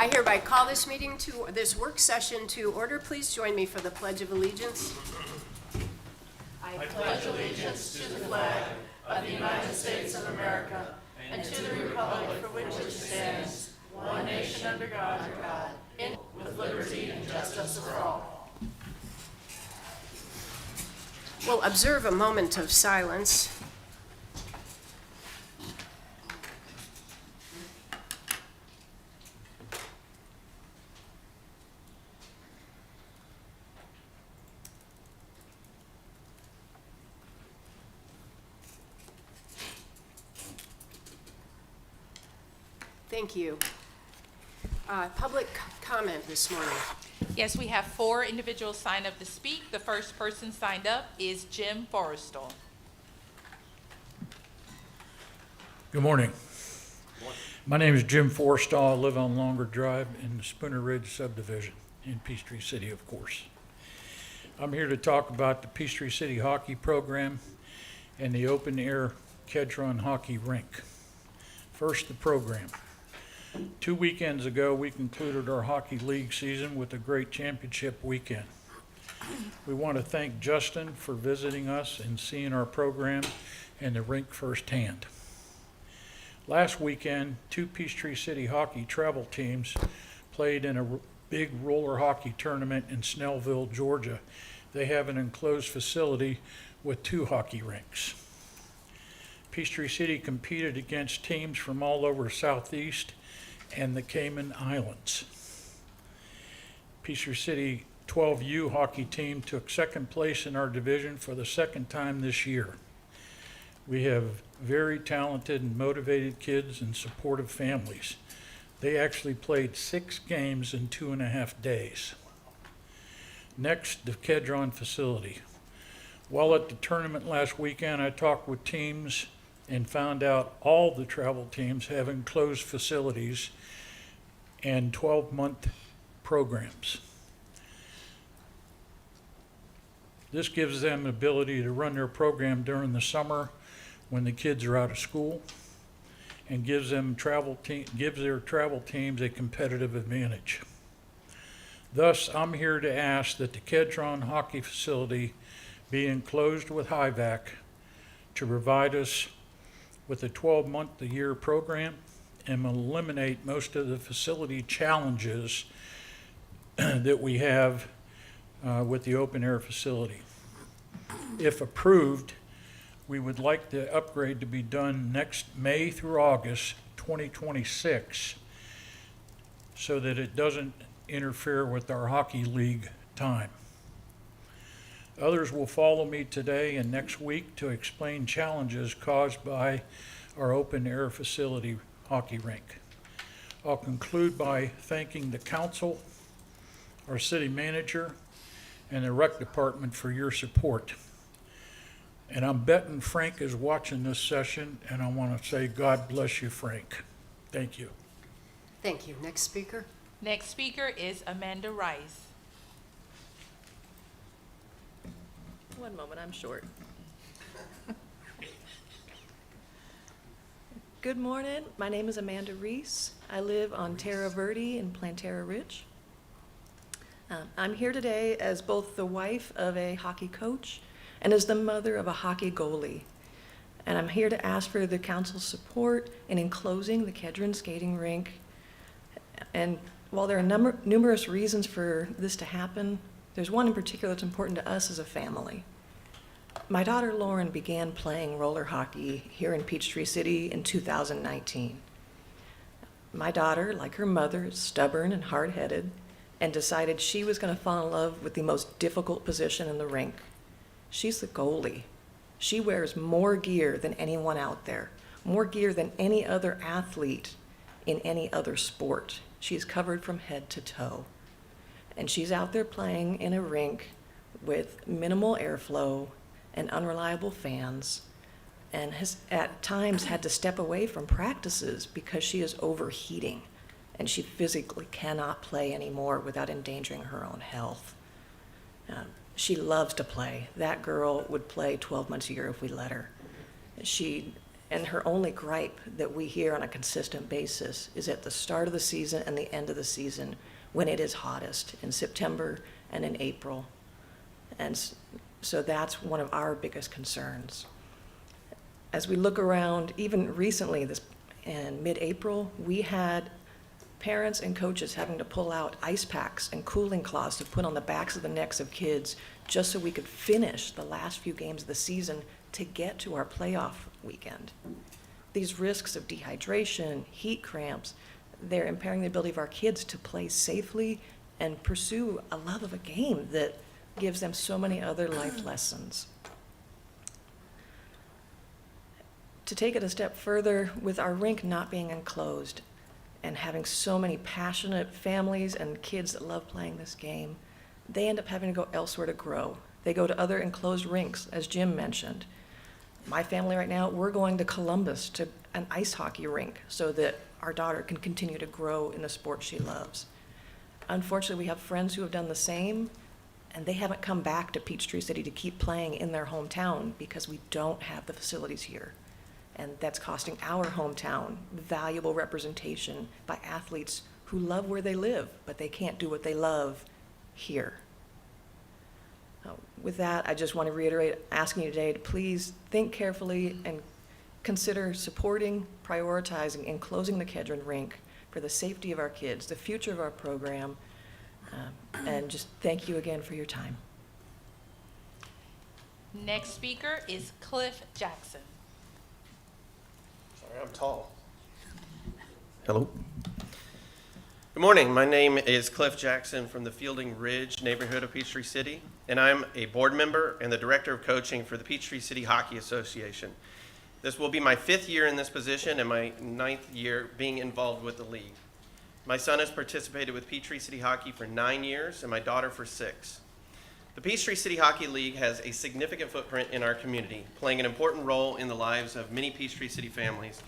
I hereby call this meeting to, this work session to order. Please join me for the Pledge of Allegiance. I pledge allegiance to the flag of the United States of America and to the republic for which it stands, one nation under God, with liberty and justice for all. We'll observe a moment of silence. Thank you. Public comment this morning. Yes, we have 4 individuals signed up to speak. The first person signed up is Jim Forrestal. Good morning. My name is Jim Forrestal. I live on Longer Drive in the Spooner Ridge subdivision in Peachtree City, of course. I'm here to talk about the Peachtree City hockey program and the open air Kedron hockey rink. First, the program. 2 weekends ago, we concluded our hockey league season with a great championship weekend. We want to thank Justin for visiting us and seeing our program and the rink firsthand. Last weekend, 2 Peachtree City hockey travel teams played in a big roller hockey tournament in Snellville, Georgia. They have an enclosed facility with 2 hockey rinks. Peachtree City competed against teams from all over Southeast and the Cayman Islands. Peachtree City 12U hockey team took second place in our division for the second time this year. We have very talented and motivated kids and supportive families. They actually played 6 games in 2.5 days. Next, the Kedron facility. While at the tournament last weekend, I talked with teams and found out all the travel teams have enclosed facilities and 12-month programs. This gives them the ability to run their program during the summer when the kids are out of school, and gives their travel teams a competitive advantage. Thus, I'm here to ask that the Kedron hockey facility be enclosed with HIVAC to provide us with a 12-month-a-year program and eliminate most of the facility challenges that we have with the open air facility. If approved, we would like the upgrade to be done next May through August 2026 so that it doesn't interfere with our hockey league time. Others will follow me today and next week to explain challenges caused by our open air facility hockey rink. I'll conclude by thanking the council, our city manager, and the rec department for your support. And I'm betting Frank is watching this session, and I want to say God bless you, Frank. Thank you. Thank you. Next speaker. Next speaker is Amanda Rice. One moment, I'm short. Good morning, my name is Amanda Reese. I live on Terra Verde in Plantera Ridge. I'm here today as both the wife of a hockey coach and as the mother of a hockey goalie. And I'm here to ask for the council's support in enclosing the Kedron skating rink. And while there are numerous reasons for this to happen, there's one in particular that's important to us as a family. My daughter Lauren began playing roller hockey here in Peachtree City in 2019. My daughter, like her mother, is stubborn and hard-headed and decided she was going to fall in love with the most difficult position in the rink. She's the goalie. She wears more gear than anyone out there, more gear than any other athlete in any other sport. She's covered from head to toe. And she's out there playing in a rink with minimal airflow and unreliable fans, and has at times had to step away from practices because she is overheating and she physically cannot play anymore without endangering her own health. She loves to play. That girl would play 12 months a year if we let her. She And her only gripe that we hear on a consistent basis is at the start of the season and the end of the season when it is hottest, in September and in April. And so that's one of our biggest concerns. As we look around, even recently, in mid-April, we had parents and coaches having to pull out ice packs and cooling cloths to put on the backs of the necks of kids just so we could finish the last few games of the season to get to our playoff weekend. These risks of dehydration, heat cramps, they're impairing the ability of our kids to play safely and pursue a love of a game that gives them so many other life lessons. To take it a step further, with our rink not being enclosed and having so many passionate families and kids that love playing this game, they end up having to go elsewhere to grow. They go to other enclosed rinks, as Jim mentioned. My family right now, we're going to Columbus to an ice hockey rink so that our daughter can continue to grow in the sport she loves. Unfortunately, we have friends who have done the same, and they haven't come back to Peachtree City to keep playing in their hometown because we don't have the facilities here. And that's costing our hometown valuable representation by athletes who love where they live, but they can't do what they love here. With that, I just want to reiterate, asking you today to please think carefully and consider supporting, prioritizing, and closing the Kedron rink for the safety of our kids, the future of our program, and just thank you again for your time. Next speaker is Cliff Jackson. Sorry, I'm tall. Hello. Good morning. My name is Cliff Jackson from the Fielding Ridge neighborhood of Peachtree City, and I'm a board member and the director of coaching for the Peachtree City Hockey Association. This will be my 5th year in this position and my 9th year being involved with the league. My son has participated with Peachtree City Hockey for 9 years and my daughter for 6. The Peachtree City Hockey League has a significant footprint in our community, playing an important role in the lives of many Peachtree City families.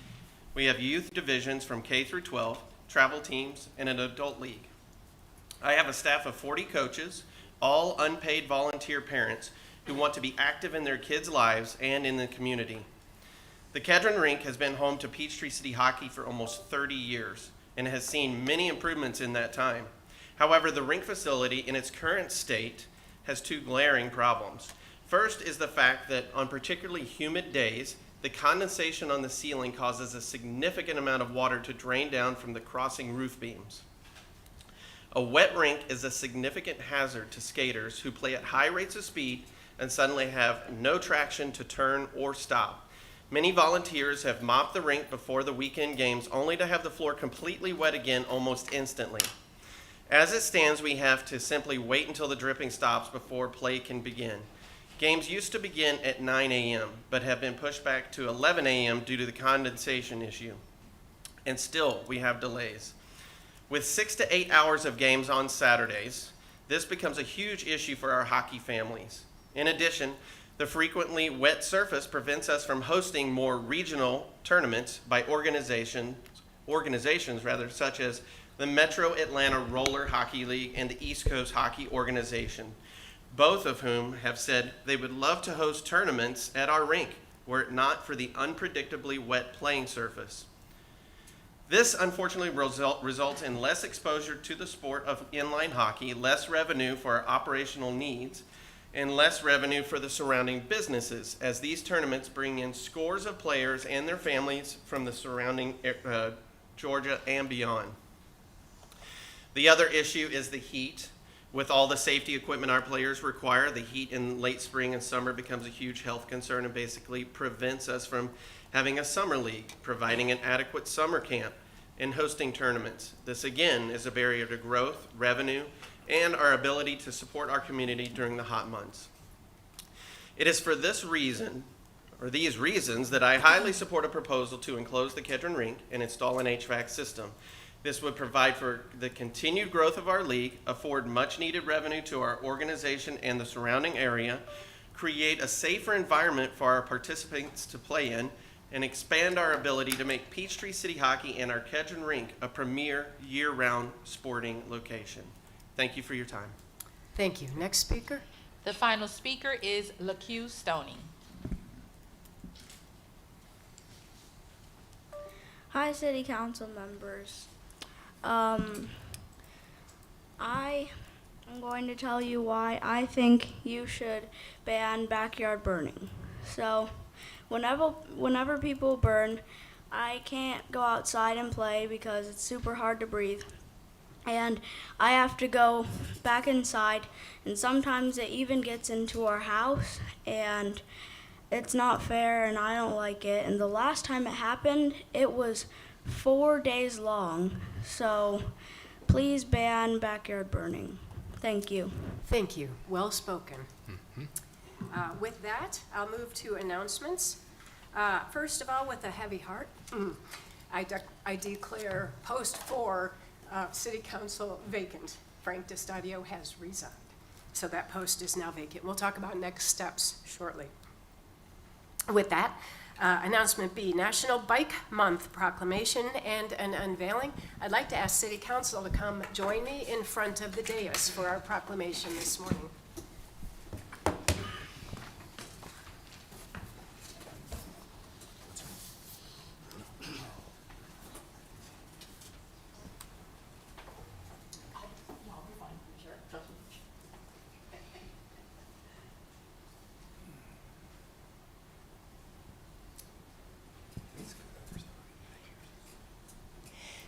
We have youth divisions from K through 12, travel teams, and an adult league. I have a staff of 40 coaches, all unpaid volunteer parents who want to be active in their kids' lives and in the community. The Kedron Rink has been home to Peachtree City Hockey for almost 30 years and has seen many improvements in that time. However, the rink facility in its current state has 2 glaring problems. First is the fact that on particularly humid days, the condensation on the ceiling causes a significant amount of water to drain down from the crossing roof beams. A wet rink is a significant hazard to skaters who play at high rates of speed and suddenly have no traction to turn or stop. Many volunteers have mopped the rink before the weekend games only to have the floor completely wet again almost instantly. As it stands, we have to simply wait until the dripping stops before play can begin. Games used to begin at 9 a.m., but have been pushed back to 11 a.m. due to the condensation issue. And still, we have delays. With 6 to 8 hours of games on Saturdays, this becomes a huge issue for our hockey families. In addition, the frequently wet surface prevents us from hosting more regional tournaments by organizations such as the Metro Atlanta Roller Hockey League and the East Coast Hockey Organization, both of whom have said they would love to host tournaments at our rink were it not for the unpredictably wet playing surface. This unfortunately results in less exposure to the sport of inline hockey, less revenue for our operational needs, and less revenue for the surrounding businesses, as these tournaments bring in scores of players and their families from the surrounding Georgia and beyond. The other issue is the heat. With all the safety equipment our players require, the heat in late spring and summer becomes a huge health concern and basically prevents us from having a summer league, providing an adequate summer camp, and hosting tournaments. This again is a barrier to growth, revenue, and our ability to support our community during the hot months. It is for this reason, or these reasons, that I highly support a proposal to enclose the Kedron Rink and install an HVAC system. This would provide for the continued growth of our league, afford much needed revenue to our organization and the surrounding area, create a safer environment for our participants to play in, and expand our ability to make Peachtree City Hockey and our Kedron Rink a premier year-round sporting location. Thank you for your time. Thank you. Next speaker? The final speaker is LaQ Stoney. Hi, City Council members. I am going to tell you why I think you should ban backyard burning. So, whenever people burn, I can't go outside and play because it's super hard to breathe. And I have to go back inside, and sometimes it even gets into our house, and it's not fair, and I don't like it. And the last time it happened, it was 4 days long. So please ban backyard burning. Thank you. Thank you. Well spoken. With that, I'll move to announcements. First of all, with a heavy heart, I declare post 4 City Council vacant. Frank DeStadio has resigned. So that post is now vacant. We'll talk about next steps shortly. With that, announcement B, National Bike Month proclamation and an unveiling. I'd like to ask City Council to come join me in front of the dais for our proclamation this morning.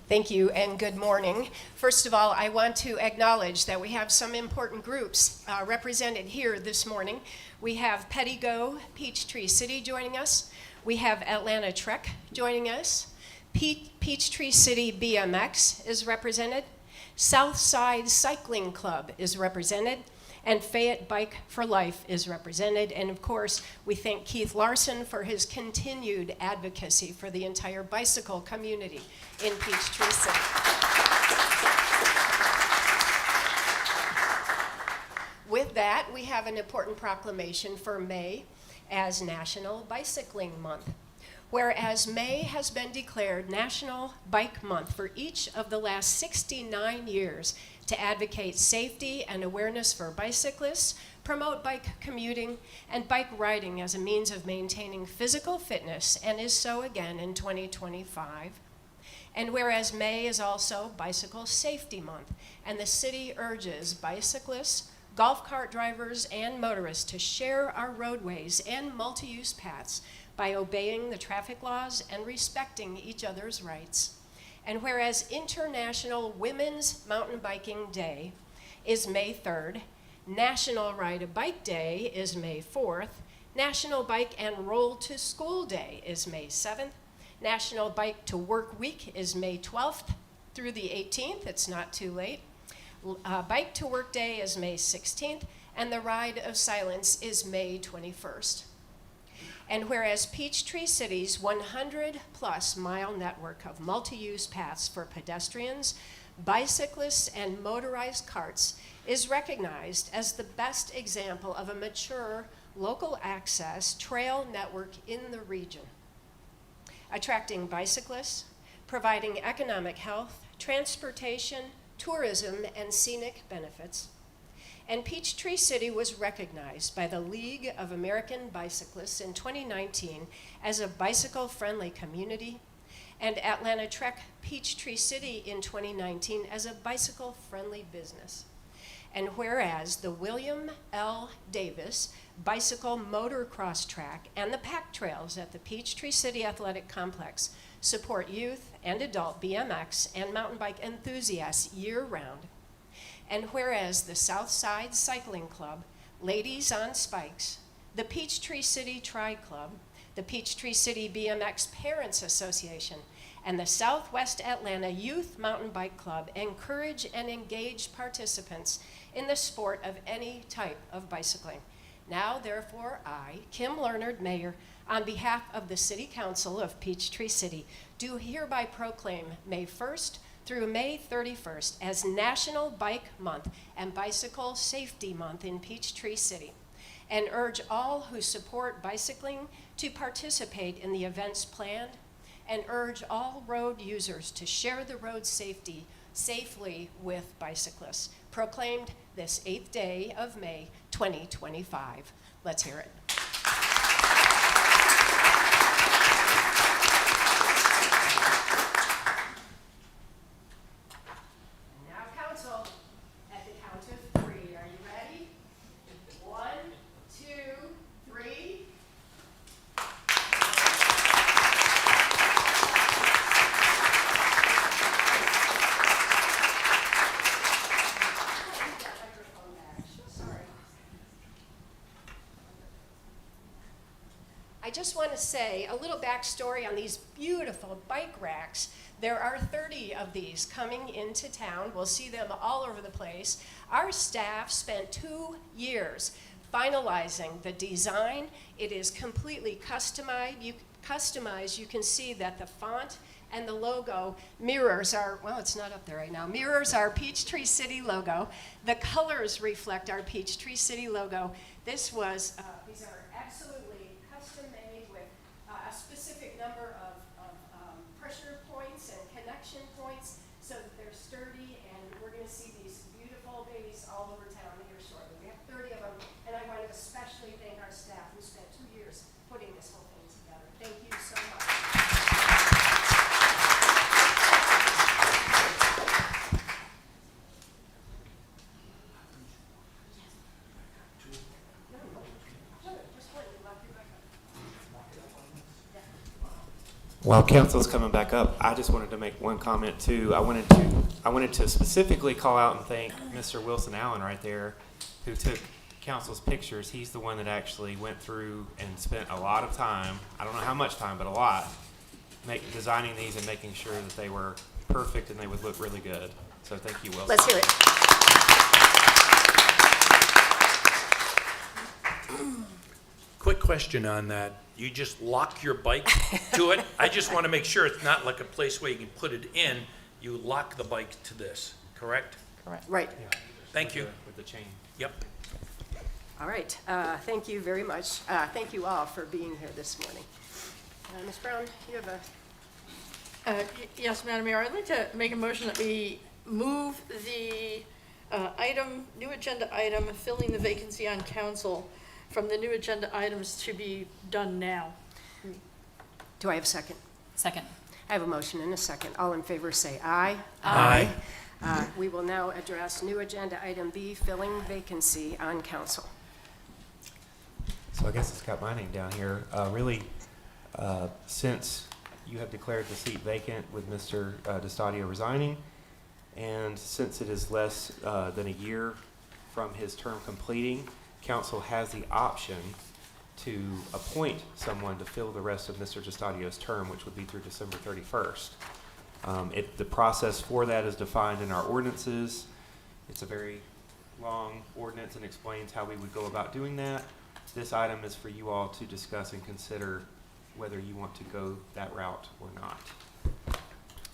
Thank you and good morning. First of all, I want to acknowledge that we have some important groups represented here this morning. We have Pettigo, Peachtree City joining us. We have Atlanta Trek joining us. Peachtree City BMX is represented. Southside Cycling Club is represented. And Fayette Bike for Life is represented. And of course, we thank Keith Larson for his continued advocacy for the entire bicycle community in Peachtree City. With that, we have an important proclamation for May as National Bicycling Month. Whereas May has been declared National Bike Month for each of the last 69 years to advocate safety and awareness for bicyclists, promote bike commuting, and bike riding as a means of maintaining physical fitness, and is so again in 2025. And whereas May is also Bicycle Safety Month, and the city urges bicyclists, golf cart drivers, and motorists to share our roadways and multi-use paths by obeying the traffic laws and respecting each other's rights. And whereas International Women's Mountain Biking Day is May 3rd, National Ride a Bike Day is May 4th, National Bike and Roll to School Day is May 7th, National Bike to Work Week is May 12th through the 18th, it's not too late. Bike to Work Day is May 16th, and the Ride of Silence is May 21st. And whereas Peachtree City's 100-plus mile network of multi-use paths for pedestrians, bicyclists, and motorized carts is recognized as the best example of a mature local access trail network in the region, attracting bicyclists, providing economic health, transportation, tourism, and scenic benefits. And Peachtree City was recognized by the League of American Bicyclists in 2019 as a bicycle-friendly community, and Atlanta Trek Peachtree City in 2019 as a bicycle-friendly business. And whereas the William L. Davis Bicycle Motocross Track and the pack trails at the Peachtree City Athletic Complex support youth and adult BMX and mountain bike enthusiasts year-round. And whereas the Southside Cycling Club, Ladies on Spikes, the Peachtree City Tri Club, the Peachtree City BMX Parents Association, and the Southwest Atlanta Youth Mountain Bike Club encourage and engage participants in the sport of any type of bicycling. Now, therefore, I, Kim Leonard, Mayor, on behalf of the City Council of Peachtree City, do hereby proclaim May 1st through May 31st as National Bike Month and Bicycle Safety Month in Peachtree City, and urge all who support bicycling to participate in the events planned, and urge all road users to share the road safely with bicyclists. Proclaimed this 8th day of May 2025. Let's hear it. just want to say a little backstory on these beautiful bike racks. There are 30 of these coming into town. We'll see them all over the place. Our staff spent 2 years finalizing the design. It is completely customized. You can see that the font and the logo mirrors our, well, it's not up there right now, mirrors our Peachtree City logo. The colors reflect our Peachtree City logo. These are absolutely custom made with a specific number of pressure points and connection points so that they're sturdy, and we're going to see these beautiful babies all over town here shortly. We have 30 of them, and I want to especially thank our staff who spent 2 years putting this whole thing together. Thank you so much. While council's coming back up, I just wanted to make one comment too. I wanted to specifically call out and thank Mr. Wilson Allen right there, who took council's pictures. He's the one that actually went through and spent a lot of time, I don't know how much time, but a lot, designing these and making sure that they were perfect and they would look really good. So thank you, Wilson. Let's hear it. Quick question on that. You just lock your bike to it? I just want to make sure it's not like a place where you can put it in. You lock the bike to this, correct? Correct. Right. Yeah, Thank you. with the chain. Yep. All right. Thank you very much. Thank you all for being here this morning. Ms. Brown, you have a... Yes, Madam Mayor, I'd like to make a motion that we move the new agenda item, filling the vacancy on council, from the new agenda items to be done now. Do I have a second? Second. I have a motion and a second. All in favor say aye. Aye. We will now address new agenda item B, filling vacancy on council. So I guess it's got my name down here. Since you have declared the seat vacant with Mr. DeStadio resigning, and since it is less than a year from his term completing, council has the option to appoint someone to fill the rest of Mr. DeStadio's term, which would be through December 31st. The process for that is defined in our ordinances. It's a very long ordinance and explains how we would go about doing that. This item is for you all to discuss and consider whether you want to go that route or not.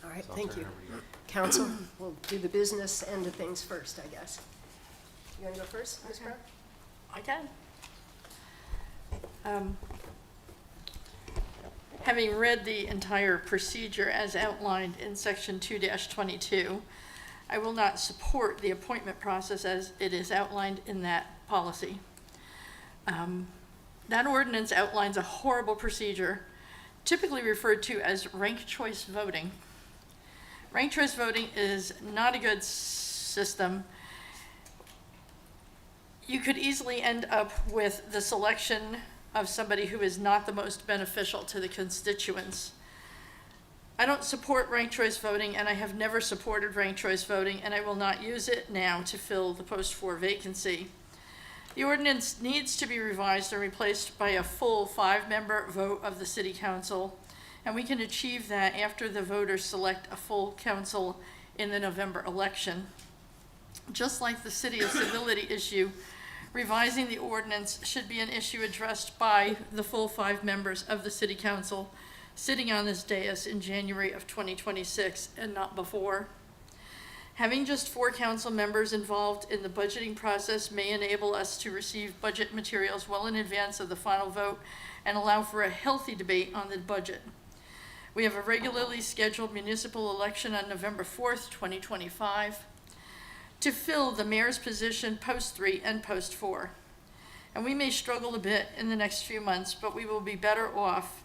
All right, So I'll thank turn you. it over to you. Council, we'll do the business end of things first, I guess. You want to go first, Ms. Brown? I can. Having read the entire procedure as outlined in section 2-22, I will not support the appointment process as it is outlined in that policy. That ordinance outlines a horrible procedure, typically referred to as ranked choice voting. Ranked choice voting is not a good system. You could easily end up with the selection of somebody who is not the most beneficial to the constituents. I don't support ranked choice voting, and I have never supported ranked choice voting, and I will not use it now to fill the post 4 vacancy. The ordinance needs to be revised and replaced by a full 5-member vote of the city council, and we can achieve that after the voters select a full council in the November election. Just like the city of civility issue, revising the ordinance should be an issue addressed by the full 5 members of the city council sitting on this dais in January of 2026 and not before. Having just 4 council members involved in the budgeting process may enable us to receive budget materials well in advance of the final vote and allow for a healthy debate on the budget. We have a regularly scheduled municipal election on November 4th, 2025. To fill the mayor's position post 3 and post 4. And we may struggle a bit in the next few months, but we will be better off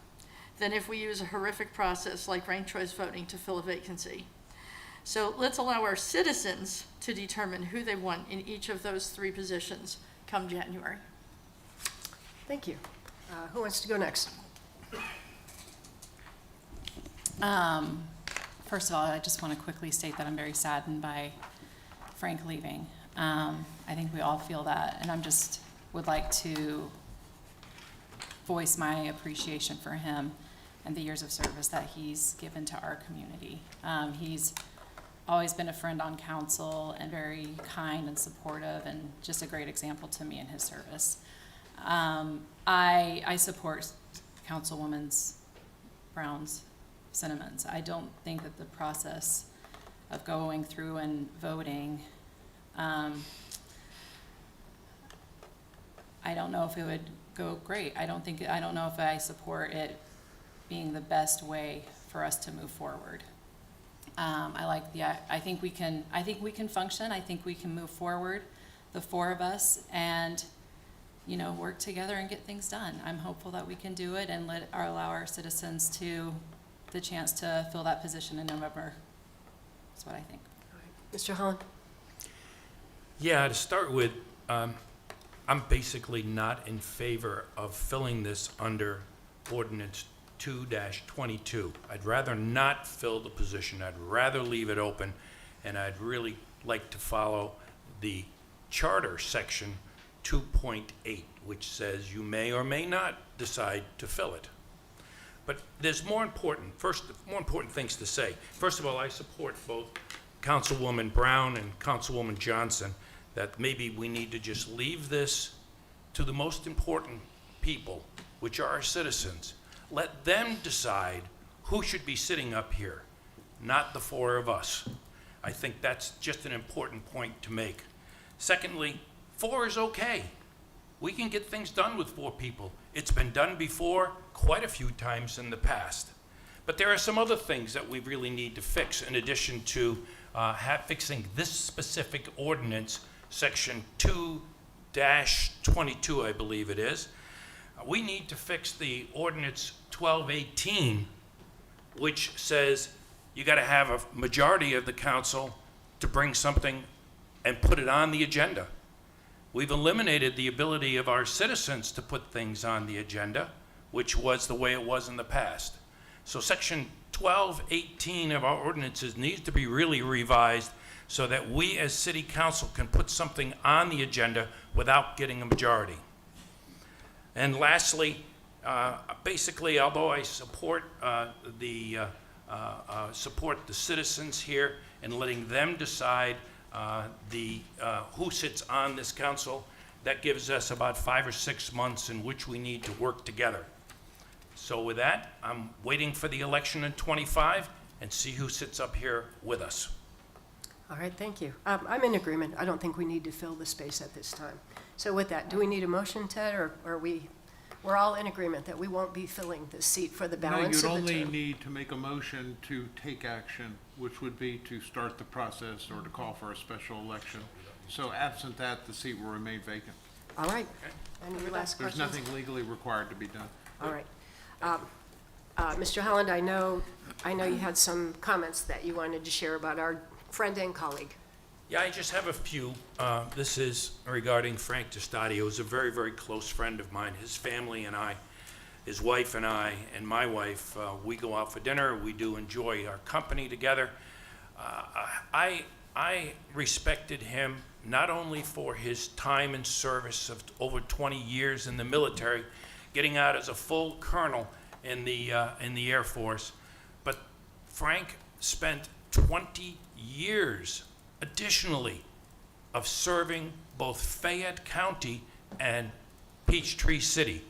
than if we use a horrific process like ranked choice voting to fill a vacancy. So let's allow our citizens to determine who they want in each of those 3 positions come January. Thank you. Who wants to go next? First of all, I just want to quickly state that I'm very saddened by Frank leaving. I think we all feel that, and I'm just would like to voice my appreciation for him and the years of service that he's given to our community. He's always been a friend on council and very kind and supportive and just a great example to me in his service. I support Councilwoman Brown's sentiments. I don't think that the process of going through and voting, I don't know if it would go great. I don't know if I support it being the best way for us to move forward. I think we can function. I think we can move forward, the four of us, and work together and get things done. I'm hopeful that we can do it and allow our citizens to the chance to fill that position in November. That's what I think. Mr. Holland? Yeah, to start with, I'm basically not in favor of filling this under ordinance 2-22. I'd rather not fill the position. I'd rather leave it open, and I'd really like to follow the charter section 2.8, which says you may or may not decide to fill it. But there's more important things to say. First of all, I support both Councilwoman Brown and Councilwoman Johnson that maybe we need to just leave this to the most important people, which are our citizens. Let them decide who should be sitting up here, not the four of us. I think that's just an important point to make. Secondly, 4 is okay. We can get things done with 4 people. It's been done before quite a few times in the past. But there are some other things that we really need to fix in addition to fixing this specific ordinance, section 2-22, I believe it is. We need to fix the ordinance 1218, which says you got to have a majority of the council to bring something and put it on the agenda. We've eliminated the ability of our citizens to put things on the agenda, which was the way it was in the past. So section 1218 of our ordinances needs to be really revised so that we as city council can put something on the agenda without getting a majority. And lastly, basically, although I support the citizens here and letting them decide who sits on this council, that gives us about 5 or 6 months in which we need to work together. So with that, I'm waiting for the election in 25 and see who sits up here with us. All right, thank you. I'm in agreement. I don't think we need to fill the space at this time. So with that, do we need a motion, Ted, or we're all in agreement that we won't be filling this seat for the balance No, of you'd the only term? need to make a motion to take action, which would be to start the process or to call for a special election. So absent that, the seat will remain vacant. All right. Any last There's questions? nothing legally required to be done. All right. Mr. Holland, I know you had some comments that you wanted to share about our friend and colleague. Yeah, I just have a few. This is regarding Frank DeStadio, who's a very, very close friend of mine. His family and I, his wife and I, and my wife, we go out for dinner. We do enjoy our company together. I respected him not only for his time and service of over 20 years in the military, getting out as a full colonel in the Air Force, but Frank spent 20 years additionally of serving both Fayette County and Peachtree City.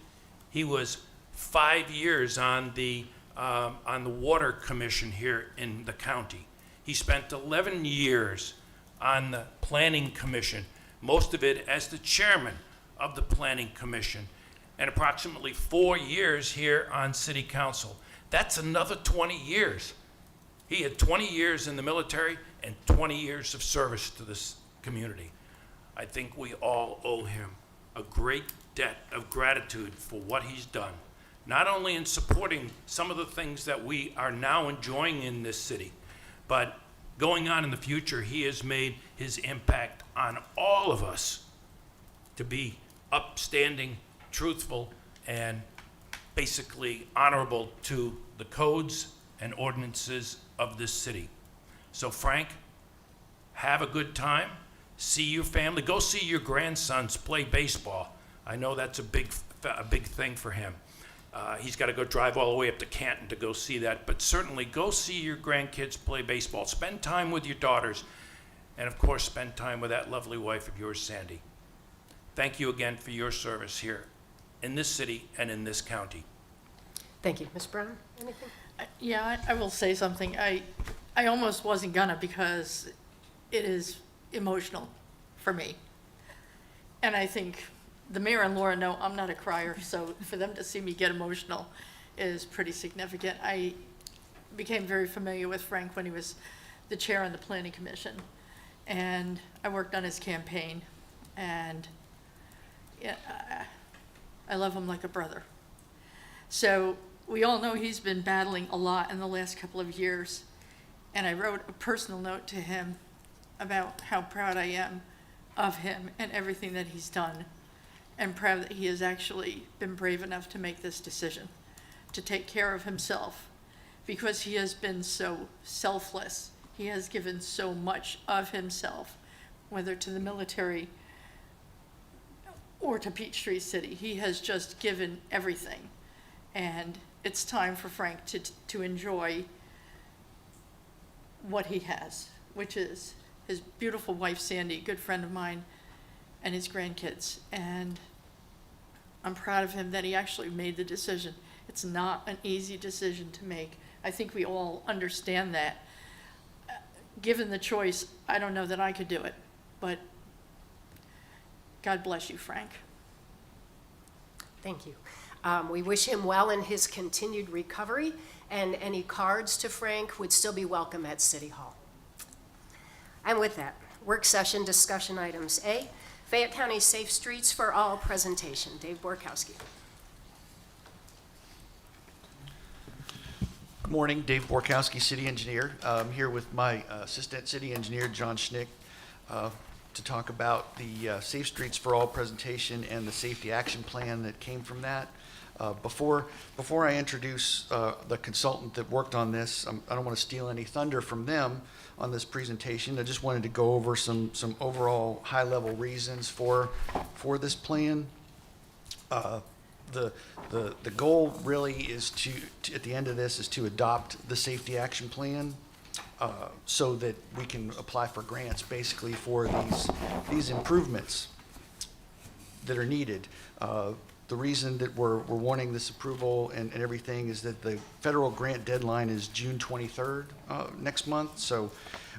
He was 5 years on the Water Commission here in the county. He spent 11 years on the Planning Commission, most of it as the chairman of the Planning Commission, and approximately 4 years here on City Council. That's another 20 years. He had 20 years in the military and 20 years of service to this community. I think we all owe him a great debt of gratitude for what he's done, not only in supporting some of the things that we are now enjoying in this city, but going on in the future, he has made his impact on all of us to be upstanding, truthful, and basically honorable to the codes and ordinances of this city. So Frank, have a good time. See your family. Go see your grandsons play baseball. I know that's a big thing for him. He's got to go drive all the way up to Canton to go see that, but certainly go see your grandkids play baseball. Spend time with your daughters, and of course, spend time with that lovely wife of yours, Sandy. Thank you again for your service here in this city and in this county. Thank you. Ms. Brown, anything? Yeah, I will say something. I almost wasn't gonna because it is emotional for me. And I think the mayor and Laura know I'm not a crier, so for them to see me get emotional is pretty significant. I became very familiar with Frank when he was the chair on the planning commission, and I worked on his campaign, and yeah, I love him like a brother. So we all know he's been battling a lot in the last couple of years, and I wrote a personal note to him about how proud I am of him and everything that he's done, and proud that he has actually been brave enough to make this decision, to take care of himself, because he has been so selfless. He has given so much of himself, whether to the military or to Peachtree City. He has just given everything. And it's time for Frank to enjoy what he has, which is his beautiful wife, Sandy, a good friend of mine, and his grandkids. And I'm proud of him that he actually made the decision. It's not an easy decision to make. I think we all understand that. Given the choice, I don't know that I could do it, but God bless you, Frank. Thank you. We wish him well in his continued recovery, and any cards to Frank would still be welcome at City Hall. And with that, work session discussion items. A, Fayette County Safe Streets for All presentation. Dave Borkowski. Good morning, Dave Borkowski, City Engineer. I'm here with my Assistant City Engineer, John Schnick, to talk about the Safe Streets for All presentation and the safety action plan that came from that. Before I introduce the consultant that worked on this, I don't want to steal any thunder from them on this presentation. I just wanted to go over some overall high-level reasons for this plan. The goal really is to at the end of this is to adopt the safety action plan so that we can apply for grants basically for these improvements that are needed. The reason that we're wanting this approval and everything is that the federal grant deadline is June 23rd next month, so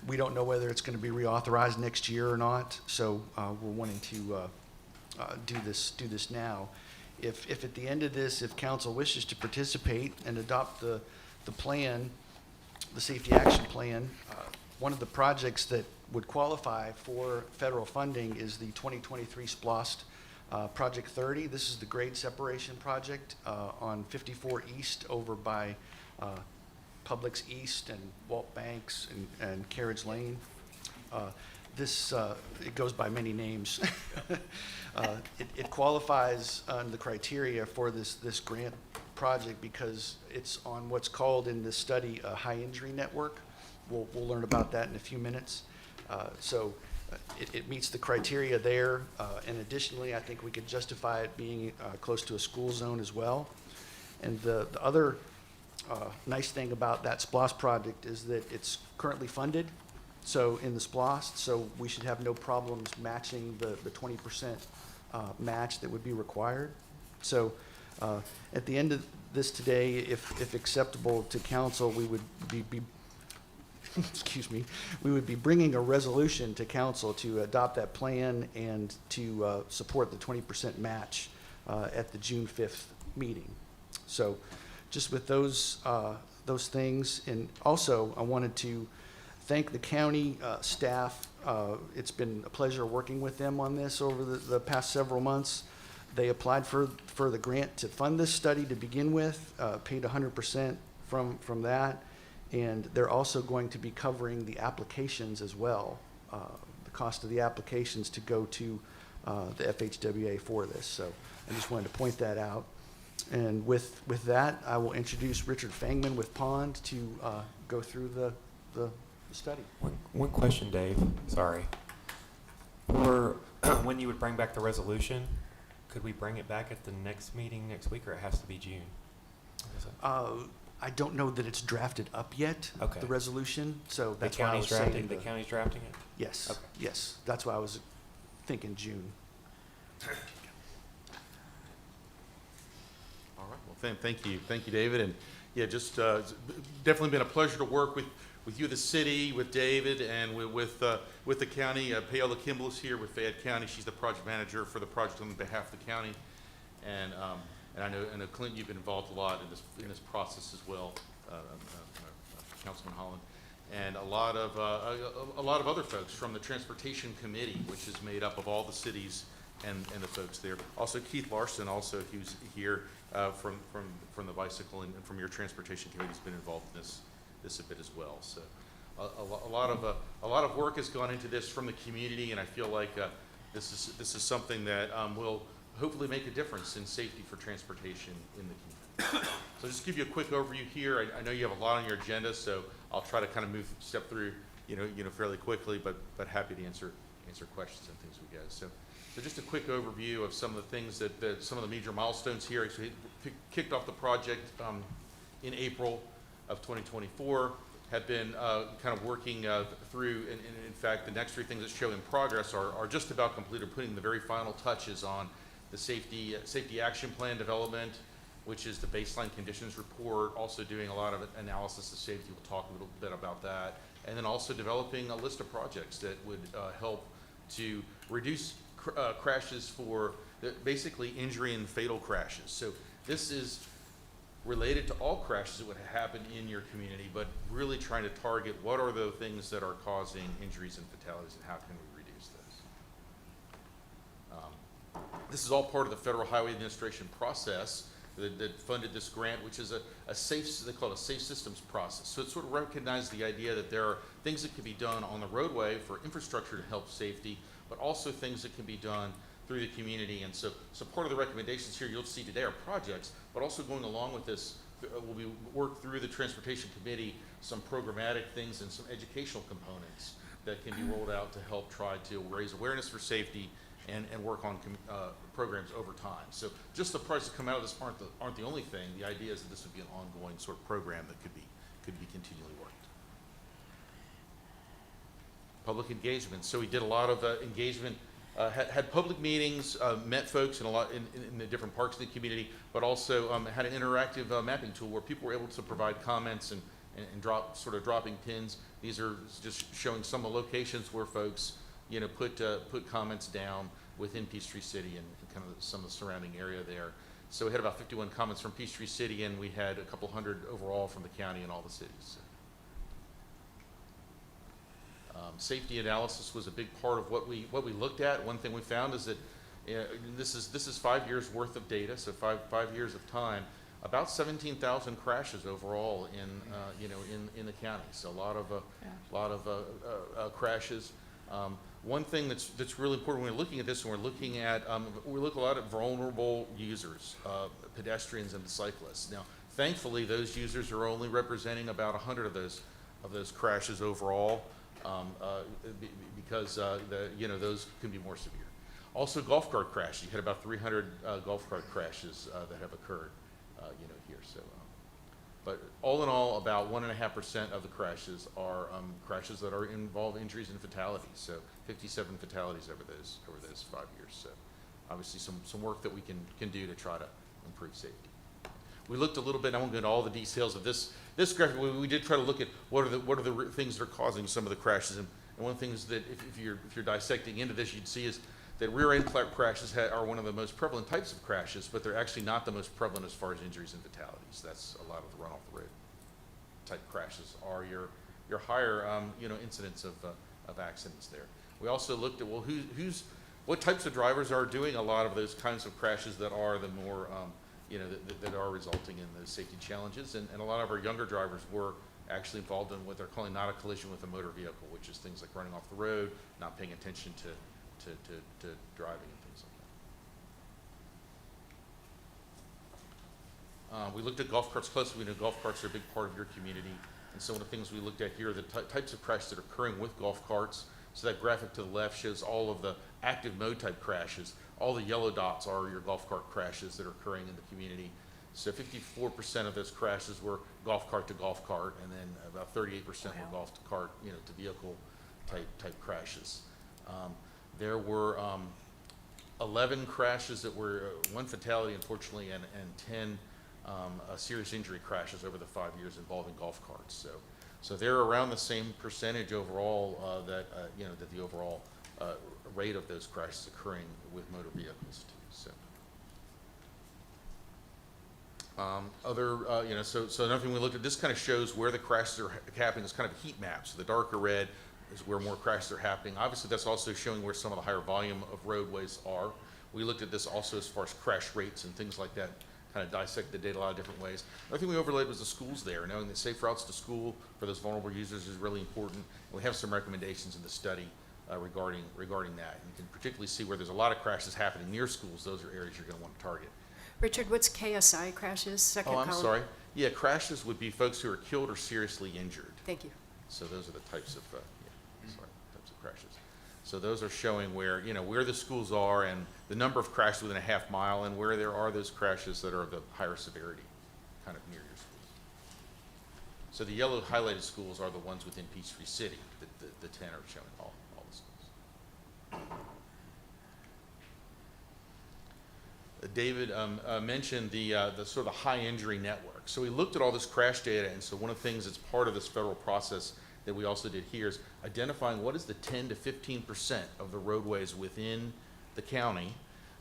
we don't know whether it's going to be reauthorized next year or not. So we're wanting to do this now. If at the end of this, if council wishes to participate and adopt the plan, the safety action plan, one of the projects that would qualify for federal funding is the 2023 SPLOST Project 30. This is the grade separation project on 54 East over by Publix East and Walt Banks and Carriage Lane. It goes by many names. It qualifies on the criteria for this grant project because it's on what's called in this study a high injury network. We'll learn about that in a few minutes. It meets the criteria there, and additionally, I think we could justify it being close to a school zone as well. And the other nice thing about that SPLOST project is that it's currently funded, so in the SPLOST, so we should have no problems matching the 20% match that would be required. So at the end of this today, if acceptable to council, we would be excuse me, we would be bringing a resolution to council to adopt that plan and to support the 20% match at the June 5th meeting. So just with those things, and also I wanted to thank the county staff. It's been a pleasure working with them on this over the past several months. They applied for the grant to fund this study to begin with, paid 100% from that. And they're also going to be covering the applications as well, the cost of the applications to go to the FHWA for this. So I just wanted to point that out. And with that, I will introduce Richard Fangman with Pond to go through the study. One question, Dave. Sorry. For when you would bring back the resolution, Could we bring it back at the next meeting next week, or it has to be June? Is it- I don't know that it's drafted up yet, Okay. the resolution, so The that's why I county's was saying. drafting, the county's drafting it? Yes, Okay. yes, that's why I was thinking June. All right, well, thank you, David, and yeah, just it's definitely been a pleasure to work with you, the city, with David, and with the county. Paola Kimball is here with Fayette County. She's the project manager for the project on behalf of the county, and I know Clint, you've been involved a lot in this process as well, Councilman Holland, and a lot of other folks from the Transportation Committee, which is made up of all the cities and the folks there. Also Keith Larson, also who's here from the bicycle and from your Transportation Committee, has been involved in this a bit as well. So a lot of work has gone into this from the community, and I feel like this is something that will hopefully make a difference in safety for transportation in the community. So just give you a quick overview here. I know you have a lot on your agenda, so I'll try to kind of step through, fairly quickly, but happy to answer questions and things we get. So just a quick overview of some of the things that some of the major milestones here. So we kicked off the project in April of 2024. Have been kind of working through, and in fact, the next three things that show in progress are just about completed, putting the very final touches on the safety action plan development, which is the baseline conditions report, also doing a lot of analysis of safety. We'll talk a little bit about that. And then also developing a list of projects that would help to reduce crashes for basically injury and fatal crashes. So this is related to all crashes that would happen in your community, but really trying to target what are the things that are causing injuries and fatalities and how can we reduce those. This is all part of the Federal Highway Administration process that funded this grant, which is a safe, they call it a safe systems process. So it sort of recognized the idea that there are things that can be done on the roadway for infrastructure to help safety, but also things that can be done through the community. And so part of the recommendations here you'll see today are projects, but also going along with this, will be work through the Transportation Committee some programmatic things and some educational components that can be rolled out to help try to raise awareness for safety and work on programs over time. So just the projects that come out of this aren't the only thing. The idea is that this would be an ongoing sort of program that could be continually worked. Public engagement. So we did a lot of engagement, had public meetings, met folks in the different parts of the community, but also had an interactive mapping tool where people were able to provide comments and dropping pins. These are just showing some of the locations where folks put comments down within Peachtree City and kind of some of the surrounding area there. So we had about 51 comments from Peachtree City, and we had a couple hundred overall from the county and all the cities. Safety analysis was a big part of what we looked at. One thing we found is that this is 5 years worth of data, so five years of time. About 17,000 crashes overall in the county. So a lot of crashes. One thing that's really important when we're looking at this, and we look a lot at vulnerable users, pedestrians and cyclists. Now, thankfully, those users are only representing about 100 of those crashes overall, because those can be more severe. Also, golf cart crashes. You had about 300 golf cart crashes that have occurred, here. So. But all in all, about 1.5% of the crashes are crashes that involve injuries and fatalities. So 57 fatalities over those 5 years. So obviously some work that we can do to try to improve safety. We looked a little bit. I won't go into all the details of this graphic. We did try to look at what are the things that are causing some of the crashes. And one of the things that if you're dissecting into this, you'd see is that rear-end crashes are one of the most prevalent types of crashes, but they're actually not the most prevalent as far as injuries and fatalities. That's a lot of the run-off-the-road type crashes are your higher incidents of accidents there. We also looked at, well, what types of drivers are doing a lot of those kinds of crashes that are the more that are resulting in those safety challenges, and a lot of our younger drivers were actually involved in what they're calling not a collision with a motor vehicle, which is things like running off the road, not paying attention to driving and things like that. We looked at golf carts closely. We know golf carts are a big part of your community, and some of the things we looked at here are the types of crashes that are occurring with golf carts. So that graphic to the left shows all of the active mode type crashes. All the yellow dots are your golf cart crashes that are occurring in the community. So 54% of those crashes were golf cart to golf cart, and then about 38% were golf to cart, to vehicle type crashes. There were 11 crashes that were, one fatality unfortunately, and 10 serious injury crashes over the 5 years involving golf carts. So they're around the same percentage overall that the overall rate of those crashes occurring with motor vehicles too. So. So another thing we looked at, this kind of shows where the crashes are happening. It's kind of a heat map. So the darker red is where more crashes are happening. Obviously, that's also showing where some of the higher volume of roadways are. We looked at this also as far as crash rates and things like that, kind of dissect the data a lot of different ways. Another thing we overlaid was the schools there. Knowing that safe routes to school for those vulnerable users is really important. And we have some recommendations in the study regarding that. And you can particularly see where there's a lot of crashes happening near schools. Those are areas you're going to want to target. Richard, what's KSI crashes, second Oh, column? I'm sorry. Yeah, crashes would be folks who are killed or seriously injured. Thank you. So those are the types of, types of crashes. So those are showing where, where the schools are and the number of crashes within a half mile and where there are those crashes that are of the higher severity, kind of near your schools. So the yellow highlighted schools are the ones within Peachtree City. The 10 are showing all the schools. David mentioned the sort of high injury network. So we looked at all this crash data, and so one of the things that's part of this federal process that we also did here is identifying what is the 10 to 15% of the roadways within the county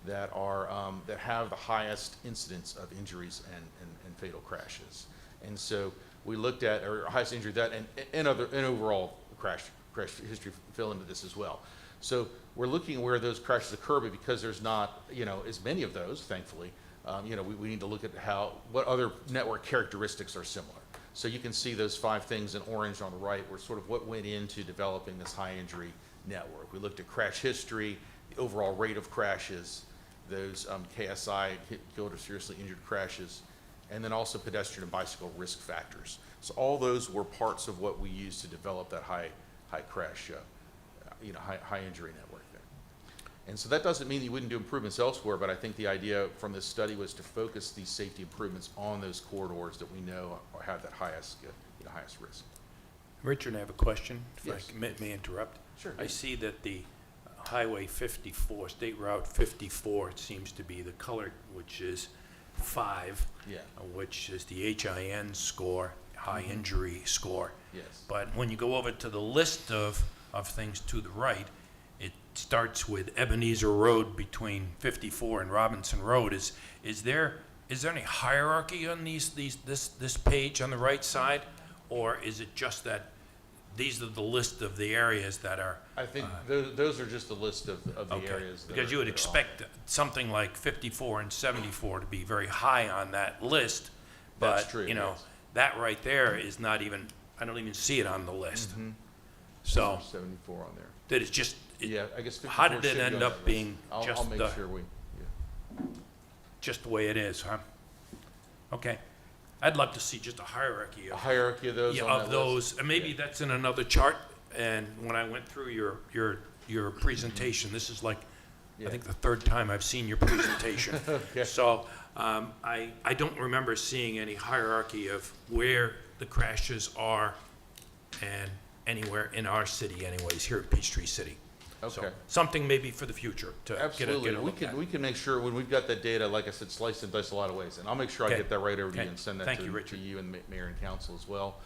that are that have the highest incidence of injuries and fatal crashes. And so we looked at our highest injury that and overall crash history fill into this as well. So we're looking at where those crashes occur, but because there's not, as many of those, thankfully, we need to look at what other network characteristics are similar. So you can see those 5 things in orange on the right were sort of what went into developing this high injury network. We looked at crash history, the overall rate of crashes, those KSI, killed or seriously injured crashes, and then also pedestrian and bicycle risk factors. So all those were parts of what we used to develop that high crash high injury network there. And so that doesn't mean you wouldn't do improvements elsewhere, but I think the idea from this study was to focus these safety improvements on those corridors that we know have that highest risk. Richard, I have a question, if Yes. I may interrupt. Sure. I see that the Highway 54, State Route 54, it seems to be the color, which is 5, Yeah. which is the HIN score, high injury score. Yes. But when you go over to the list of things to the right, it starts with Ebenezer Road between 54 and Robinson Road. Is there any hierarchy on this page on the right side, or is it just that these are the list of the areas that are? I think those are just the list of the Okay, areas. because you would expect something like 54 and 74 to be very high on that list, That's but true, yes. that right there is not even. I don't even see it on the list. So There's 74 on there. that is just. Yeah, I guess 54 How did should it be end on up that list. being I'll just make the, sure just the way it is, huh? Okay. I'd love to see just a hierarchy a of, hierarchy of those yeah, on of that those, list. and maybe that's in another chart. And when I went through your presentation, this is like, Yeah. I think the 3rd time I've seen your presentation. Okay. So I don't remember seeing any hierarchy of where the crashes are and anywhere in our city anyways, here at Peachtree City. So Okay. something maybe for the future to Absolutely. get a look at. We can make sure when we've got that data, like I said, slice and dice a lot of ways. And I'll make sure I Okay. get that right over to you Okay. and send that Thank to you, to Richard. you and Mayor and Council as well.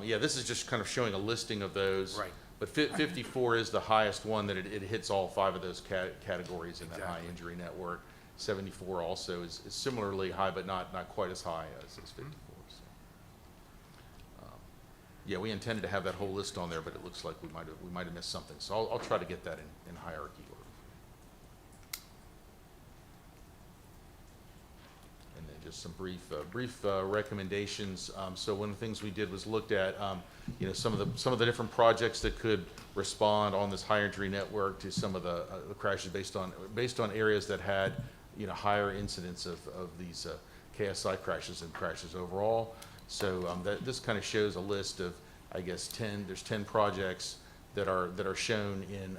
Yeah, this is just kind of showing a listing of those. Right. But 54 is the highest one that it hits all 5 of those categories in that high Exactly. injury network. 74 also is similarly high, but not quite as high as 54. So. Yeah, we intended to have that whole list on there, but it looks like we might have missed something. So I'll try to get that in hierarchy order. And then just some brief recommendations. So one of the things we did was looked at, some of the different projects that could respond on this high injury network to some of the crashes based on areas that had, higher incidence of these KSI crashes and crashes overall. So this kind of shows a list of, I guess, there's 10 projects that are shown in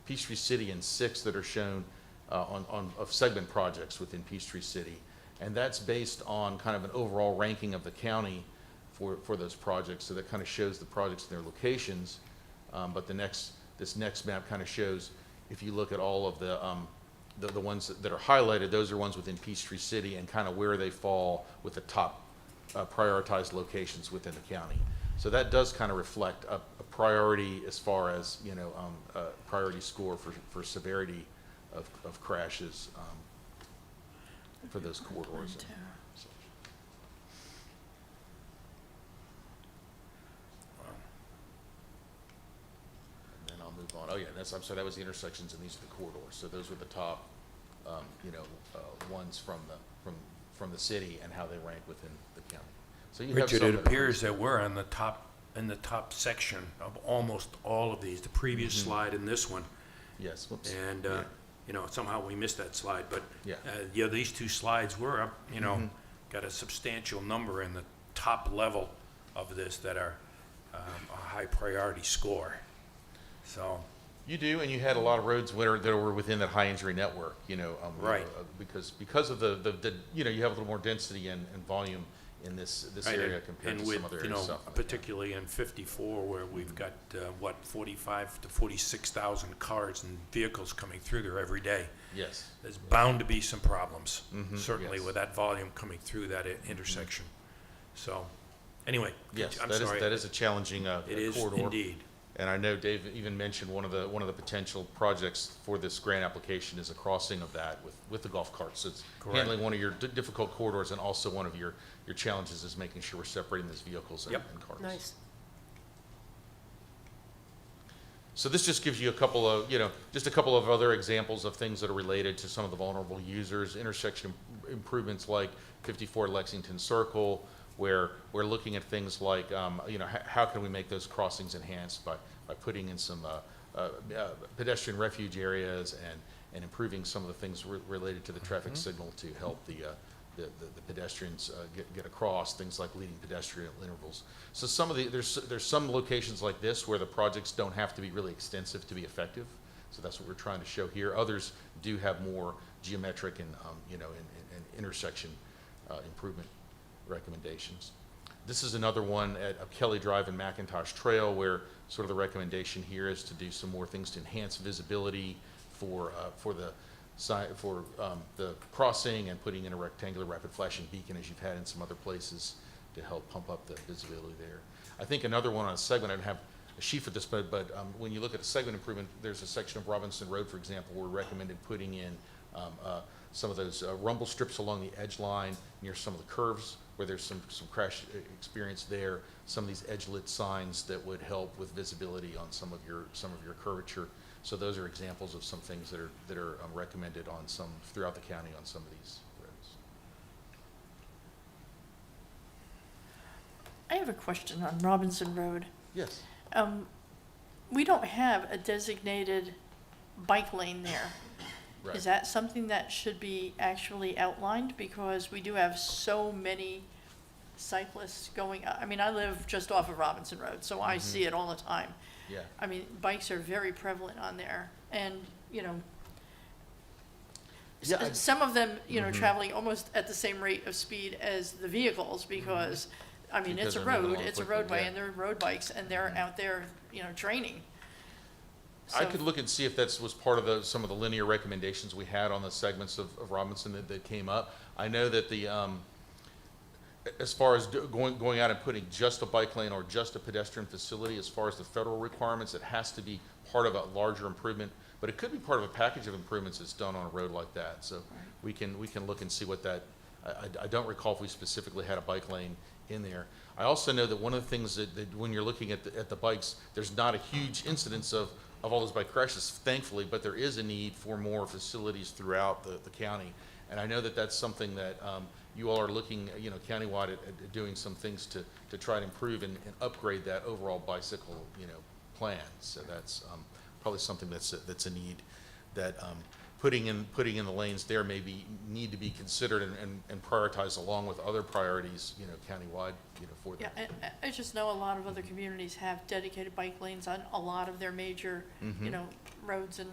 Peachtree City and 6 that are shown of segment projects within Peachtree City. And that's based on kind of an overall ranking of the county for those projects. So that kind of shows the projects and their locations. But this next map kind of shows, if you look at all of the ones that are highlighted, those are ones within Peachtree City and kind of where they fall with the top prioritized locations within the county. So that does kind of reflect a priority as far as, priority score for severity of crashes for those corridors. So. And then I'll move on. Oh yeah, I'm sorry, that was the intersections, and these are the corridors. So those were the top, ones from the city and how they rank within the county. So you have Richard, some it that are- appears that we're in the top section of almost all of these, the previous slide and this one. Yes. Whoops. And, Yeah. somehow we missed that slide, but, Yeah. these two slides were up, got a substantial number in the top level of this that are a high priority score. So, You do, and you had a lot of roads that were within that high injury network, Right. Because of the you have a little more density and volume in this right, area compared and to with, some other areas. south of the particularly in 54, where we've got, 45 to 46,000 cars and vehicles coming through there every day. Yes. There's bound to be some problems, Mhm, certainly yes. with that volume coming through that intersection. So, anyway, Yes, I'm that is sorry. that is a challenging It is corridor. indeed. And I know Dave even mentioned one of the potential projects for this grant application is a crossing of that with the golf carts. So it's Correct. handling one of your difficult corridors, and also one of your challenges is making sure we're separating those vehicles and, Yep. and cars. Nice. So this just gives you a couple of other examples of things that are related to some of the vulnerable users. Intersection improvements like 54 Lexington Circle, where we're looking at things like, how can we make those crossings enhanced by putting in some pedestrian refuge areas and improving some of the things related to the traffic signal to help the pedestrians get across, things like leading pedestrian intervals. So there's some locations like this where the projects don't have to be really extensive to be effective. So that's what we're trying to show here. Others do have more geometric and intersection improvement recommendations. This is another one at Kelly Drive and McIntosh Trail, where sort of the recommendation here is to do some more things to enhance visibility for the crossing, and putting in a rectangular rapid flashing beacon, as you've had in some other places, to help pump up the visibility there. I think another one on a segment, I don't have a sheet for this, but when you look at a segment improvement, there's a section of Robinson Road, for example, where we recommended putting in some of those rumble strips along the edge line near some of the curves where there's some crash experience there. Some of these edge-lit signs that would help with visibility on some of your curvature. So those are examples of some things that are recommended on some throughout the county on some of these roads. I have a question on Robinson Road. Yes. We don't have a designated bike lane there. Right. Is that something that should be actually outlined? Because we do have so many cyclists going, I mean, I live just off of Robinson Road, so I see it all the time. Yeah. I mean, bikes are very prevalent on there, and, Yeah, some of them, traveling almost at the same rate of speed as the vehicles, because, I mean, Because it's a they're moving road, along it's a quickly, roadway, yeah. and they're road bikes, and they're out there, training. I So- could look and see if that was part of some of the linear recommendations we had on the segments of Robinson that came up. I know that as far as going out and putting just a bike lane or just a pedestrian facility, as far as the federal requirements, it has to be part of a larger improvement, but it could be part of a package of improvements that's done on a road like that. So we can look and see what that, I don't recall if we specifically had a bike lane in there. I also know that one of the things that when you're looking at the bikes, there's not a huge incidence of all those bike crashes, thankfully, but there is a need for more facilities throughout the county. And I know that that's something that you all are looking, countywide at doing some things to try to improve and upgrade that overall bicycle, plan. So that's probably something that's a need that putting in the lanes there need to be considered and prioritized along with other priorities, countywide, for Yeah, them. I just know a lot of other communities have dedicated bike lanes on a lot of their major, roads and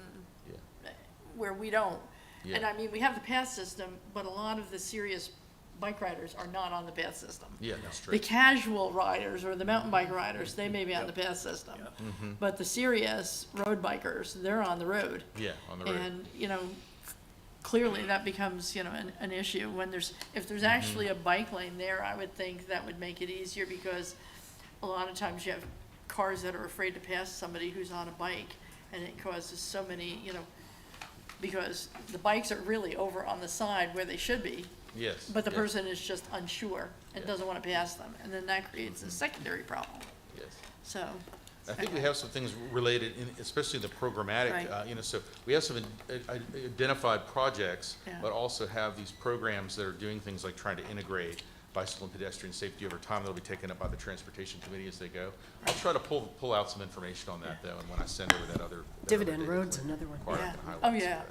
Yeah. where we don't. Yeah. And I mean, we have the path system, but a lot of the serious bike riders are not on the path system. Yeah, that's true. The casual riders or the mountain bike riders, they may be on the path system. But the serious road bikers, they're on the road. Yeah, on the road. And, clearly that becomes, an issue when if there's actually a bike lane there, I would think that would make it easier because a lot of times you have cars that are afraid to pass somebody who's on a bike and it causes so many, because the bikes are really over on the side where they should be. Yes. But the yeah, person is just unsure and Yeah. doesn't want to pass them, and then that creates a secondary problem. Yes. So, I think we have some things related, especially the programmatic, Right. so we have some identified projects, Yeah. but also have these programs that are doing things like trying to integrate bicycle and pedestrian safety over time. They'll be taken up by the transportation committee as they go. I'll try to pull out some information on that though, and when I send over that other. Dividend data Road's point, another one. Clark Yeah. can highlight Oh, some of yeah.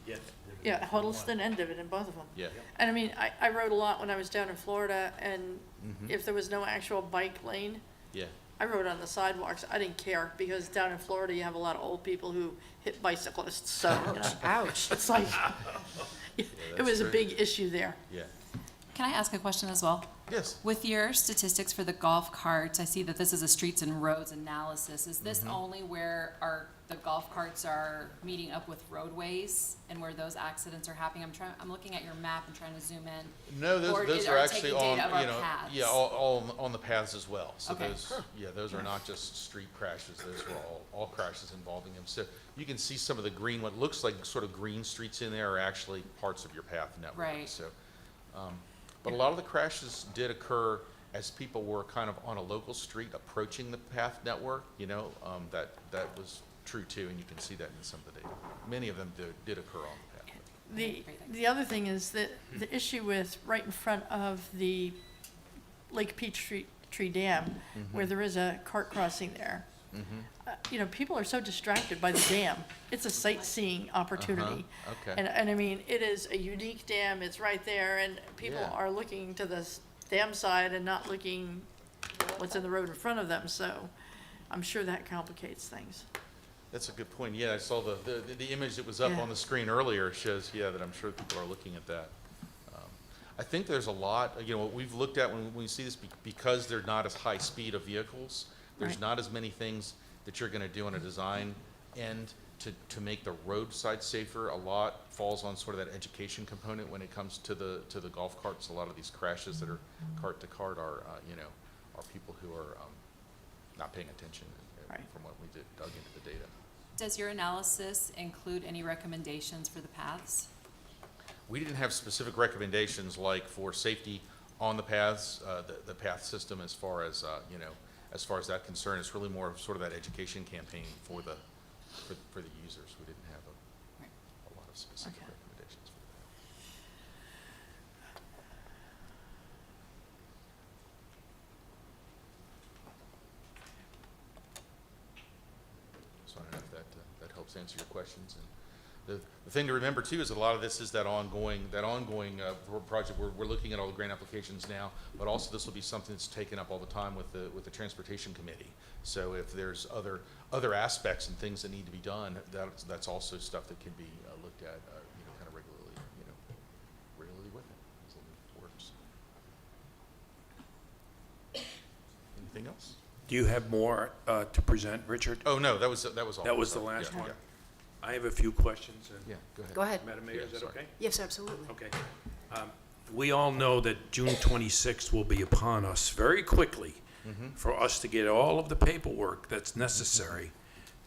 that. yeah, Huddleston and Dividend, both of them. Yeah. And I mean, I rode a lot when I was down in Florida, and Mhm. if there was no actual bike lane, Yeah. I rode on the sidewalks. I didn't care, because down in Florida, you have a lot of old people who hit bicyclists, so, Ouch. it's like, it that's was a true. big issue there. Yeah. Can I ask a question as well? Yes. With your statistics for the golf carts, I see that this is a streets and roads analysis. Is this only where the golf carts are meeting up with roadways and where those accidents are happening? I'm looking at your map and trying to zoom in. No, Or those is- are are actually taking on, data of our paths? yeah, all on the paths as well. So Okay. those are not just street crashes, those are all crashes involving them. So you can see some of the green, what looks like sort of green streets in there are actually parts of your path network. Right. So, but a lot of the crashes did occur as people were kind of on a local street approaching the path network, that was true too, and you can see that in some of the data. Many of them did occur on the path. The other thing is that the issue with right in front of the Lake Peachtree Dam, where there is a cart crossing there, people are so distracted by the dam. It's a sightseeing opportunity. Okay. And I mean, it is a unique dam, it's right there, and people Yeah. are looking to the dam side and not looking what's in the road in front of them, so I'm sure that complicates things. That's a good point. Yeah, I saw the image that was up Yeah. on the screen earlier shows, that I'm sure people are looking at that. I think there's a lot, what we've looked at when we see this, because they're not as high speed of vehicles, there's Right. not as many things that you're gonna do on a design end to make the roadside safer. A lot falls on sort of that education component when it comes to the golf carts. A lot of these crashes that are cart to cart are people who are not paying attention Right. from what we dug into the data. Does your analysis include any recommendations for the paths? We didn't have specific recommendations like for safety on the paths, the path system as far as, as far as that concern. It's really more of sort of that education campaign for the users. We didn't have a lot of specific Okay. recommendations for that. So I don't know if that helps answer your questions. And the thing to remember too is a lot of this is that ongoing project. We're looking at all the grant applications now, but also this will be something that's taken up all the time with the transportation committee. So if there's other aspects and things that need to be done, that's also stuff that can be looked at, kind of regularly with it as it works. Anything else? Do you have more to present, Richard? Oh no, that was all. That was the last Yeah, one? yeah. I have a few questions. and- Yeah, go ahead. Go ahead. Madam Mayor, is Yeah, that sorry. okay? Yes, absolutely. Okay. We all know that June 26th will be upon us very quickly for us to get all of the paperwork that's necessary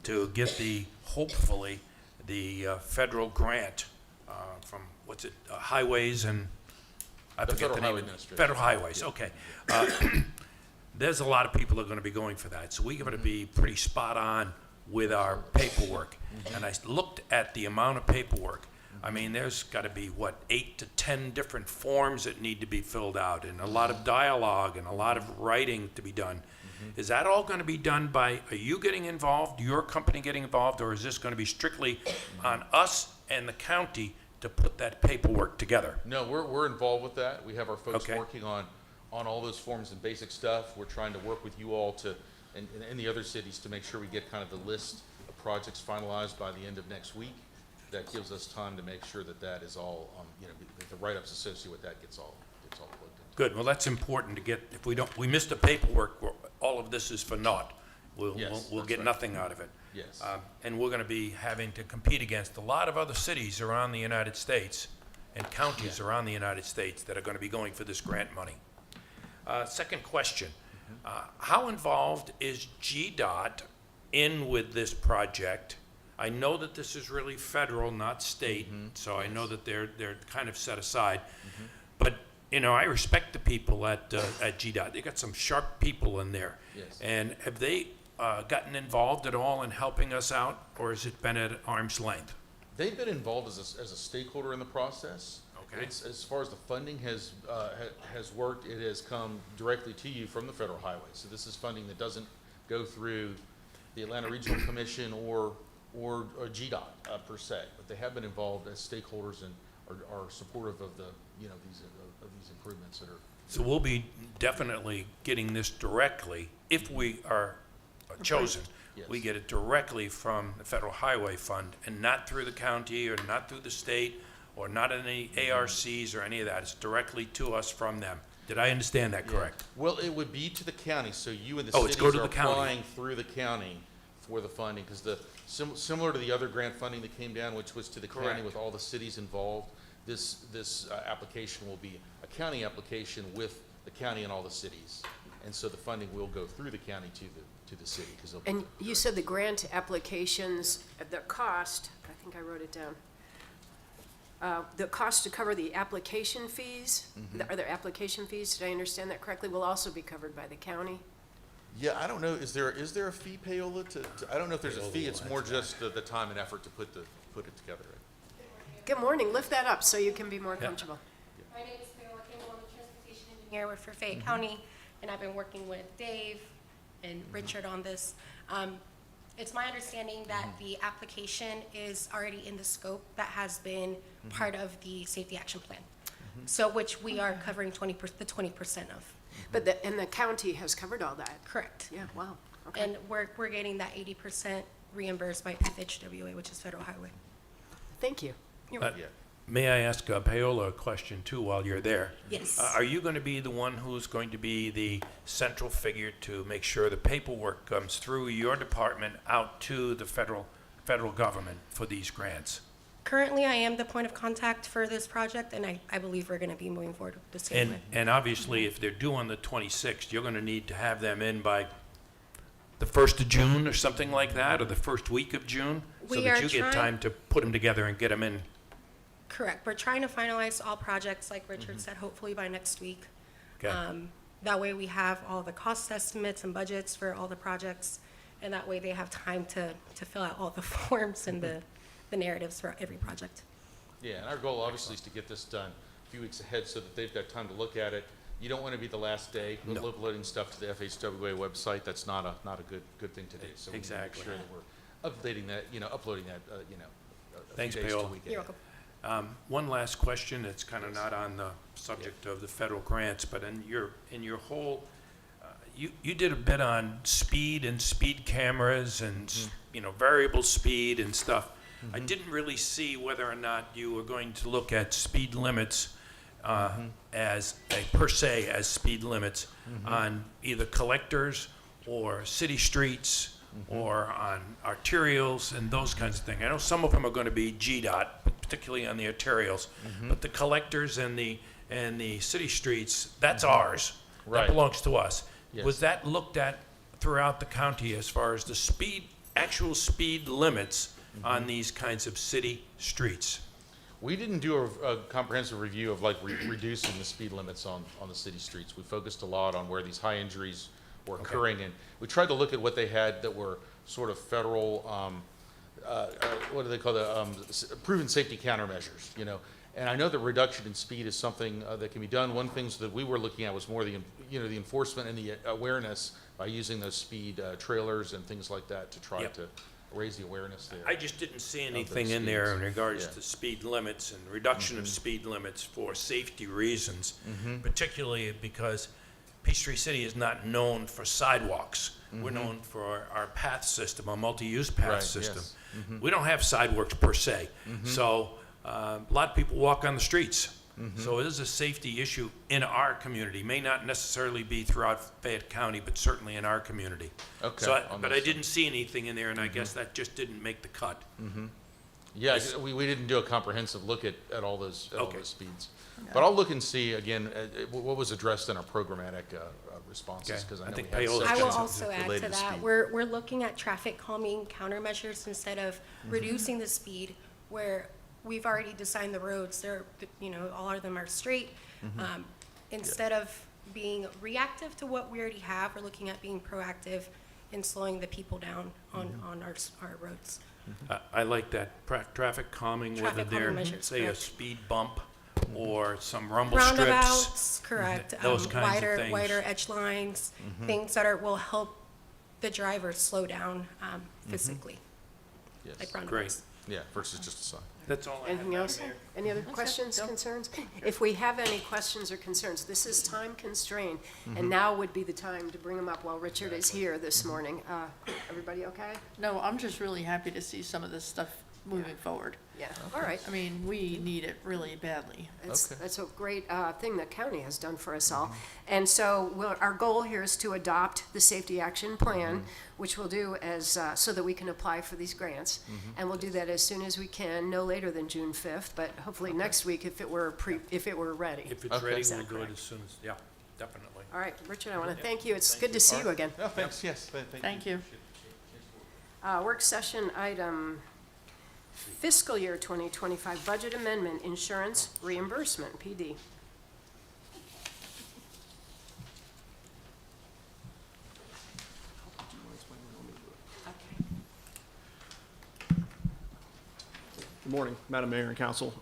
to get hopefully, the federal grant from, highways and, I The forget the Federal name. Highway Administration. Federal Highways, okay. There's a lot of people that are going to be going for that, so we're going to be pretty spot on with our paperwork. And I looked at the amount of paperwork. I mean, there's got to be, 8 to 10 different forms that need to be filled out, and a lot of dialogue and a lot of writing to be done. Is that all going to be done by, are you getting involved, your company getting involved, or is this going to be strictly on us and the county to put that paperwork together? No, we're involved with that. We have our folks Okay. working on all those forms and basic stuff. We're trying to work with you all to, and the other cities to make sure we get kind of the list of projects finalized by the end of next week. That gives us time to make sure that that is all, that the write-ups associated with that gets all plugged in. Good, well, that's important to get, if we miss the paperwork, all of this is for naught. We'll Yes, get that's right. nothing out of it. Yes. And we're gonna be having to compete against a lot of other cities around the United States and counties around the United States that are gonna be going for this grant money. Second question, how involved is GDOT in with this project? I know that this is really federal, not state, so I know that they're kind of set aside. But, I respect the people at GDOT. They got some sharp people in there. Yes. And have they gotten involved at all in helping us out, or has it been at arm's length? They've been involved as a stakeholder in the process. Okay. As far as the funding has worked, it has come directly to you from the federal highway. So this is funding that doesn't go through the Atlanta Regional Commission or GDOT per se, but they have been involved as stakeholders and are supportive of these improvements that are. So we'll be definitely getting this directly, if we are chosen. Yes. We get it directly from the Federal Highway Fund and not through the county or not through the state or not any ARCs or any of that. It's directly to us from them. Did I understand that correct? Well, it would be to the county, so you and the Oh, it's cities go to are the county. applying through the county for the funding, because similar to the other grant funding that came down, which was to the county Correct. with all the cities involved, this application will be a county application with the county and all the cities. And so the funding will go through the county to the city, because they'll be. And you said the grant applications, the cost, I think I wrote it down. The cost to cover the application fees, are there application fees, did I understand that correctly, will also be covered by the county? Yeah, I don't know, is there a fee, Paola, I don't know if there's a fee, it's more just the time and effort to put it together. Good morning, lift that up so you can be more comfortable. My name is Paola Campbell. I'm a transportation engineer for Fayette County, and I've been working with Dave and Richard on this. It's my understanding that the application is already in the scope that has been part of the safety action plan. So which we are covering the 20% of. But and the county has covered all that? Correct. Yeah, wow, okay. And we're getting that 80% reimbursed by FHWA, which is Federal Highway. Thank you. You're Uh, May I ask Paola a question too while you're there? Yes. Are you going to be the one who's going to be the central figure to make sure the paperwork comes through your department out to the federal government for these grants? Currently, I am the point of contact for this project, and I believe we're going to be moving forward the same way. And obviously, if they're due on the 26th, you're going to need to have them in by the 1st of June or something like that, or the first week of June? So We that are you get trying- time to put them together and get them in. Correct. We're trying to finalize all projects, like Richard said, hopefully by next week. Okay. That way we have all the cost estimates and budgets for all the projects, and that way they have time to fill out all the forms and the narratives for every project. Yeah, and our goal obviously is to get this done a few weeks ahead so that they've got time to look at it. You don't want to be the last day No. uploading stuff to the FHWA website. That's not a good thing to do. So we need to make Exactly. sure that we're updating that, uploading that, a few Thanks, days to a Paola. week You're ahead. welcome. One last question, it's kind of not on the subject of the federal grants, but in your whole, you did a bit on speed and speed cameras and, variable speed and stuff. I didn't really see whether or not you were going to look at speed limits as speed limits on either collectors or city streets or on arterials and those kinds of things. I know some of them are going to be GDOT, particularly on the arterials, but the collectors and the city streets, that's ours. Right. That belongs to us. Yes. Was that looked at throughout the county as far as the actual speed limits on these kinds of city streets? We didn't do a comprehensive review of reducing the speed limits on the city streets. We focused a lot on where these high injuries were occurring, and we tried to look at what they had that were sort of federal, what do they call proven safety countermeasures, And I know the reduction in speed is something that can be done. One thing that we were looking at was more the enforcement and the awareness by using those speed trailers and things like that to try Yep. to raise the awareness there. I just didn't see those anything in there in speeds. regards Yeah. to speed limits and reduction of speed limits for safety reasons, particularly because Peachtree City is not known for sidewalks. We're known for our path system, our multi-use path Right, system. yes. We don't have sidewalks per se. So a lot of people walk on the streets. So it is a safety issue in our community. May not necessarily be throughout Fayette County, but certainly in our community. Okay, So, on but those I didn't see anything in there, and I guess that just didn't make the cut. Yeah, we didn't do a comprehensive look at all those Okay. speeds. But I'll look and see again what was addressed in our programmatic responses, Okay. because I I know think we had Paola I sections will also add related to that, speed. we're looking at traffic calming countermeasures instead of reducing the speed where we've already designed the roads, they're, all of them are straight. Instead of being reactive to what we already have, we're looking at being proactive in slowing the people down on our roads. I like that traffic calming, whether Traffic they're, calming measures, say, a correct. speed bump or some rumble strips. Roundabouts, correct, Those kinds of things. wider edge lines, things that will help the driver slow down physically, Yes. like roundabouts. Great. Yeah, versus just a sign. That's all I have. Anything else? Any other questions, concerns? If we have any questions or concerns, this is time constrained, and now would be the time to bring them up while Richard is here this morning. Everybody okay? No, I'm just really happy to see some of this stuff moving forward. Yeah, all right. I mean, we need it really badly. That's a great thing the county has done for us all. And so our goal here is to adopt the safety action plan, which we'll do as, so that we can apply for these grants. And we'll do that as soon as we can, no later than June 5th, but hopefully next week if it were ready. If it's Okay. ready, Is that we'll do it correct? as soon as, yeah, definitely. All right, Richard, I want to thank you. It's good to see you again. Oh, thanks, yes, Thank you. Work session item, fiscal year 2025 budget amendment, insurance reimbursement, PD. Good morning, Madam Mayor and Council.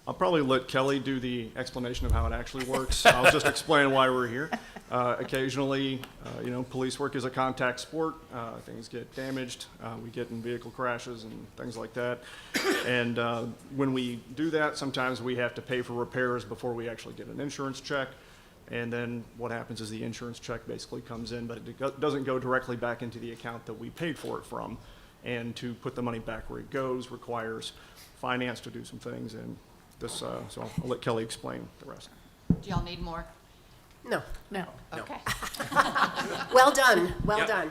I'll probably let Kelly do the explanation of how it actually works. I'll just explain why we're here. Occasionally, police work is a contact sport. Things get damaged. We get in vehicle crashes and things like that. And when we do that, sometimes we have to pay for repairs before we actually get an insurance check. And then what happens is the insurance check basically comes in, but it doesn't go directly back into the account that we paid for it from. And to put the money back where it goes requires finance to do some things, and this, so I'll let Kelly explain the rest. Do y'all need more? No, No. Okay. well done, well Yeah. done.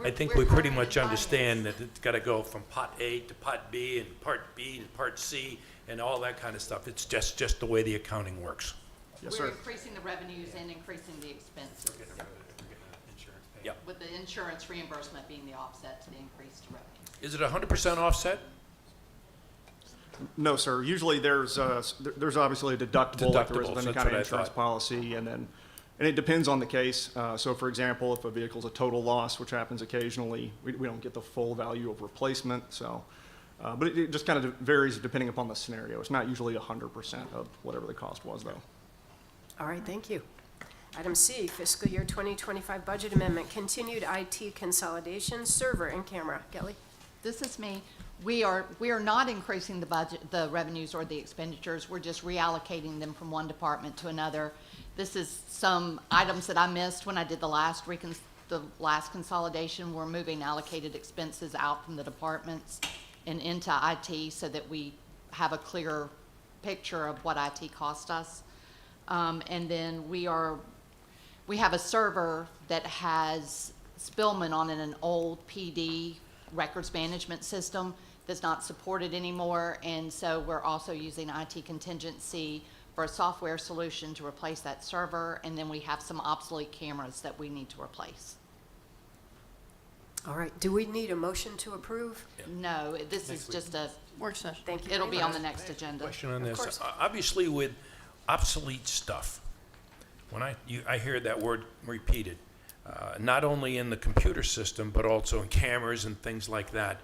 I think we pretty much understand that it's gotta go from pot A to pot B and part B and part C and all that kind of stuff. It's just the way the accounting works. Yes, We're sir. increasing the revenues and increasing the expenses, Yep. with the insurance reimbursement being the offset to the increased revenue. Is it 100% offset? No, sir. Usually there's obviously a deductible if there Deductibles, isn't any that's kind of what I insurance thought. policy, and it depends on the case. So for example, if a vehicle's a total loss, which happens occasionally, we don't get the full value of replacement, so. But it just kind of varies depending upon the scenario. It's not usually 100% of whatever the cost was, though. All right, thank you. Item C, fiscal year 2025 budget amendment, continued IT consolidation, server and camera. Kelly? This is me. We are not increasing the budget, the revenues or the expenditures. We're just reallocating them from one department to another. This is some items that I missed when I did the last consolidation. We're moving allocated expenses out from the departments and into IT so that we have a clearer picture of what IT cost us. And then we have a server that has Spillman on it, an old PD records management system that's not supported anymore. And so we're also using IT contingency for a software solution to replace that server. And then we have some obsolete cameras that we need to replace. All right, do we need a motion to approve? No, this is just a, Work session. Thank you. it'll very be on much. the next agenda. Question on Of this. course. Obviously with obsolete stuff, when I hear that word repeated, not only in the computer system, but also in cameras and things like that.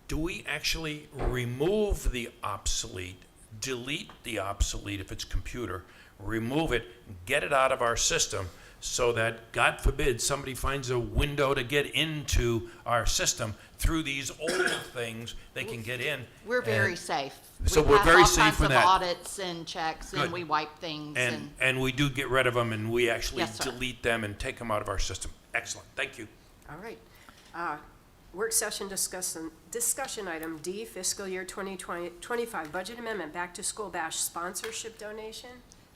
do we actually remove the obsolete, delete the obsolete if it's computer, remove it, get it out of our system so that, God forbid, somebody finds a window to get into our system through these old things, they can get in. We're very and- safe. So We we're pass very all safe kinds with of that. audits and checks, Good. and we wipe things, And we do get rid of them, and we actually Yes, sir. delete them and take them out of our system. Excellent, thank you. All right. Work session discussion item D, fiscal year 2025 budget amendment, back to school bash sponsorship donation.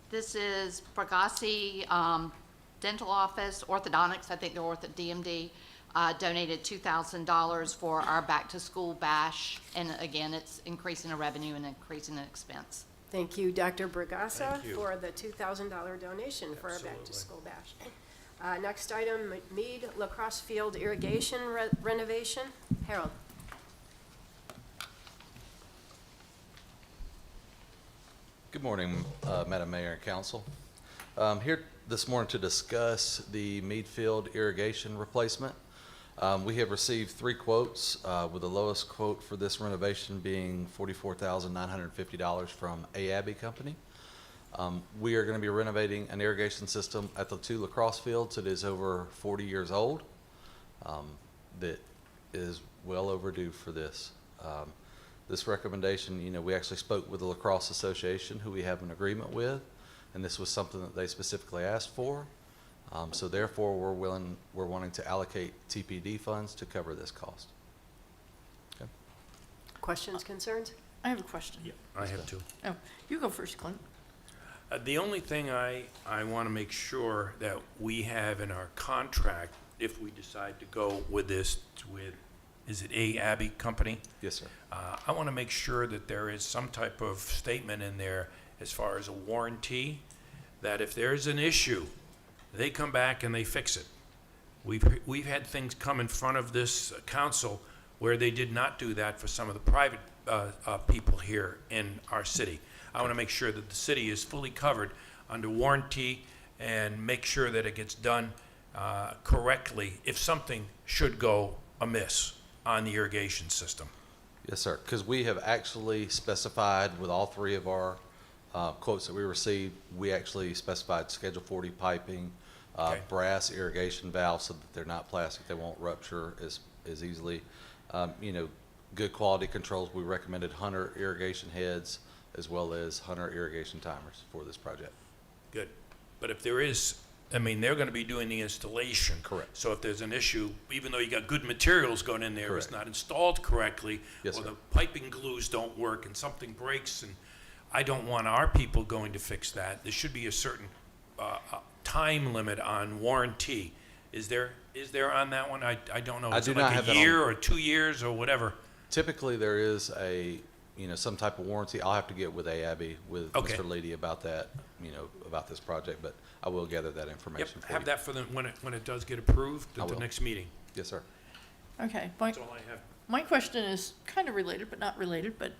This is Pregasi Dental Office, Orthodontics, I think they're DMD, donated $2,000 for our back-to-school bash. And again, it's increasing the revenue and increasing the expense. Thank you, Dr. Bragasa, Thank you. for the $2,000 donation for our back-to-school bash. Next item, Mead Lacrosse Field irrigation renovation. Harold. Good morning, Madam Mayor and Council. Here this morning to discuss the Mead Field irrigation replacement. We have received 3 quotes, with the lowest quote for this renovation being $44,950 from AABI Company. We are going to be renovating an irrigation system at the 2 lacrosse fields that is over 40 years old, that is well overdue for this. This recommendation, we actually spoke with the Lacrosse Association, who we have an agreement with, and this was something that they specifically asked for. So therefore, we're wanting to allocate TPD funds to cover this cost. Okay. Questions, concerns? I have a question. I have two. Oh, you go first, Clint. The only thing I want to make sure that we have in our contract, if we decide to go with this, is it AABI Company? Yes, sir. I want to make sure that there is some type of statement in there as far as a warranty, that if there's an issue, they come back and they fix it. We've had things come in front of this council where they did not do that for some of the private people here in our city. I want to make sure that the city is fully covered under warranty and make sure that it gets done correctly if something should go amiss on the irrigation system. Yes, sir, because we have actually specified with all 3 of our quotes that we received, we actually specified Schedule 40 piping, Okay. brass irrigation valves so that they're not plastic, they won't rupture as easily. Good quality controls, we recommended Hunter irrigation heads as well as Hunter irrigation timers for this project. Good. But if there is, they're going to be doing the installation. Correct. So if there's an issue, even though you got good materials going in there, it's Correct. not installed correctly, Yes, or sir. the piping glues don't work and something breaks, and I don't want our people going to fix that. There should be a certain time limit on warranty. Is there on that one? I don't know. I Is do it not like have a that on- year or 2 years or whatever? Typically, there is some type of warranty. I'll have to get with AABI, with Okay. Mr. Leedy about that, about this project, but I will gather that Yep, information for you. have that for when it does get approved I at the will. next meeting. Yes, sir. Okay, That's all I have. my question is kind of related, but not related, but,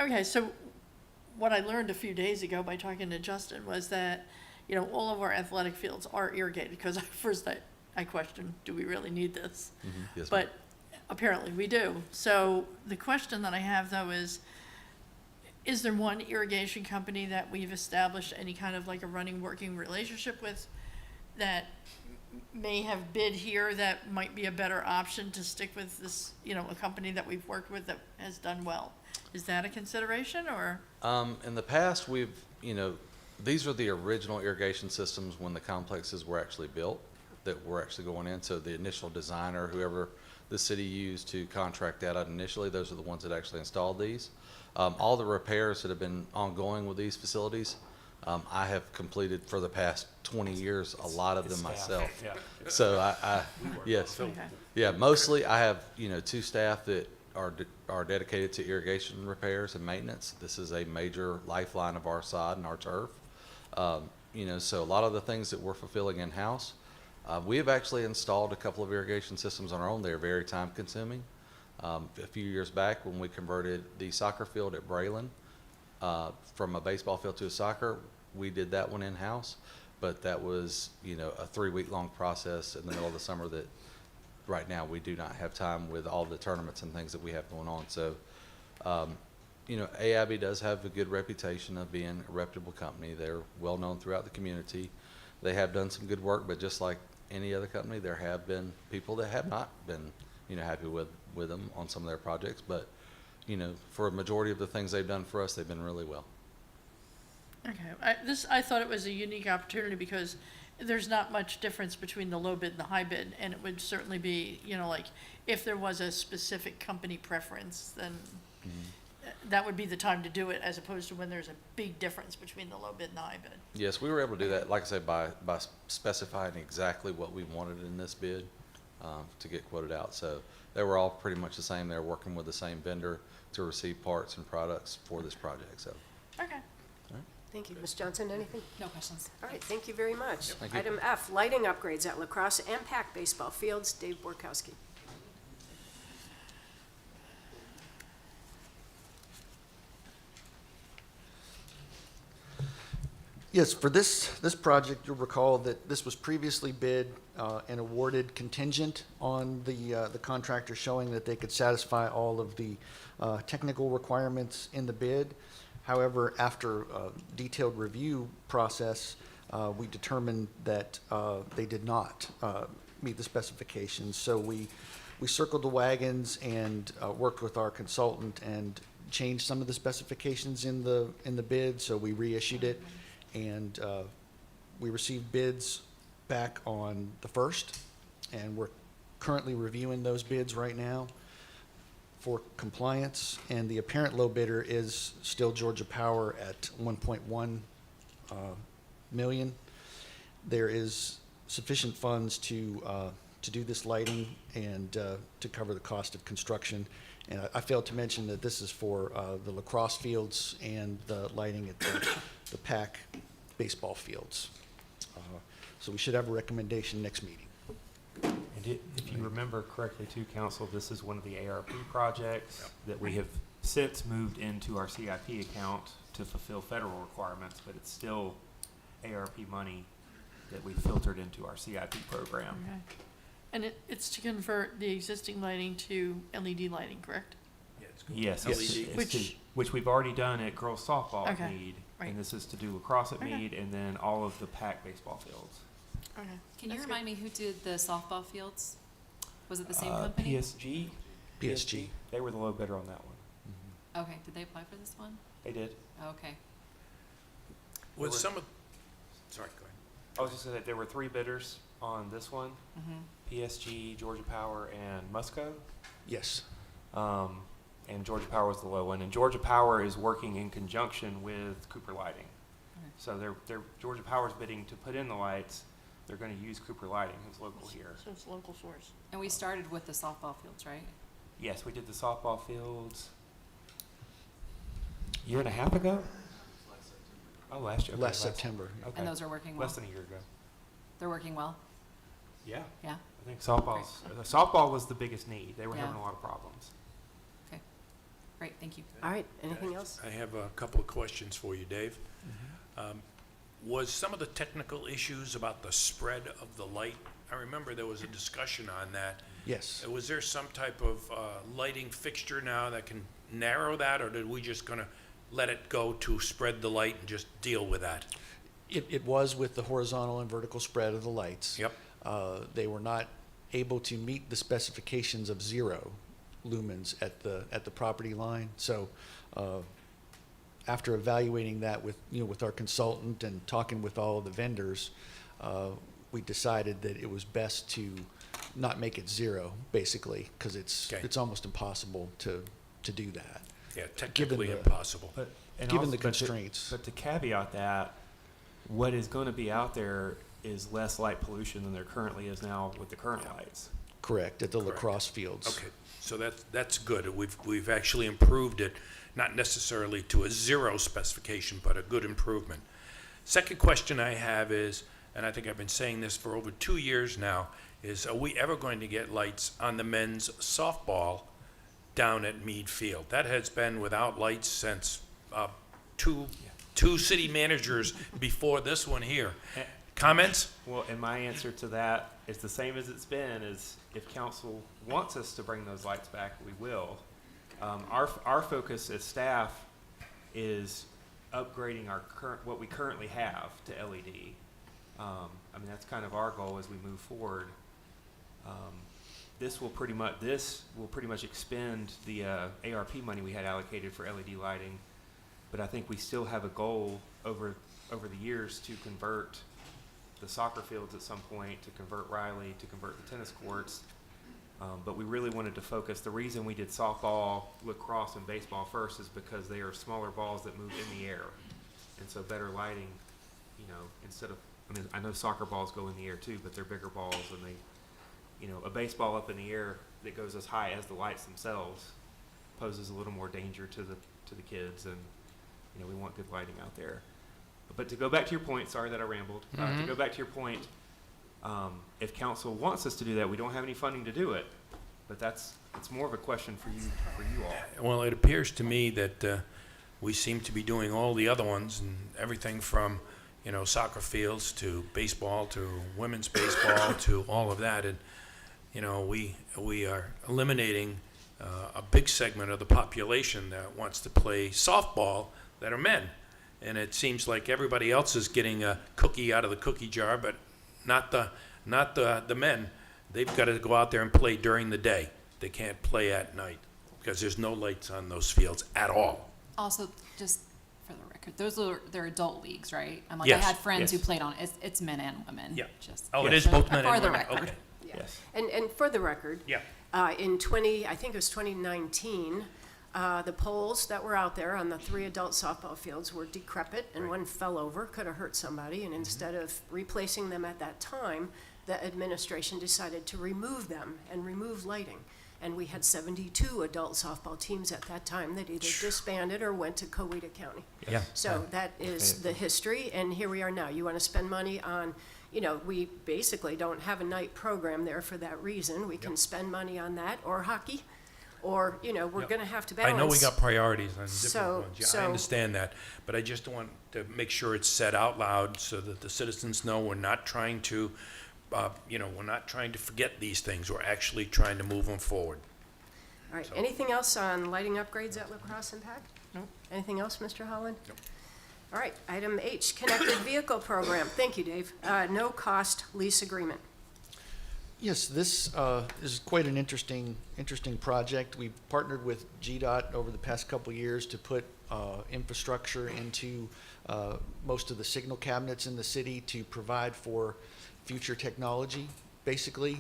okay, so what I learned a few days ago by talking to Justin was that, all of our athletic fields are irrigated, because first I questioned, do we really need this? Yes, ma'am. But apparently we do. So the question that I have though is there one irrigation company that we've established any kind of like a running, working relationship with that may have bid here that might be a better option to stick with this, a company that we've worked with that has done well? Is that a consideration or? In the past, these are the original irrigation systems when the complexes were actually built, that were actually going in. So the initial designer, whoever the city used to contract that out initially, those are the ones that actually installed these. All the repairs that have been ongoing with these facilities, I have completed for the past 20 years, a lot of them myself. Yeah. So yes. Okay. Yeah, mostly I have, 2 staff that are dedicated to irrigation repairs and maintenance. This is a major lifeline of our side and our turf. So a lot of the things that we're fulfilling in-house, we have actually installed a couple of irrigation systems on our own. They're very time consuming. A few years back when we converted the soccer field at Braylon from a baseball field to a soccer, we did that one in-house, but that was, a 3-week long process in the middle of the summer that right now, we do not have time with all the tournaments and things that we have going on. So, you know, AABI does have a good reputation of being a reputable company. They're well known throughout the community. They have done some good work, but just like any other company, there have been people that have not been, you know, happy with them on some of their projects. But, you know, for a majority of the things they've done for us, they've been really well. Okay, I thought it was a unique opportunity because there's not much difference between the low bid and the high bid, and it would certainly be, you know, like, if there was a specific company preference, then that would be the time to do it, as opposed to when there's a big difference between the low bid and the high bid. Yes, we were able to do that, like I said, by specifying exactly what we wanted in this bid to get quoted out. So they were all pretty much the same. They're working with the same vendor to receive parts and products for this project. So. Okay. Thank you. Ms. Johnson, anything? No questions. All right, thank you very much. Thank you. Item F, lighting upgrades at lacrosse and PAC baseball fields. Dave Borkowski. Yes, for this project, you'll recall that this was previously bid and awarded contingent on the contractor showing that they could satisfy all of the technical requirements in the bid. However, after a detailed review process, we determined that they did not meet the specifications. So we circled the wagons and worked with our consultant and changed some of the specifications in the bid. So we reissued it, and we received bids back on the 1st, and we're currently reviewing those bids right now for compliance, and the apparent low bidder is still Georgia Power at 1.1 million. There is sufficient funds to do this lighting and to cover the cost of construction. And I failed to mention that this is for the lacrosse fields and the lighting at the PAC baseball fields. So we should have a recommendation next meeting. And if you remember correctly too, Council, this is one of the ARP projects that we have since moved into our CIP account to fulfill federal requirements, but it's still ARP money that we filtered into our CIP program. Okay. And it's to convert the existing lighting to LED lighting, correct? Yeah, it's going Yes, LED. which we've already done at girls softball at Okay, Meade, right. and this is to do lacrosse at Okay. Meade, and then all of the PAC baseball fields. Okay. Can you That's remind me who did the softball fields? Was it the same company? PSG. PSG. They were the low bidder on that one. Okay, did they apply for this one? They did. Okay. Was some of, sorry, go ahead. I was just saying that there were 3 bidders on this one: Mm-hmm. PSG, Georgia Power, and Musco. Yes. And Georgia Power was the low one. And Georgia Power is working in conjunction with Cooper Lighting. Okay. So they're Georgia Power's bidding to put in the lights. They're going to use Cooper Lighting, who's local here. So it's local source. And we started with the softball fields, right? Yes, we did the softball fields a year and a half ago. Oh, last year. Okay, Last September. Okay. And those are working well? Less than a year ago. They're working well? Yeah. Yeah? I think softball was the biggest need. They were Yeah. having a lot of problems. Okay. Great, thank you. All right, anything else? I have a couple of questions for you, Dave. Was some of the technical issues about the spread of the light, I remember there was a discussion on that. Yes. Was there some type of lighting fixture now that can narrow that, or did we just gonna let it go to spread the light and just deal with that? It was with the horizontal and vertical spread of the lights. Yep. They were not able to meet the specifications of 0 lumens at the property line. So after evaluating that with our consultant and talking with all of the vendors, we decided that it was best to not make it 0, basically, because it's almost impossible to do that. Yeah, technically the- impossible. Given the constraints. But to caveat that, what is going to be out there is less light pollution than there currently is now with the current lights. Correct, at the Correct. lacrosse fields. Okay, so that's good. We've actually improved it, not necessarily to a 0 specification, but a good improvement. Second question I have is, and I think I've been saying this for over 2 years now, is are we ever going to get lights on the men's softball down at Meade Field? That has been without lights since two city managers before this one here. Comments? Well, and my answer to that is the same as it's been, is if council wants us to bring those lights back, we will. Our focus as staff is upgrading what we currently have to LED. I mean, that's kind of our goal as we move forward. This will pretty much expend the ARP money we had allocated for LED lighting, but I think we still have a goal over the years to convert the soccer fields at some point, to convert Riley, to convert the tennis courts. But we really wanted to focus. The reason we did softball, lacrosse, and baseball first is because they are smaller balls that move in the air, and so better lighting. You know, instead of, I mean, I know soccer balls go in the air too, but they're bigger balls, and they, you know, a baseball up in the air that goes as high as the lights themselves poses a little more danger to the kids, and you know, we want good lighting out there. But to go back to your point, sorry that I rambled. To go back to your point, if council wants us to do that, we don't have any funding to do it, but it's more of a question for you all. Well, it appears to me that we seem to be doing all the other ones, and everything from, you know, soccer fields to baseball to women's baseball to all of that. And, you know, we are eliminating a big segment of the population that wants to play softball that are men. And it seems like everybody else is getting a cookie out of the cookie jar, but not the men. They've got to go out there and play during the day. They can't play at night because there's no lights on those fields at all. Also, just for the record, they're adult leagues, right? I'm like, Yes, I had friends yes. who played on it. It's men and women. Yeah. Just Oh, it is both men for and the women? record. Okay. Yes. And for the record, Yeah. I think it was 2019, the poles that were out there on the 3 adult softball fields were decrepit, and one fell over, could have hurt somebody, and instead of replacing them at that time, the administration decided to remove them and remove lighting. And we had 72 adult softball teams at that time that either disbanded or went to Coweta County. Yeah. So that is the history, and here we are now. You want to spend money on, you know, we basically don't have a night program there for that reason. We can spend money on that, or hockey, or, you know, we're going to have to balance. I know we got priorities on different So- ones. Yeah, so- I understand that, but I just want to make sure it's said out loud so that the citizens know we're not trying to, we're not trying to forget these things. We're actually trying to move them forward. All right, anything else on lighting upgrades at La Crosse Impact? No. Anything else, Mr. Holland? No. All right, item H, Connected Vehicle Program. Thank you, Dave. No cost lease agreement. Yes, this is quite an interesting project. We've partnered with GDOT over the past couple of years to put infrastructure into most of the signal cabinets in the city to provide for future technology. Basically,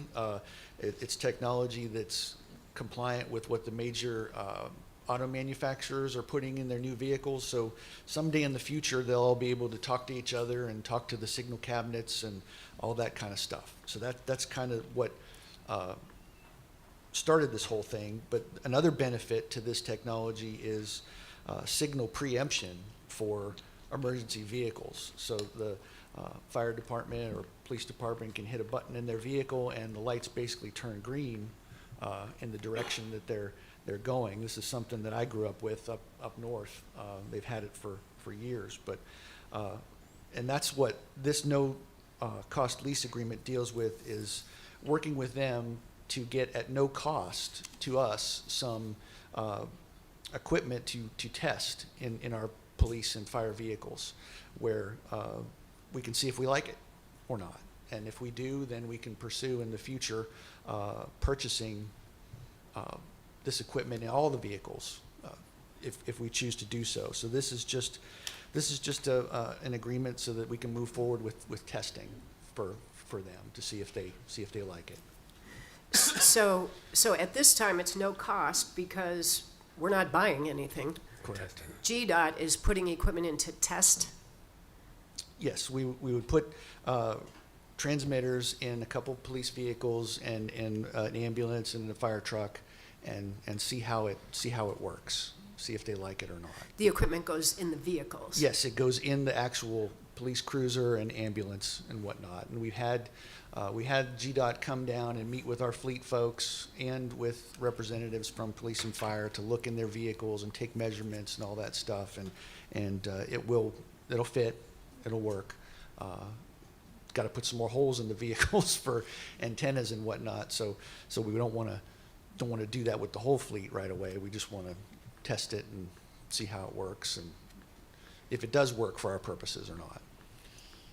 it's technology that's compliant with what the major auto manufacturers are putting in their new vehicles. So someday in the future, they'll all be able to talk to each other and talk to the signal cabinets and all that kind of stuff. So that's kind of what started this whole thing. But another benefit to this technology is signal preemption for emergency vehicles. So the fire department or police department can hit a button in their vehicle and the lights basically turn green in the direction that they're going. This is something that I grew up with up north. They've had it for years, but and that's what this cost lease agreement deals with, is working with them to get at no cost to us some equipment to test in our police and fire vehicles, where we can see if we like it or not. And if we do, then we can pursue in the future purchasing this equipment in all the vehicles if we choose to do so. So this is just an agreement so that we can move forward with testing for them to see if they like it. So at this time, it's no cost because we're not buying anything. Correct. GDOT is putting equipment into test. Yes, we would put transmitters in a couple police vehicles and in an ambulance and a fire truck, and see how it works. See if they like it or not. The equipment goes in the vehicles. Yes, it goes in the actual police cruiser and ambulance and whatnot. And we had GDOT come down and meet with our fleet folks and with representatives from police and fire to look in their vehicles and take measurements and all that stuff. And it'll fit, it'll work. got to put some more holes in the vehicles for antennas and whatnot. So we don't want to do that with the whole fleet right away. We just want to test it and see how it works and if it does work for our purposes or not.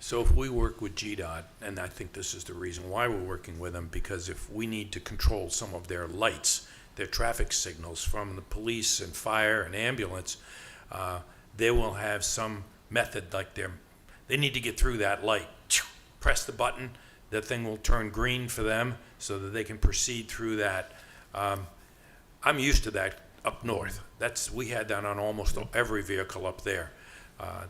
So if we work with GDOT, and I think this is the reason why we're working with them, because if we need to control some of their lights, their traffic signals from the police and fire and ambulance, they will have some method like they need to get through that light. Press the button, the thing will turn green for them so that they can proceed through that. I'm used to that up north. We had that on almost every vehicle up there.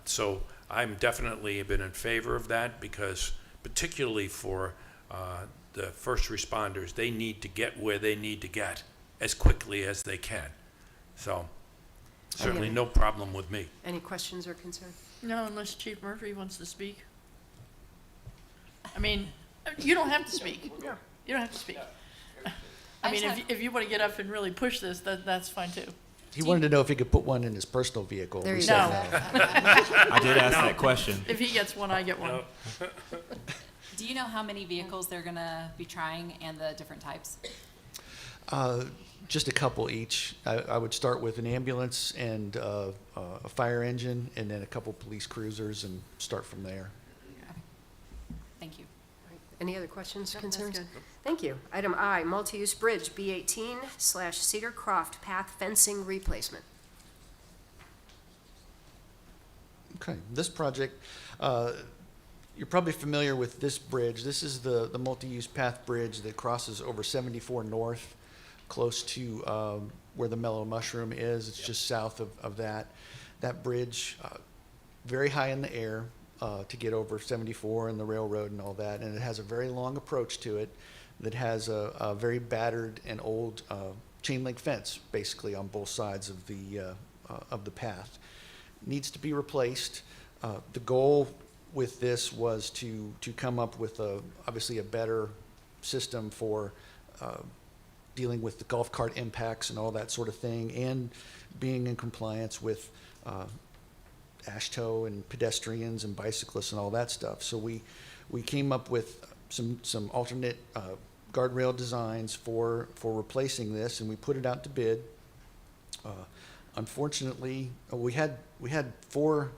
So I'm definitely been in favor of that because particularly for the first responders, they need to get where they need to get as quickly as they can. So certainly no problem with me. Any questions or concerns? No, unless Chief Murphy wants to speak. I mean, you don't have to speak. Yeah. You don't have to speak. I mean, if you want to get up and really push this, that's fine too. He wanted to know if he could put one in his personal vehicle. There We you said go. I did ask that question. If he gets one, I get one. Do you know how many vehicles they're gonna be trying and the different types? Just a couple each. I would start with an ambulance and a fire engine, and then a couple police cruisers, and start from there. Thank you. Any other questions, Yep, concerns? that's good. Thank you. Item I, multi-use bridge, B18/Cedar Croft path fencing replacement. Okay, this project, you're probably familiar with this bridge. This is the multi-use path bridge that crosses over 74 North, close to where the Mellow Mushroom is. It's just south of that. That bridge, very high in the air to get over 74 and the railroad and all that. And it has a very long approach to it that has a very battered and old chain link fence, basically on both sides of the path. Needs to be replaced. The goal with this was to come up with obviously a better system for dealing with the golf cart impacts and all that sort of thing, and being in compliance with AASHTO and pedestrians and bicyclists and all that stuff. So we came up with some alternate guardrail designs for replacing this, and we put it out to bid. Unfortunately, we had four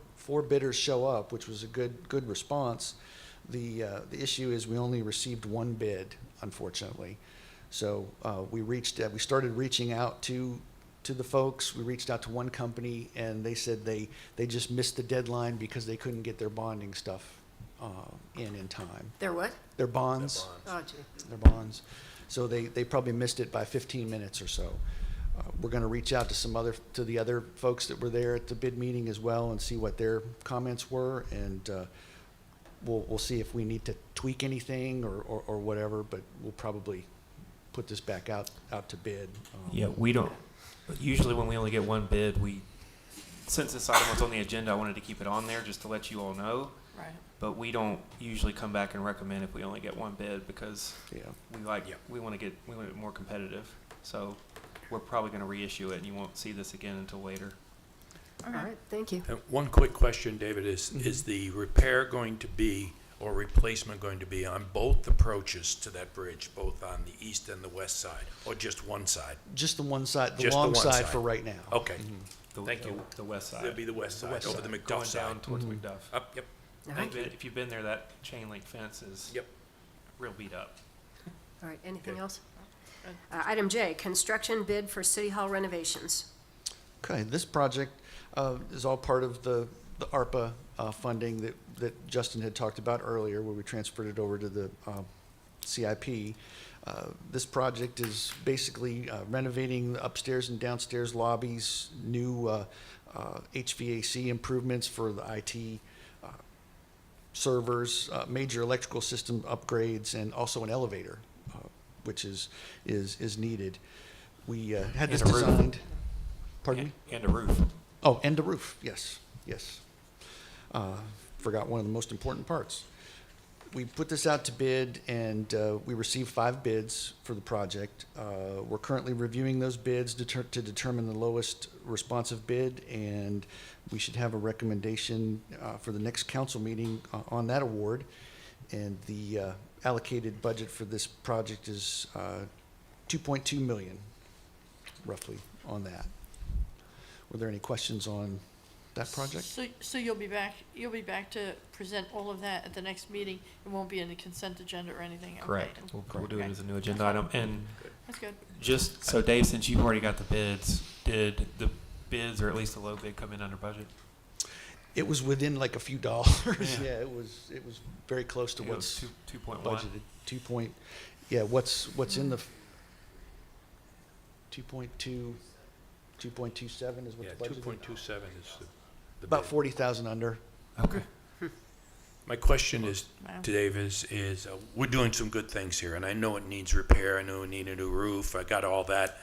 bidders show up, which was a good response. The issue is we only received one bid, unfortunately. So we started reaching out to the folks. We reached out to one company, and they said they just missed the deadline because they couldn't get their bonding stuff in time. Their what? Their bonds. Oh, gee. Their bonds. So they probably missed it by 15 minutes or so. We're going to reach out to the other folks that were there at the bid meeting as well and see what their comments were, and we'll see if we need to tweak anything or whatever, but we'll probably put this back out to bid. Yeah, we don't, usually when we only get one bid, since this item was on the agenda, I wanted to keep it on there just to let you all know. Right. But we don't usually come back and recommend if we only get one bid because we want it more competitive. So we're probably going to reissue it, and you won't see this again until later. All right, thank you. One quick question, David, is the repair going to be, or replacement going to be on both approaches to that bridge, both on the east and the west side, or just one side? Just the one side, the Just the long one side side. for right now. Okay, thank you. The west side. That'd be the west side, over the McDuff Going side. down towards McDuff. Up, yep. Thank you. If you've been there, that chain link fence is real beat up. All right, anything Okay. else? Item J, construction bid for City Hall renovations. Okay, this project is all part of the ARPA funding that Justin had talked about earlier, where we transferred it over to the CIP. This project is basically renovating the upstairs and downstairs lobbies, new HVAC improvements for the IT servers, major electrical system upgrades, and also an elevator, which is needed. We had this And a roof. designed. Pardon me? And a roof. Oh, and a roof, yes. Forgot one of the most important parts. We put this out to bid, and we received 5 bids for the project. We're currently reviewing those bids to determine the lowest responsive bid, and we should have a recommendation for the next council meeting on that award. And the allocated budget for this project is 2.2 million, roughly, on that. Were there any questions on that project? So you'll be back to present all of that at the next meeting? It won't be in the consent agenda or anything? Okay. Correct. We'll do it Okay. as a new agenda item. And That's good. just so Dave, since you've already got the bids, did the bids or at least the low bid come in under budget? It was within like a few dollars. Yeah. Yeah, it was very close to It was what's 2.1. budgeted. 2 point, yeah, what's in the 2.2, 2.27 is Yeah, what's budgeted? 2.27 is the About bid. 40,000 under. Okay. My question is, Wow. to Dave, is we're doing some good things here, and I know it needs repair, I know it need a new roof, I got all that.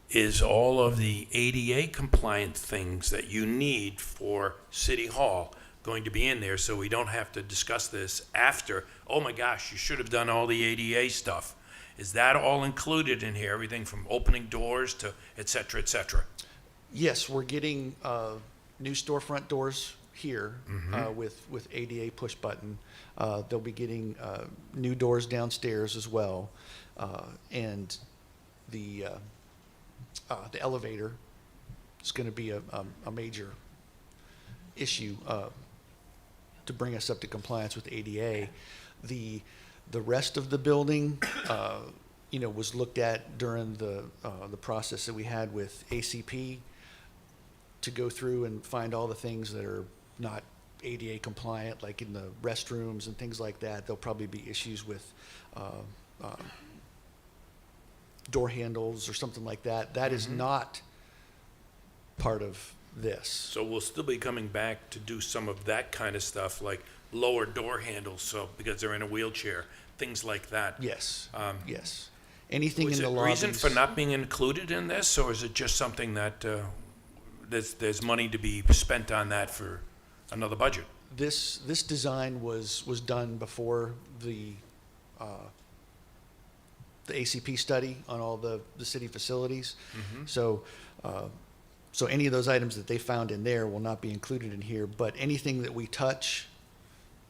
Is all of the ADA compliant things that you need for City Hall going to be in there, so we don't have to discuss this after, oh my gosh, you should have done all the ADA stuff? Is that all included in here, everything from opening doors to et cetera, et cetera? Yes, we're getting new storefront doors here with ADA push button. They'll be getting new doors downstairs as well, and the elevator is going to be a major issue to bring us up to compliance with ADA. The rest of the building, was looked at during the process that we had with ACP to go through and find all the things that are not ADA compliant, like in the restrooms and things like that. There'll probably be issues with door handles or something like that. That is not part of this. So we'll still be coming back to do some of that kind of stuff, like lower door handles, so, because they're in a wheelchair, things like that. Yes, yes. Anything in the Was lobbies. it reason for not being included in this, or is it just something that there's money to be spent on that for another budget? This design was done before the ACP study on all the city facilities. So any of those items that they found in there will not be included in here, but anything that we touch,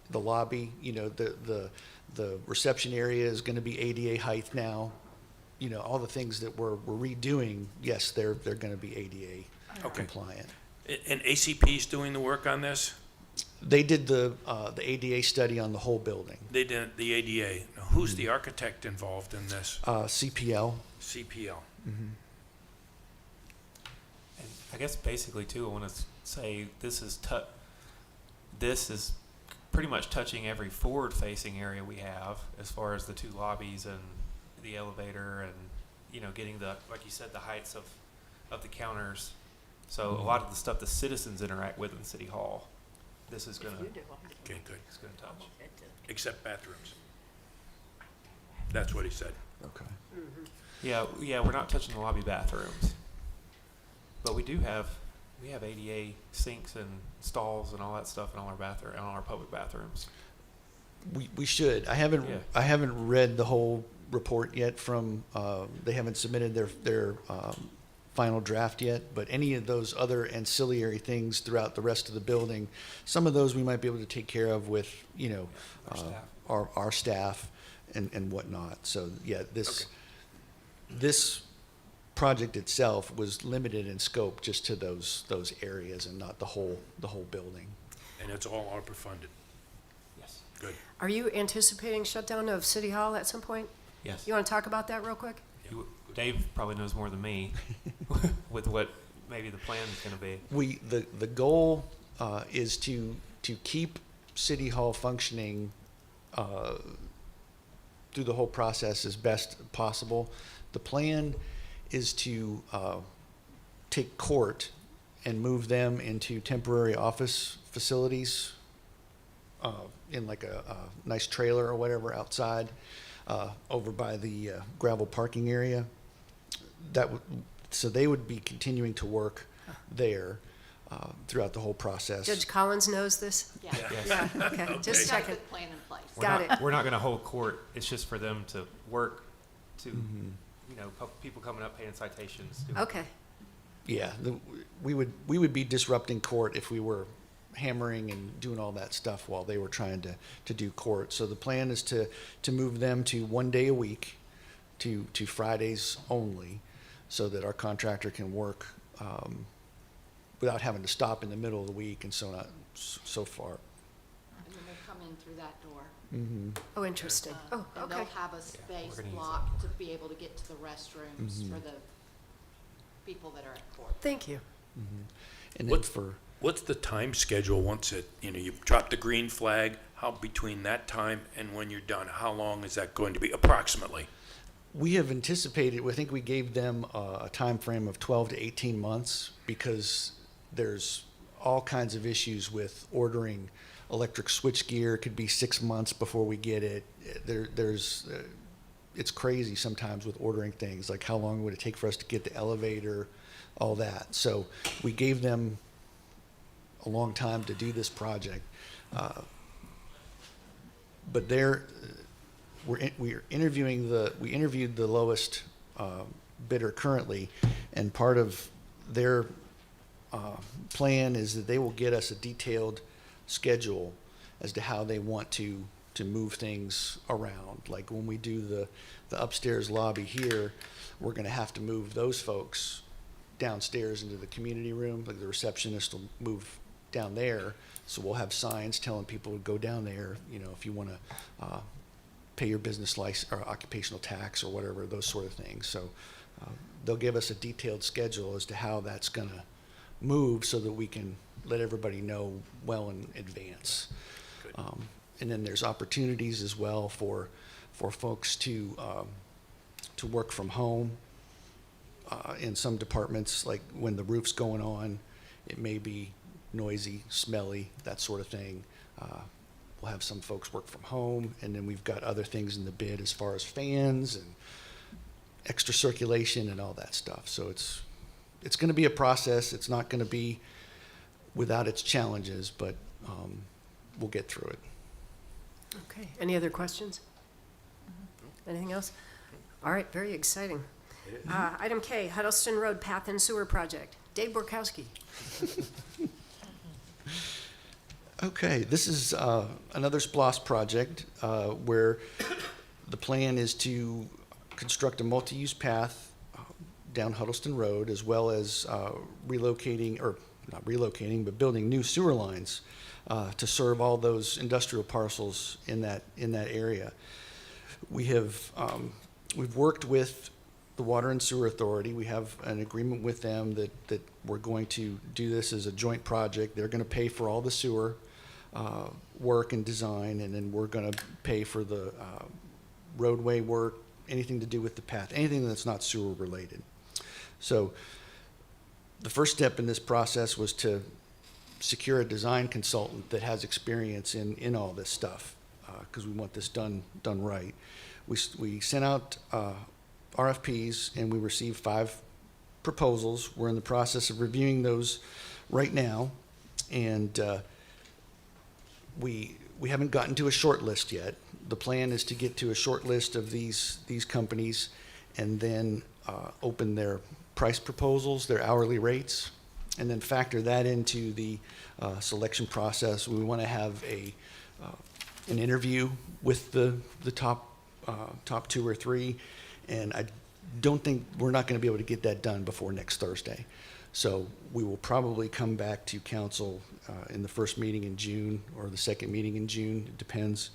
the lobby, the reception area is going to be ADA height now. All the things that we're redoing, yes, they're going to be ADA compliant. And ACP's doing the work on this? They did the ADA study on the whole building. They did the ADA. Now, who's the architect involved in this? CPL. CPL. And I guess basically too, I want to say this is pretty much touching every forward-facing area we have, as far as the two lobbies and the elevator, and getting the, like you said, the heights of the counters. So a lot of the stuff the citizens interact with in City Hall, this is gonna. Okay, good. It's gonna touch. Except bathrooms. That's what he said. Okay. Yeah, we're not touching the lobby bathrooms, but we have ADA sinks and stalls and all that stuff in all our public bathrooms. We should. I haven't Yeah. I haven't read the whole report yet from. They haven't submitted their final draft yet, but any of those other ancillary things throughout the rest of the building, some of those we might be able to take care of with our staff and whatnot. So yeah, this project itself was limited in scope just to those areas and not the whole building. And it's all ARPA funded. Yes. Good. Are you anticipating shutdown of City Hall at some point? Yes. You want to talk about that real quick? Dave probably knows more than me with what maybe the plan is going to be. The goal is to keep City Hall functioning through the whole process as best possible. The plan is to take court and move them into temporary office facilities in like a nice trailer or whatever outside over by the gravel parking area. So they would be continuing to work there throughout the whole process. Judge Collins knows this? Yeah. Yes. Yeah, okay, just Got a checking. good plan in place. Got it. We're not going to hold court. It's just for them to work to, people coming up paying citations. Okay. Yeah, we would be disrupting court if we were hammering and doing all that stuff while they were trying to do court. So the plan is to move them to 1 day a week, to Fridays only, so that our contractor can work without having to stop in the middle of the week and so far. And then they come in through that door. Mm-hmm. Oh, interesting. Oh, And okay. they'll have a space gonna use blocked to be able to get to the restrooms for the people that are at court. Thank you. And then What's- for What's the time schedule once you drop the green flag? How between that time and when you're done, how long is that going to be approximately? We have anticipated, I think we gave them a time frame of 12 to 18 months because there's all kinds of issues with ordering electric switchgear. It could be 6 months before we get it. It's crazy sometimes with ordering things, like how long would it take for us to get the elevator, all that. So we gave them a long time to do this project. But we interviewed the lowest bidder currently, and part of their plan is that they will get us a detailed schedule as to how they want to move things around. Like when we do the upstairs lobby here, we're gonna have to move those folks downstairs into the community room. Like the receptionist will move down there, so we'll have signs telling people to go down there, if you wanna pay your business license or occupational tax or whatever, those sort of things. So they'll give us a detailed schedule as to how that's gonna move so that we can let everybody know well in advance. And then there's opportunities as well for folks to work from home. In some departments, like when the roof's going on, it may be noisy, smelly, that sort of thing. We'll have some folks work from home, and then we've got other things in the bid as far as fans and extra circulation and all that stuff. So it's going to be a process. It's not going to be without its challenges, but we'll get through it. Okay, any other questions? Anything else? All right, very exciting. Item K, Huddleston Road Path and Sewer Project. Dave Borkowski. Okay, this is another SPLOST project where the plan is to construct a multi-use path down Huddleston Road, as well as relocating, or not relocating, but building new sewer lines to serve all those industrial parcels in that area. We've worked with the Water and Sewer Authority. We have an agreement with them that we're going to do this as a joint project. They're going to pay for all the sewer work and design, and then we're going to pay for the roadway work, anything to do with the path, anything that's not sewer related. So the first step in this process was to secure a design consultant that has experience in all this stuff, because we want this done right. We sent out RFPs, and we received 5 proposals. We're in the process of reviewing those right now, and we haven't gotten to a short list yet. The plan is to get to a short list of these companies, and then open their price proposals, their hourly rates, and then factor that into the selection process. We want to have an interview with the top 2 or 3, and I don't think we're not going to be able to get that done before next Thursday. So we will probably come back to council in the first meeting in June or the second meeting in June, it depends,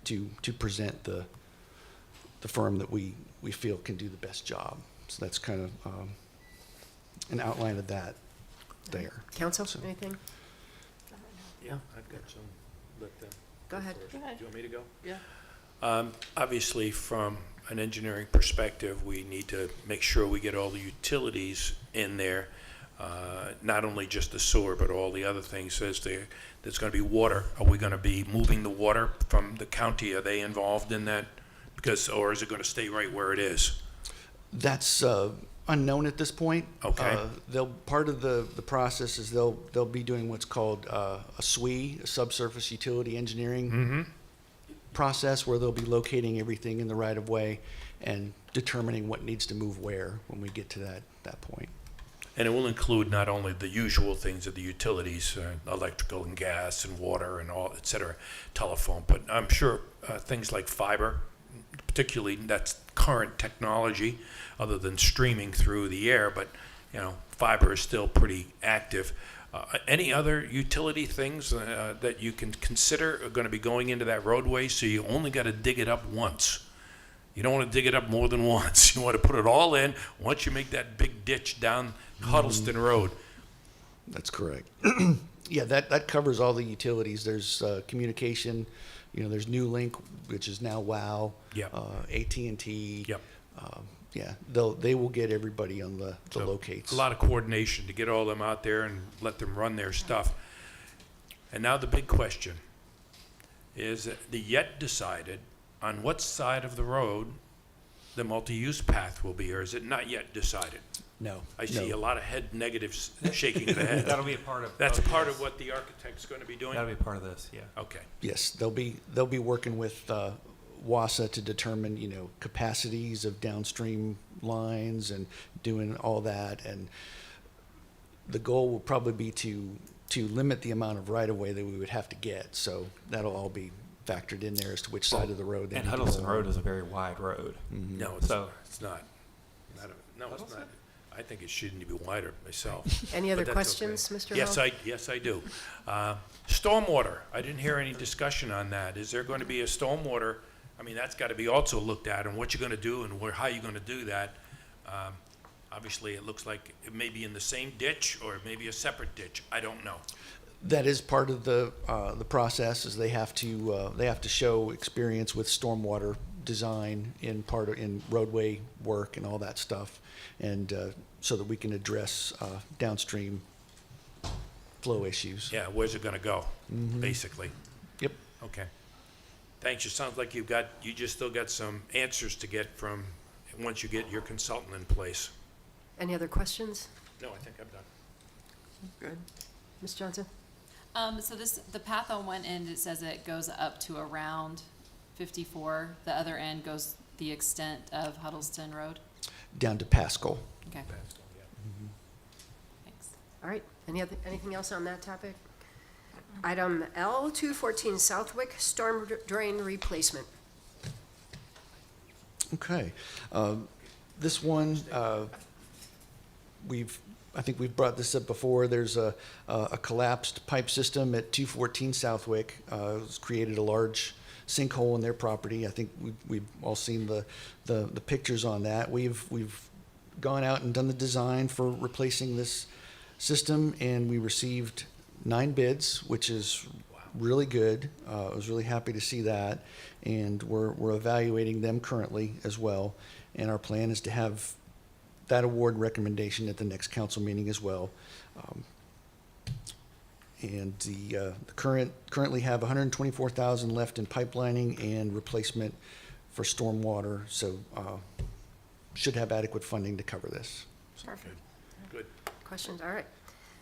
to present the firm that we feel can do the best job. So that's kind of an outline of that there. Council, anything? Yeah, I've got some. Let them Go ahead. first. Go ahead. Do you want me to go? Yeah. Obviously, from an engineering perspective, we need to make sure we get all the utilities in there, not only just the sewer, but all the other things. There's going to be water. Are we going to be moving the water from the county? Are they involved in that? Or is it going to stay right where it is? That's unknown at this point. Okay. Part of the process is they'll be doing what's called a SWE, a subsurface utility engineering process, where they'll be locating everything in the right of way and determining what needs to move where when we get to that point. And it will include not only the usual things of the utilities, electrical and gas and water and all, et cetera, telephone, but I'm sure things like fiber, particularly that's current technology, other than streaming through the air, but, you know, fiber is still pretty active. Any other utility things that you can consider are going to be going into that roadway, so you only got to dig it up once? You don't want to dig it up more than once. You want to put it all in once you make that big ditch down Huddleston Road. That's correct. Yeah, that covers all the utilities. There's communication, you know, there's New Link, which is now WOW. Yep. AT&T. Yep. Yeah, they will get everybody on the locates. A lot of coordination to get all them out there and let them run their stuff. And now the big question is the yet decided on what side of the road the multi-use path will be, or is it not yet decided? No. I see no. a lot of head negatives shaking of the head. That'll be a part of. That's part of what the architect's going to be doing? That'll be part of this, yeah. Okay. Yes, they'll be working with WASA to determine, you know, capacities of downstream lines and doing all that. And the goal will probably be to limit the amount of right-of-way that we would have to get. So that'll all be factored in there as to which side of the road. And Huddleston Road is a very wide road. Mm-hmm. No, it's not. It's not. No, it's not. I think it shouldn't be wider myself. Any other But that's questions, okay. Mr. Hall? Yes, I do. Stormwater, I didn't hear any discussion on that. Is there going to be a stormwater? I mean, that's got to be also looked at, and what you're going to do and how you're going to do that. Obviously, it looks like it may be in the same ditch or maybe a separate ditch. I don't know. That is part of the process. Is they have to show experience with stormwater design in roadway work and all that stuff, and so that we can address downstream flow issues. Yeah, where's it going to go, basically? Yep. Okay. Thanks. It sounds like you just still got some answers to get from once you get your consultant in place. Any other questions? No, I think I'm done. Good. Ms. Johnson? So the path on one end, it says it goes up to around 54. The other end goes the extent of Huddleston Road. Down to Pascal. Okay. Thanks. All right. Anything else on that topic? Item L, 214 Southwick storm drain replacement. Okay. This one, I think we've brought this up before. There's a collapsed pipe system at 214 Southwick. It's created a large sinkhole in their property. I think we've all seen the pictures on that. We've gone out and done the design for replacing this system, and we received 9 bids, which is really good. I was really happy to see that, and we're evaluating them currently as well. And our plan is to have that award recommendation at the next council meeting as well. And the currently have 124,000 left in pipelining and replacement for stormwater, so should have adequate funding to cover this. Perfect. Good. Questions? All right.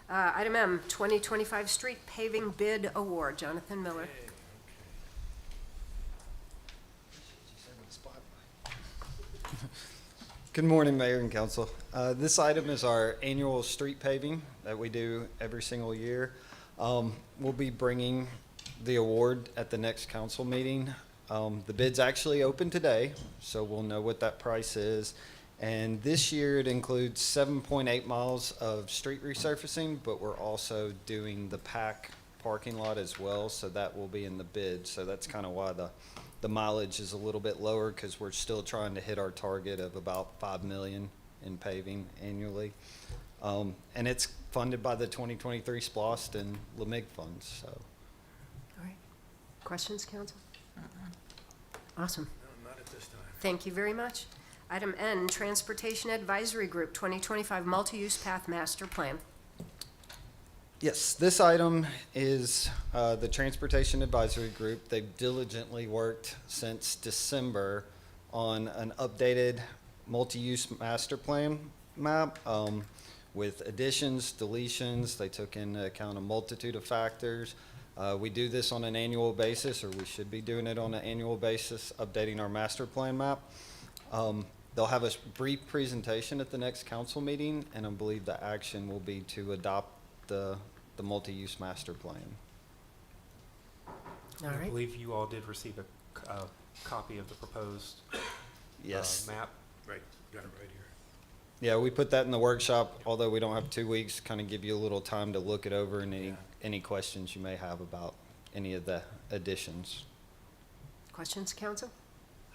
Item M, 2025 street paving bid award. Jonathan Miller. Good morning, Mayor and Council. This item is our annual street paving that we do every single year. We'll be bringing the award at the next council meeting. The bid's actually open today, so we'll know what that price is. And this year it includes 7.8 miles of street resurfacing, but we're also doing the PAC parking lot as well, so that will be in the bid. So that's kind of why the mileage is a little bit lower, because we're still trying to hit our target of about 5 million in paving annually. And it's funded by the 2023 SPLOST and LMIG funds, so. All right. Questions, council? Awesome. No, not at this time. Thank you very much. Item N, Transportation Advisory Group 2025 Multi-Use Path Master Plan. Yes, this item is the Transportation Advisory Group. They've diligently worked since December on an updated multi-use master plan map with additions, deletions. They took into account a multitude of factors. We do this on an annual basis, or we should be doing it on an annual basis, updating our master plan map. They'll have a brief presentation at the next council meeting, and I believe the action will be to adopt the multi-use master plan. All I right. believe you all did receive a copy of the proposed Yes. map. Right, got it right here. Yeah, we put that in the workshop, although we don't have 2 weeks, kind of give you a little time to look it over and any questions you may have about any of the additions. Questions, council?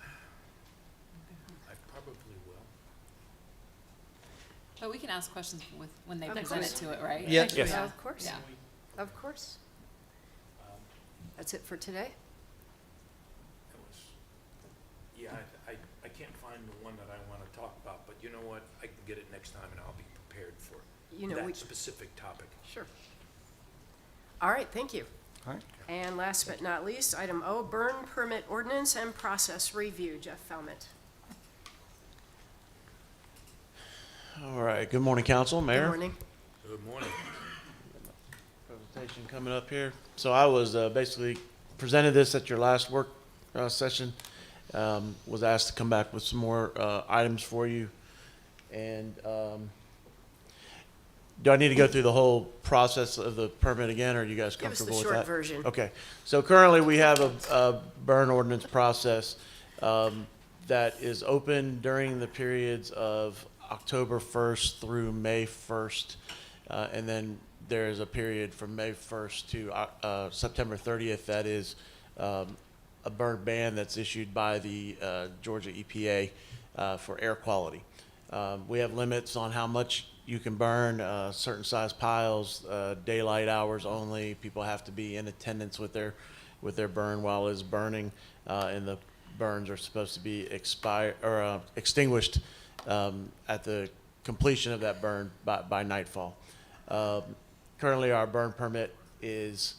I probably will. But we can ask questions when they Of present course. it to it, right? Yeah. Like, Yes. Yeah, of course. Yeah. Of course. That's it for today? That was, yeah, I can't find the one that I want to talk about, but you know what? I can get it next time and I'll be prepared for You know, we- that specific topic. Sure. All right, thank you. All right. And last but not least, item O, burn permit ordinance and process review. Jeff Felmett. All right, good morning, council, mayor. Good morning. Good morning. Presentation coming up here. So I was basically presented this at your last work session. Was asked to come back with some more items for you. And do I need to go through the whole process of the permit again, or are you guys Give us the comfortable with short that? version. Okay. So currently we have a burn ordinance process that is open during the periods of October 1st through May 1st. And then there is a period from May 1st to September 30th that is a burn ban that's issued by the Georgia EPA for air quality. We have limits on how much you can burn, certain size piles, daylight hours only. People have to be in attendance with their burn while it's burning, and the burns are supposed to be extinguished at the completion of that burn by nightfall. Currently, our burn permit is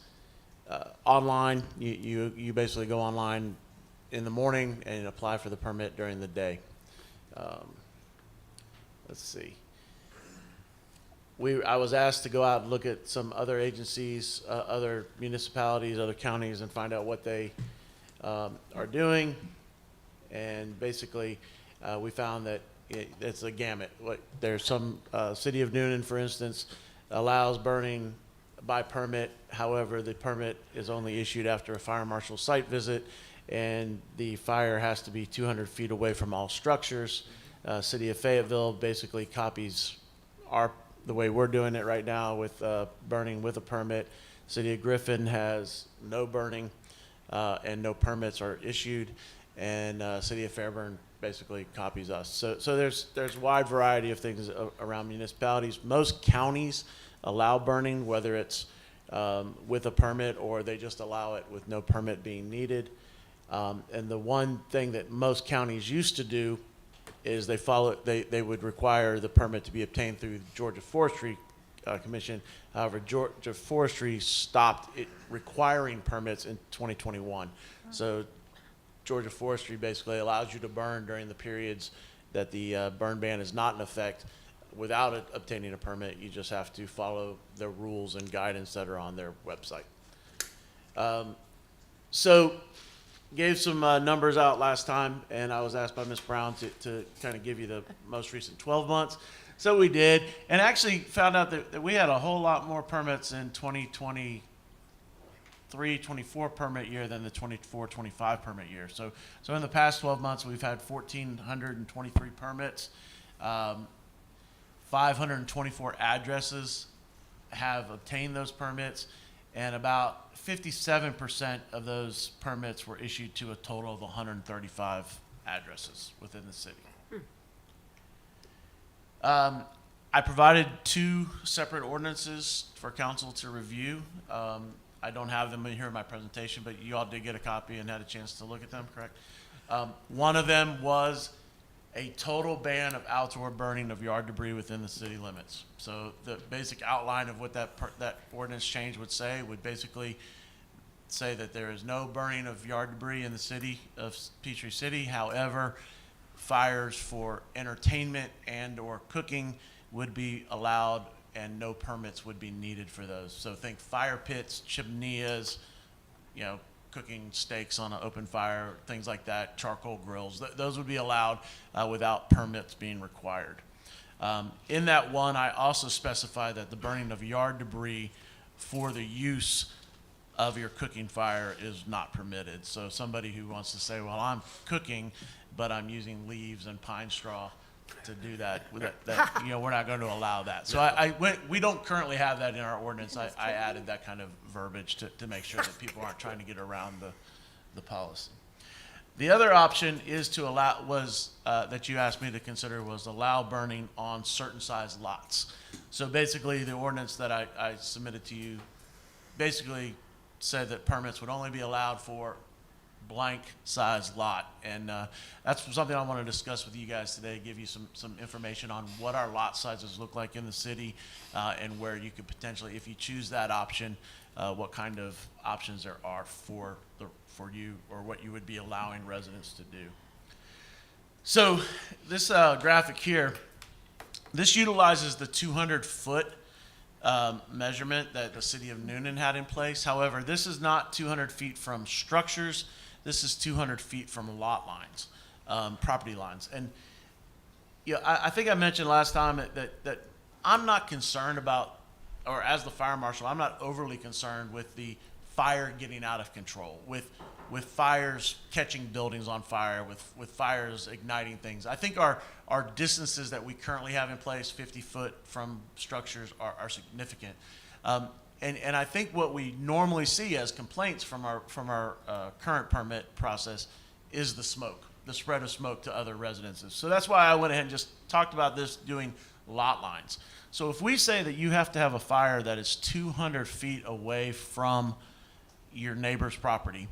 online. You basically go online in the morning and apply for the permit during the day. Let's see. I was asked to go out and look at some other agencies, other municipalities, other counties, and find out what they are doing. And basically, we found that it's a gamut. There's some City of Newnan, for instance, allows burning by permit. However, the permit is only issued after a fire marshal site visit, and the fire has to be 200 feet away from all structures. City of Fayetteville basically copies the way we're doing it right now with burning with a permit. City of Griffin has no burning and no permits are issued, and City of Fairburn basically copies us. So there's a wide variety of things around municipalities. Most counties allow burning, whether it's with a permit or they just allow it with no permit being needed. And the one thing that most counties used to do is they would require the permit to be obtained through the Georgia Forestry Commission. However, Georgia Forestry stopped requiring permits in 2021. So Georgia Forestry basically allows you to burn during the periods that the burn ban is not in effect without obtaining a permit. You just have to follow the rules and guidance that are on their website. So gave some numbers out last time, and I was asked by Ms. Brown to kind of give you the most recent 12 months. So we did, and actually found out that we had a whole lot more permits in 2023-24 permit year than the 24-25 permit year. So in the past 12 months, we've had 1,423 permits. 524 addresses have obtained those permits, and about 57% of those permits were issued to a total of 135 addresses within the city. I provided 2 separate ordinances for council to review. I don't have them in here in my presentation, but you all did get a copy and had a chance to look at them, correct? One of them was a total ban of outdoor burning of yard debris within the city limits. So the basic outline of what that ordinance change would say would basically say that there is no burning of yard debris in the city of Peachtree City. However, fires for entertainment and or cooking would be allowed, and no permits would be needed for those. So think fire pits, chimeneas, cooking steaks on an open fire, things like that, charcoal grills, those would be allowed without permits being required. In that one, I also specify that the burning of yard debris for the use of your cooking fire is not permitted. So somebody who wants to say, well, I'm cooking, but I'm using leaves and pine straw to do that, you know, we're not going to allow that. So we don't currently have that in our ordinance. I added that kind of verbiage to make sure that people aren't trying to get around the policy. The other option is to allow, that you asked me to consider, was allow burning on certain size lots. So basically the ordinance that I submitted to you basically said that permits would only be allowed for blank size lot. And that's something I want to discuss with you guys today, give you some information on what our lot sizes look like in the city and where you could potentially, if you choose that option, what kind of options there are for you, or what you would be allowing residents to do. So this graphic here, this utilizes the 200-foot measurement that the city of Noonan had in place. However, this is not 200 feet from structures. This is 200 feet from lot lines, property lines. And yeah, I think I mentioned last time that I'm not concerned about, or as the fire marshal, I'm not overly concerned with the fire getting out of control, with fires catching buildings on fire, with fires igniting things. I think our distances that we currently have in place, 50 foot from structures, are significant. And I think what we normally see as complaints from our current permit process is the smoke, the spread of smoke to other residences. So that's why I went ahead and just talked about this doing lot lines. So if we say that you have to have a fire that is 200 feet away from your neighbor's property,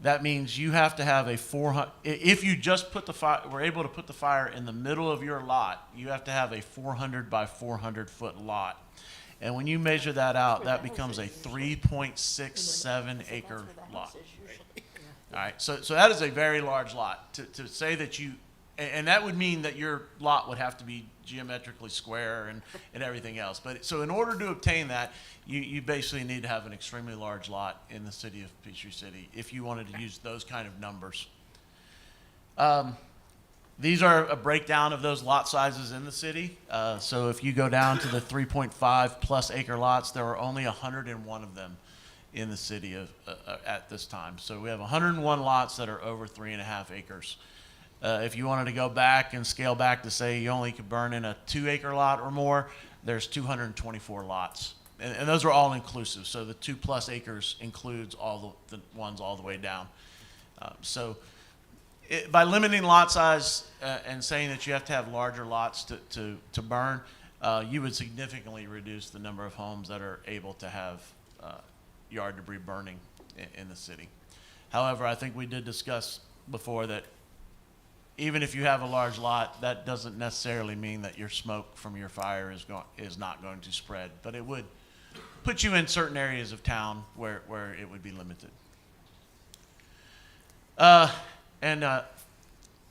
that means you have to have a 400, if you just put the fire, were able to put the fire in the middle of your lot, you have to have a 400 by 400 foot lot. And when you measure that out, that becomes a 3.67 acre lot. All right, so that is a very large lot. To say that you, and that would mean that your lot would have to be geometrically square and everything else. But so in order to obtain that, you basically need to have an extremely large lot in the city of Peachtree City if you wanted to use those kind of numbers. These are a breakdown of those lot sizes in the city. So if you go down to the 3.5 plus acre lots, there are only 101 of them in the city at this time. So we have 101 lots that are over 3.5 acres. If you wanted to go back and scale back to say you only could burn in a 2 acre lot or more, there's 224 lots. And those are all inclusive. So the 2 plus acres includes all the ones all the way down. By limiting lot size and saying that you have to have larger lots to burn, you would significantly reduce the number of homes that are able to have yard debris burning in the city. However, I think we did discuss before that even if you have a large lot, that doesn't necessarily mean that your smoke from your fire is not going to spread, but it would put you in certain areas of town where it would be limited.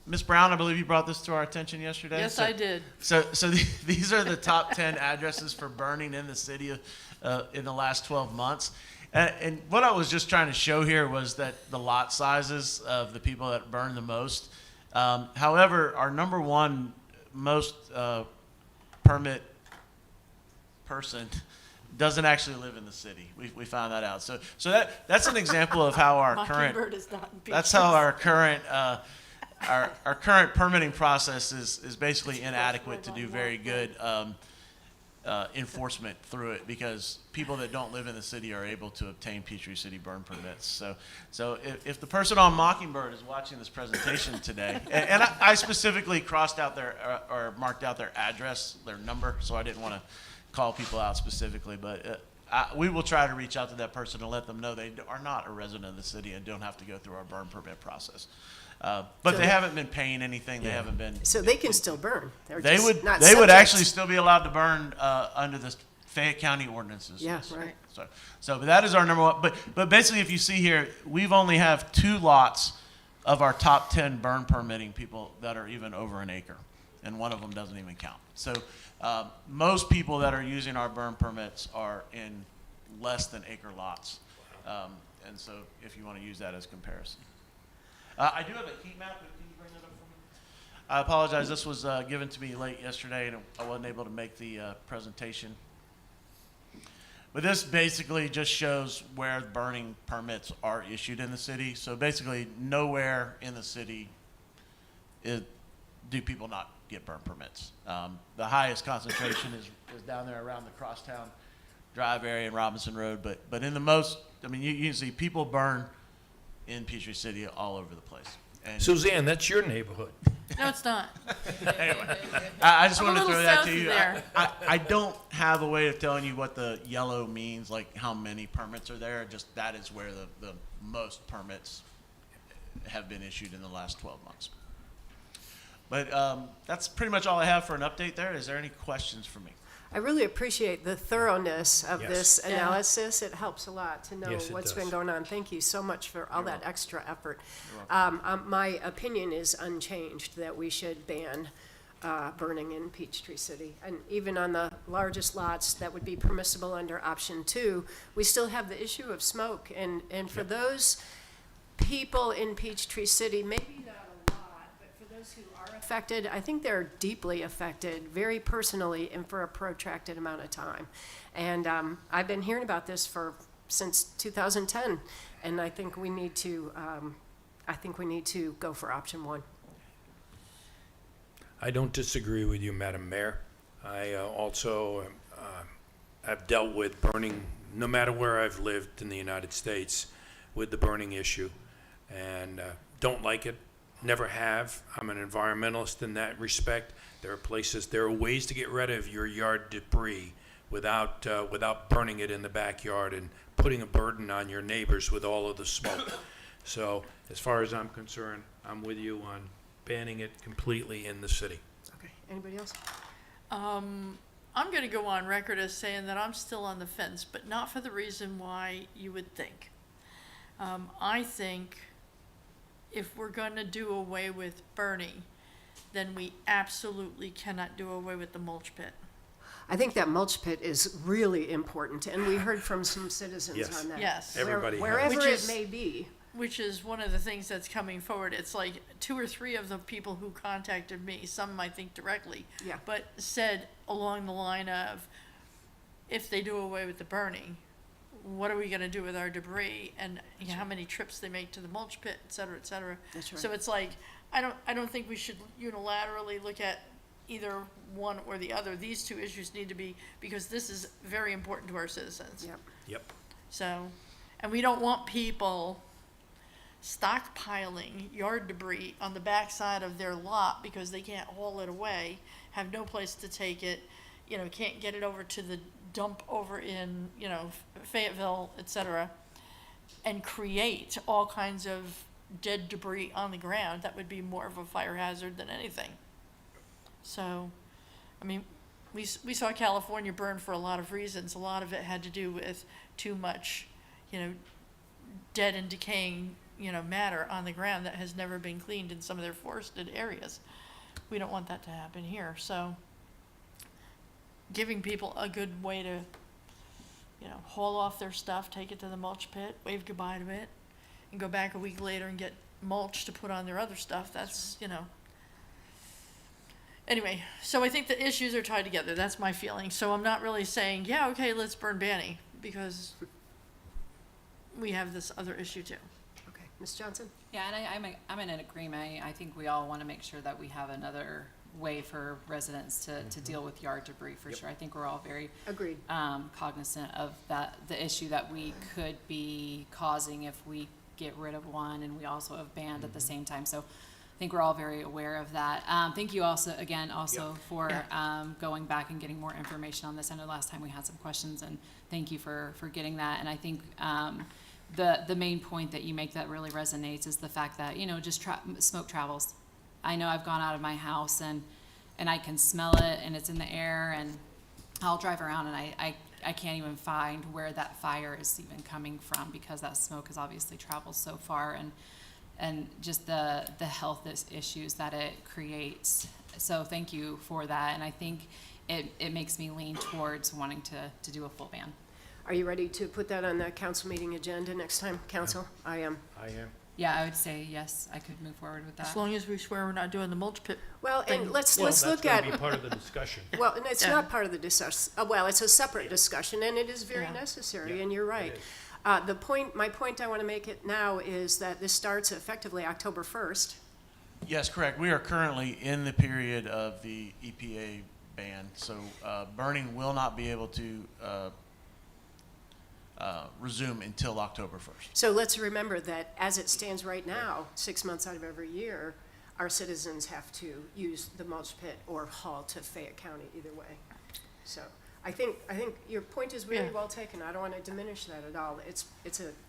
Ms. Brown, I believe you brought this to our attention yesterday. Yes, I did. So these are the top 10 addresses for burning in the city in the last 12 months. And what I was just trying to show here was that the lot sizes of the people that burn the most. However, our number one most permit person doesn't actually live in the city. We found that out. So that's an example of how our current is not in that's how our current our current permitting process is basically inadequate to do very good enforcement through it, because people that don't live in the city are able to obtain Peachtree City burn permits. So if the person on Mockingbird is watching this presentation today, and I specifically crossed out or marked out their address, their number, so I didn't want to call people out specifically, but we will try to reach out to that person and let them know they are not a resident of the city and don't have to go through our burn permit process. But they haven't been paying anything. They haven't been. So they can still burn. They would actually still be allowed to burn under the Fayette County ordinances. Yeah, right. So that is our number one. But basically, if you see here, we've only have 2 lots of our top 10 burn permitting people that are even over an acre, and one of them doesn't even count. So most people that are using our burn permits are in less than acre lots. And so if you want to use that as comparison. I do have a heat map, but can you bring that up for me? I apologize, this was given to me late yesterday and I wasn't able to make the presentation. But this basically just shows where burning permits are issued in the city. So basically nowhere in the city do people not get burn permits. The highest concentration is down there around the Crosstown Drive area and Robinson Road. But in the most, I mean, you can see people burn in Peachtree City all over the place. And Suzanne, that's your neighborhood. No, it's not. anyway, I just I'm a wanted to little throw that south to of you. there. I don't have a way of telling you what the yellow means, like how many permits are there. Just that is where the most permits have been issued in the last 12 months. But that's pretty much all I have for an update there. Is there any questions for me? I really appreciate the thoroughness of Yes. this Yeah. analysis. It helps a lot to know Yes, it what's does. been going on. Thank you so much for all that extra effort. My opinion is unchanged that we should ban burning in Peachtree City. And even on the largest lots that would be permissible under option 2, we still have the issue of smoke. And for those people in Peachtree City, maybe not a lot, but for those who are affected, I think they're deeply affected, very personally, and for a protracted amount of time. And I've been hearing about this since 2010, and I think we need to go for option 1. I don't disagree with you, Madam Mayor. I also have dealt with burning, no matter where I've lived in the United States, with the burning issue, and don't like it, never have. I'm an environmentalist in that respect. There are ways to get rid of your yard debris without burning it in the backyard and putting a burden on your neighbors with all of the smoke. So as far as I'm concerned, I'm with you on banning it completely in the city. Okay, anybody else? I'm going to go on record as saying that I'm still on the fence, but not for the reason why you would think. I think if we're going to do away with burning, then we absolutely cannot do away with the mulch pit. I think that mulch pit is really important, and we heard from some citizens Yes. on that. Yes. Everybody has. Wherever Which it is- may be. Which is one of the things that's coming forward. It's like 2 or 3 of the people who contacted me, some I think directly, Yeah. but said along the line of, if they do away with the burning, what are we going to do with our debris, and how many trips they make to the mulch pit, et cetera, et cetera. That's right. So it's like, I don't think we should unilaterally look at either one or the other. These 2 issues need to be, because this is very important to our citizens. Yep. Yep. So, and we don't want people stockpiling yard debris on the backside of their lot because they can't haul it away, have no place to take it, can't get it over to the dump over in, Fayetteville, et cetera, and create all kinds of dead debris on the ground. That would be more of a fire hazard than anything. So, I mean, we saw California burn for a lot of reasons. A lot of it had to do with too much, dead and decaying, matter on the ground that has never been cleaned in some of their forested areas. We don't want that to happen here. So, giving people a good way to, haul off their stuff, take it to the mulch pit, wave goodbye to it, and go back a week later and get mulch to put on their other stuff. That's, Anyway, so I think the issues are tied together. That's my feeling. So I'm not really saying, yeah, okay, let's burn Banny, because we have this other issue too. Okay, Ms. Johnson? Yeah, and I'm in an agreement. I think we all want to make sure that we have another way for residents to deal with yard debris for sure. I think we're all very Agreed. Cognizant of the issue that we could be causing if we get rid of one, and we also have banned at the same time. So I think we're all very aware of that. Thank you also for going back and getting more information on this. I know last time we had some questions, and thank you for getting that. And I think the main point that you make that really resonates is the fact that, just smoke travels. I know I've gone out of my house and I can smell it, and it's in the air, and I'll drive around and I can't even find where that fire is even coming from, because that smoke has obviously traveled so far, and just the health issues that it creates. So thank you for that, and I think it makes me lean towards wanting to do a full ban. Are you ready to put that on the council meeting agenda next time, council? I am. I am. Yeah, I would say yes, I could move forward with that. As long as we swear we're not doing the mulch pit. Well, and thing. let's Well, look that's at. gonna be part of the discussion. Well, and it's Yeah. not part of the discuss, well, it's a separate discussion, and it is very Yeah. necessary, and you're right. is. My point I want to make it now is that this starts effectively October 1st. Yes, correct. We are currently in the period of the EPA ban, so burning will not be able to resume until October 1st. So let's remember that as it stands right now, 6 months out of every year, our citizens have to use the mulch pit or haul to Fayette County, either way. So I think your point is very Yeah. well taken. I don't want to diminish that at all. It's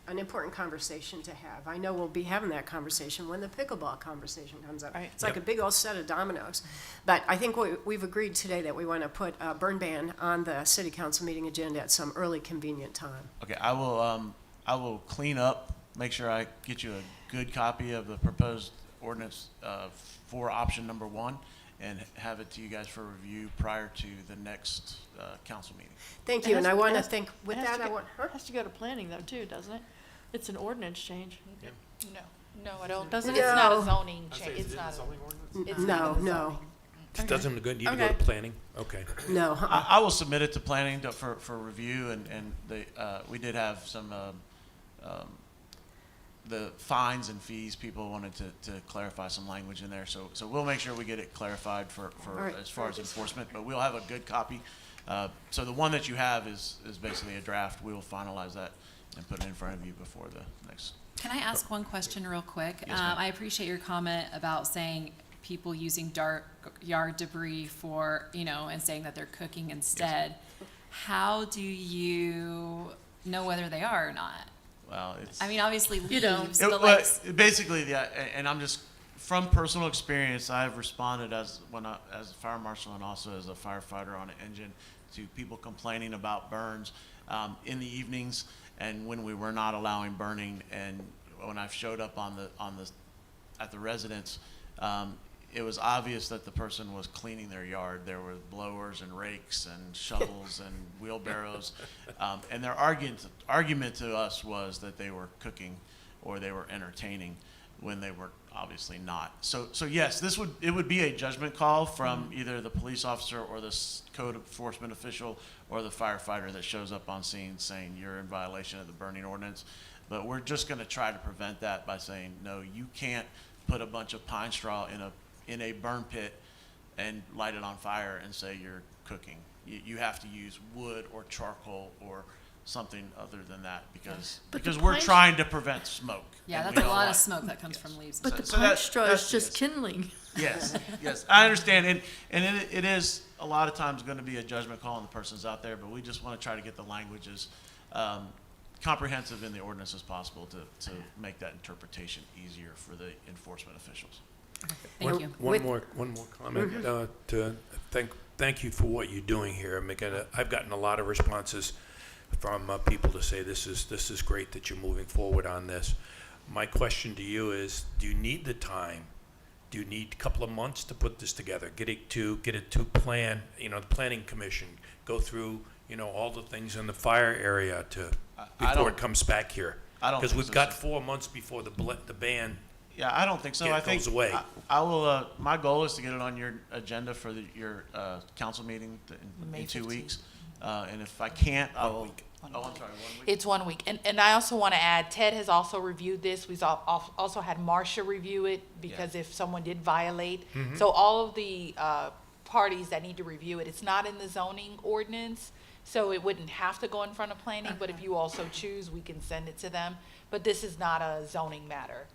an important conversation to have. I know we'll be having that conversation when the pickleball conversation comes up. Right. It's like a big old set of dominoes. But I think we've agreed today that we want to put a burn ban on the city council meeting agenda at some early convenient time. Okay, I will clean up, make sure I get you a good copy of the proposed ordinance for option number 1, and have it to you guys for review prior to the next council meeting. Thank you, and I want to thank, It with has that, to I go- want, Has to go to planning though, too, doesn't it? It's an ordinance change. No, I don't. Doesn't It's it? not No. a zoning change, it's not. It's no, not a no, zoning. It doesn't need to go to Okay. planning? Okay. no. I will submit it to planning for review, and we did have some, the fines and fees, people wanted to clarify some language in there, so we'll make sure we get it clarified for right. as far as enforcement, but we'll have a good copy. So the one that you have is basically a draft. We will finalize that and put it in front of you before the next. Can I ask one question real quick? Yes, ma'am. I appreciate your comment about saying people using dark yard debris for, and saying that they're cooking instead. How do you know whether they are or not? Well, it's. I mean, obviously You don't. leaves, It- but well, like, basically, and I'm just, from personal experience, I've responded as a fire marshal and also as a firefighter on an engine to people complaining about burns in the evenings and when we were not allowing burning, and when I've showed up at the residence, it was obvious that the person was cleaning their yard. There were blowers and rakes and shovels and wheelbarrows, and their argument to us was that they were cooking or they were entertaining when they were obviously not. So yes, it would be a judgment call from either the police officer or the code enforcement official or the firefighter that shows up on scene saying you're in violation of the burning ordinance. But we're just going to try to prevent that by saying, no, you can't put a bunch of pine straw in a burn pit and light it on fire and say you're cooking. You have to use wood or charcoal or something other than that because we're trying to prevent smoke. yeah, and that's we a don't lot want- of smoke that comes from leaves. But the So pine that- straw is that's- just yes. kindling. Yes, I understand, and it is a lot of times going to be a judgment call on the persons out there, but we just want to try to get the language as comprehensive in the ordinance as possible to make that interpretation easier for the enforcement officials. Thank you. One more comment, to thank you for what you're doing here. I've gotten a lot of responses from people to say this is great that you're moving forward on this. My question to you is, do you need the time? Do you need a couple of months to put this together? Get it to plan, the planning commission, go through, all the things in the fire area before it comes back here? I don't Because think we've so, got sir. 4 months before the ban. Yeah, I don't think so. Yeah, I it think goes away. I will. My goal is to get it on your agenda for your council meeting in May 2 15th. weeks, and if I can't, I will. Oh, I'm sorry. 1 week. It's 1 week. And I also want to add, Ted has also reviewed this. We've also had Marcia review it because if someone did violate. So all of the parties that need to review it, it's not in the zoning ordinance, so it wouldn't have to go in front of planning, but if you also choose, we can send it to them. But this is not a zoning matter.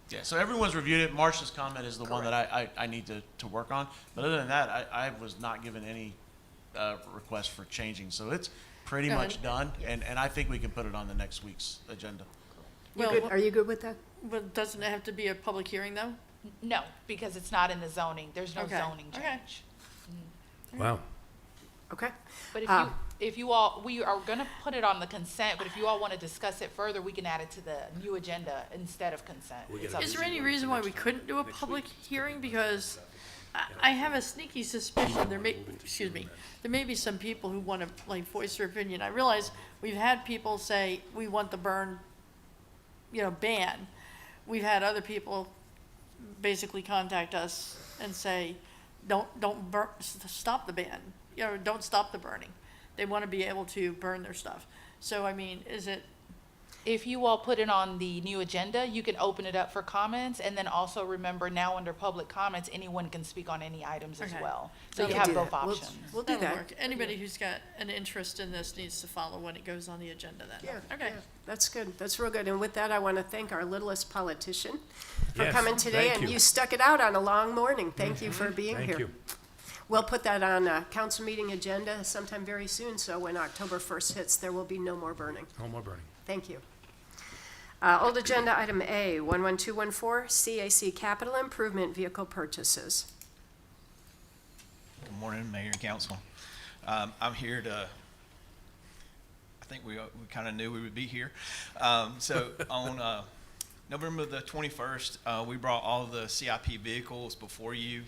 Yeah, so everyone's reviewed it. Marcia's comment is the one that I need to work on. But other than that, I was not given any request for changing. So it's pretty much done, and I think we can put it on the next week's agenda. Are you good with that? But doesn't it have to be a public hearing, though? No, because it's not in the zoning. There's no Okay. zoning Okay. change. Wow. Okay. But if you all, we are gonna put it on the consent, but if you all want to discuss it further, we can add it to the new agenda instead of consent. We It's gotta up Is to there you. any reason why we couldn't do a public hearing? Because I have a sneaky suspicion there may be some people who want to like voice their opinion. I realize we've had people say we want the burn, ban. We've had other people basically contact us and say, don't burn, stop the ban, don't stop the burning. They want to be able to burn their stuff. So, I mean, If you all put it on the new agenda, you can open it up for comments, and then also remember now under public comments, anyone can speak on any items as Okay. well. So We you can have do both that. options. We'll do that'll that. work. Anybody who's got an interest in this needs to follow when it goes on the agenda then. Yeah, Okay. yeah, that's good. That's real good. And with that, I want to thank our littlest politician for Yes, coming today. thank And you. you stuck it out on a long morning. Thank you for being here. Thank you. We'll put that on a council meeting agenda sometime very soon, so when October 1st hits, there will be no more burning. No more burning. Thank you. Old agenda item A, 11214, CAC Capital Improvement Vehicle Purchases. Good morning, Mayor and Council. I'm here to, I think we kind of knew we would be here. So on November the 21st, we brought all of the CIP vehicles before you,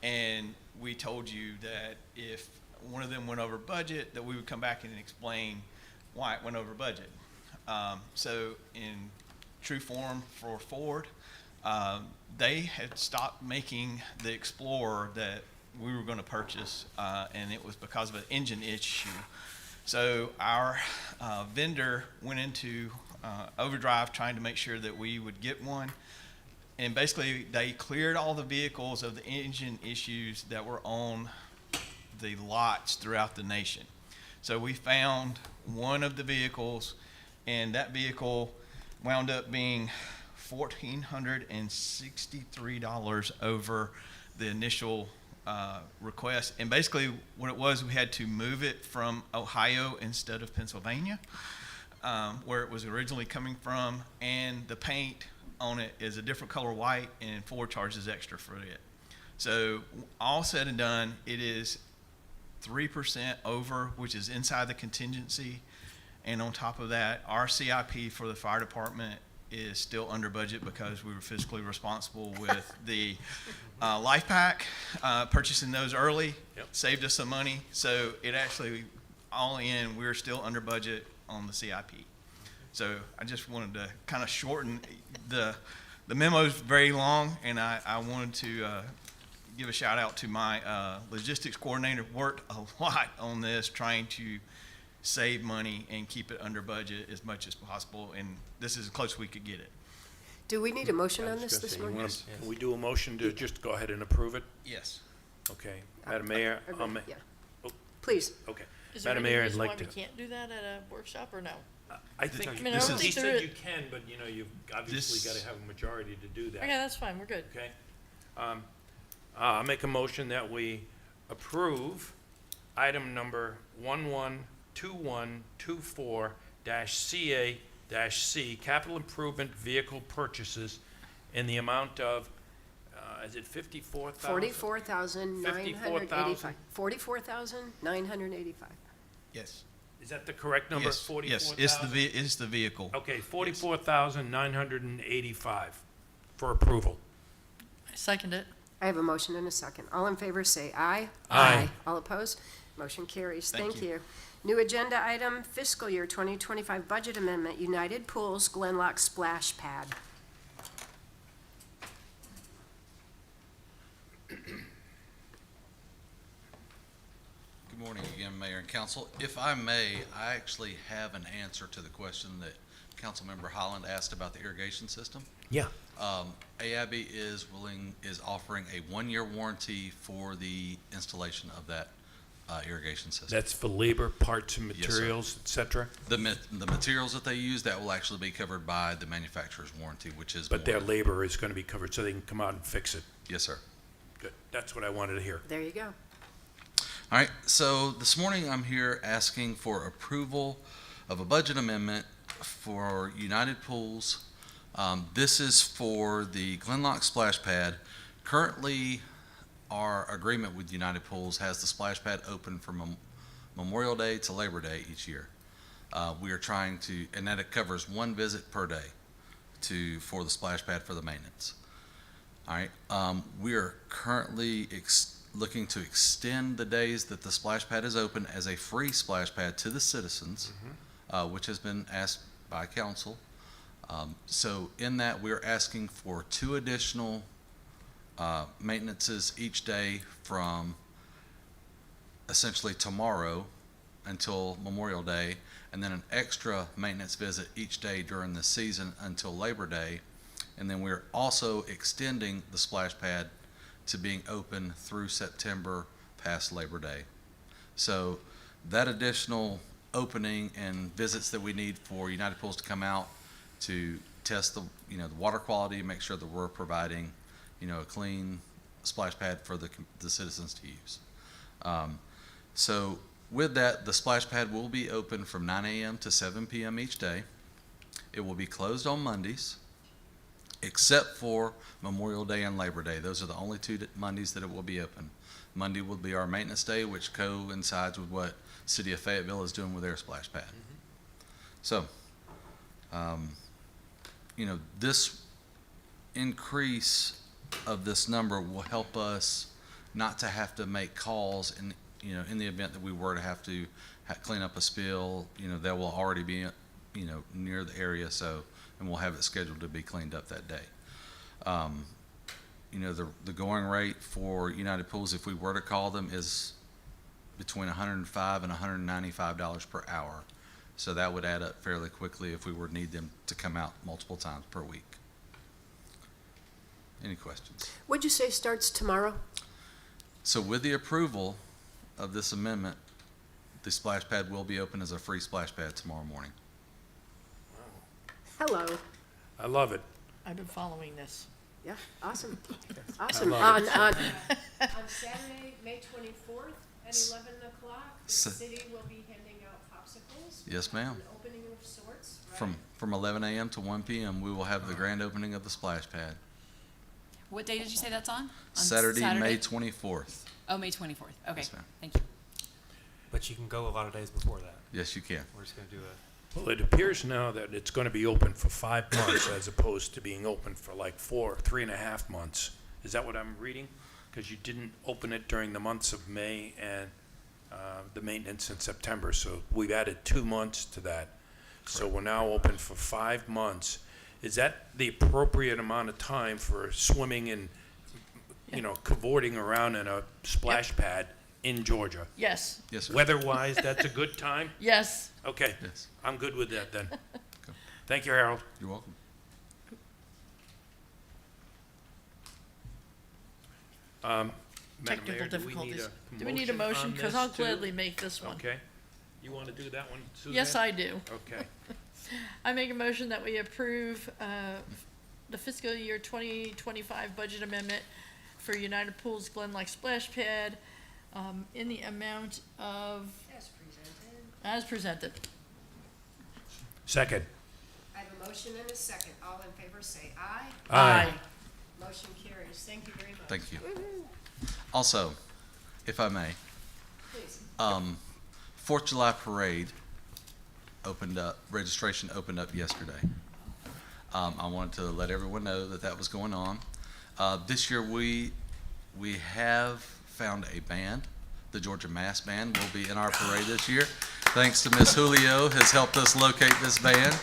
and we told you that if one of them went over budget, that we would come back and explain why it went over budget. So in true form for Ford, they had stopped making the Explorer that we were going to purchase, and it was because of an engine issue. So our vendor went into overdrive trying to make sure that we would get one. And basically, they cleared all the vehicles of the engine issues that were on the lots throughout the nation. So we found one of the vehicles, and that vehicle wound up being $1,463 over the initial request. And basically what it was, we had to move it from Ohio instead of Pennsylvania, where it was originally coming from, and the paint on it is a different color white, and Ford charges extra for it. So all said and done, it is 3% over, which is inside the contingency. And on top of that, our CIP for the fire department is still under budget because we were fiscally responsible with the life pack, purchasing those early, saved us some money. So it actually, all in, we're still under budget on the CIP. So I just wanted to kind of shorten the memo's very long, and I wanted to give a shout out to my logistics coordinator. Worked a lot on this, trying to save money and keep it under budget as much as possible, and this is as close as we could get it. Do we need a motion on this morning? Can we do a motion to just go ahead and approve it? Yes. Okay. Madam Mayor, Yeah. Please. Okay. Is there Madam any Mayor, I'd reason like why to. we can't do that at a workshop or no? I think, I mean, I don't he think there said is- you can, but you've obviously got to have a majority to do that. Okay, that's fine, we're good. Okay. I'll make a motion that we approve item number 112124-CA-C, capital improvement vehicle purchases in the amount of, is it 54,000? 44,985. 44,985. Yes. Is that the correct number? Yes, 44,000? yes, it's the vehicle. Okay, 44,985 for approval. I second it. I have a motion and a second. All in favor, say aye. Aye. All opposed? Motion carries. Thank Thank you. New agenda item, fiscal year 2025 budget amendment, United Pools Glenlock Splash Pad. Good morning again, Mayor and Council. If I may, I actually have an answer to the question that Councilmember Holland asked about the irrigation system. Yeah. AIB is offering a one-year warranty for the installation of that irrigation system. That's for labor, parts and Yes, sir. materials, et cetera? The materials that they use, that will actually be covered by the manufacturer's warranty, which is. But their more- labor is going to be covered, so they can come out and fix it. Yes, sir. Good. That's what I wanted to hear. There you go. All right, so this morning I'm here asking for approval of a budget amendment for United Pools. This is for the Glenlock Splash Pad. Currently, our agreement with United Pools has the splash pad open from Memorial Day to Labor Day each year. We are trying to, and that it covers one visit per day for the splash pad for the maintenance. All right, we are currently looking to extend the days that the splash pad is open as a free splash pad to the citizens, which has been asked by council. So in that, we're asking for 2 additional maintenances each day from essentially tomorrow until Memorial Day, and then an extra maintenance visit each day during the season until Labor Day. And then we're also extending the splash pad to being open through September past Labor Day. So that additional opening and visits that we need for United Pools to come out to test the water quality, make sure that we're providing a clean splash pad for the citizens to use. So with that, the splash pad will be open from 9 a.m. to 7 p.m. each day. It will be closed on Mondays, except for Memorial Day and Labor Day. Those are the only 2 Mondays that it will be open. Monday will be our maintenance day, which coincides with what City of Fayetteville is doing with their splash pad. So, this increase of this number will help us not to have to make calls in the event that we were to have to clean up a spill, that will already be, near the area, and we'll have it scheduled to be cleaned up that day. The going rate for United Pools, if we were to call them, is between $105 and $195 per hour. So that would add up fairly quickly if we were to need them to come out multiple times per week. Any questions? What'd you say starts tomorrow? So with the approval of this amendment, the splash pad will be open as a free splash pad tomorrow morning. Hello. I love it. I've been following this. Yeah, awesome. Awesome. love On Saturday, May 24th at 11 o'clock, the city will be handing out popsicles. Yes, ma'am. An opening of sorts, right? From 11 a.m. to 1 p.m., we will have the grand opening of the splash pad. What day did you say that's on? Saturday, May 24th. Oh, May 24th. Okay, Yes, ma'am. thank you. But you can go a lot of days before that. Yes, you can. We're just going to do Well, it appears now that it's going to be open for 5 months as opposed to being open for like 3.5 months. Is that what I'm reading? Because you didn't open it during the months of May and the maintenance in September. So we've added 2 months to that. So we're now open for 5 months. Is that the appropriate amount of time for swimming and, cavorting around in a splash pad in Georgia? Yes. Yes, sir. Weather-wise, that's a good time? Yes. Okay. Yes. I'm good with that then. Thank you, Harold. You're welcome. Madam Technical Mayor, difficulties. Do we need a motion? on Because this I'll too? gladly make this one. Okay. You want to do that one, Suzanne? Yes, I do. Okay. I make a motion that we approve the fiscal year 2025 budget amendment for United Pools Glen Lake Splash Pad in the amount of, as presented. Second. I have a motion and a second. All in favor say aye. Aye. Motion carries. Thank you very much. Thank you. Also, if I may, Please. 4th of July Parade registration opened up yesterday. I wanted to let everyone know that was going on. This year we have found a band. The Georgia Mass Band will be in our parade this year. Thanks to Miss Julio has helped us locate this band.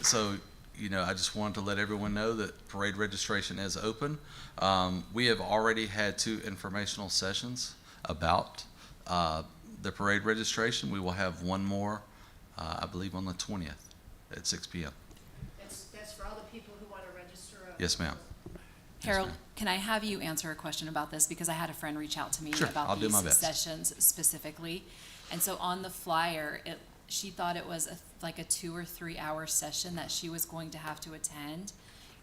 So, I just wanted to let everyone know that parade registration is open. We have already had 2 informational sessions about the parade registration. We will have one more, I believe, on the 20th at 6 p.m. That's for all the people who want to register. Yes, ma'am. Harold, can I have you answer a question about this? Because I had a friend reach out to me Sure, I'll about do my these best. sessions specifically. And so on the flyer, she thought it was like a 2 or 3 hour session that she was going to have to attend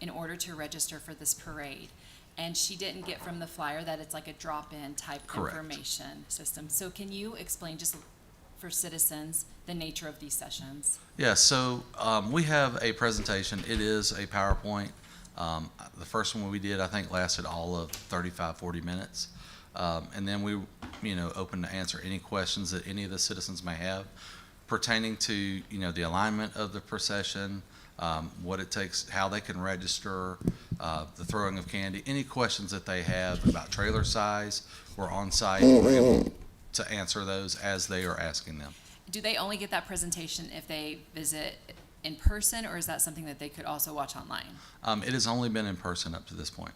in order to register for this parade. And she didn't get from the flyer that it's like a drop-in type Correct. information system. So can you explain just for citizens the nature of these sessions? Yeah, so we have a presentation. It is a PowerPoint. The first one we did, I think, lasted all of 35, 40 minutes. And then we, open to answer any questions that any of the citizens may have pertaining to, the alignment of the procession, what it takes, how they can register, the throwing of candy, any questions that they have about trailer size. We're on site, we're able to answer those as they are asking them. Do they only get that presentation if they visit in person, or is that something that they could also watch online? It has only been in person up to this point.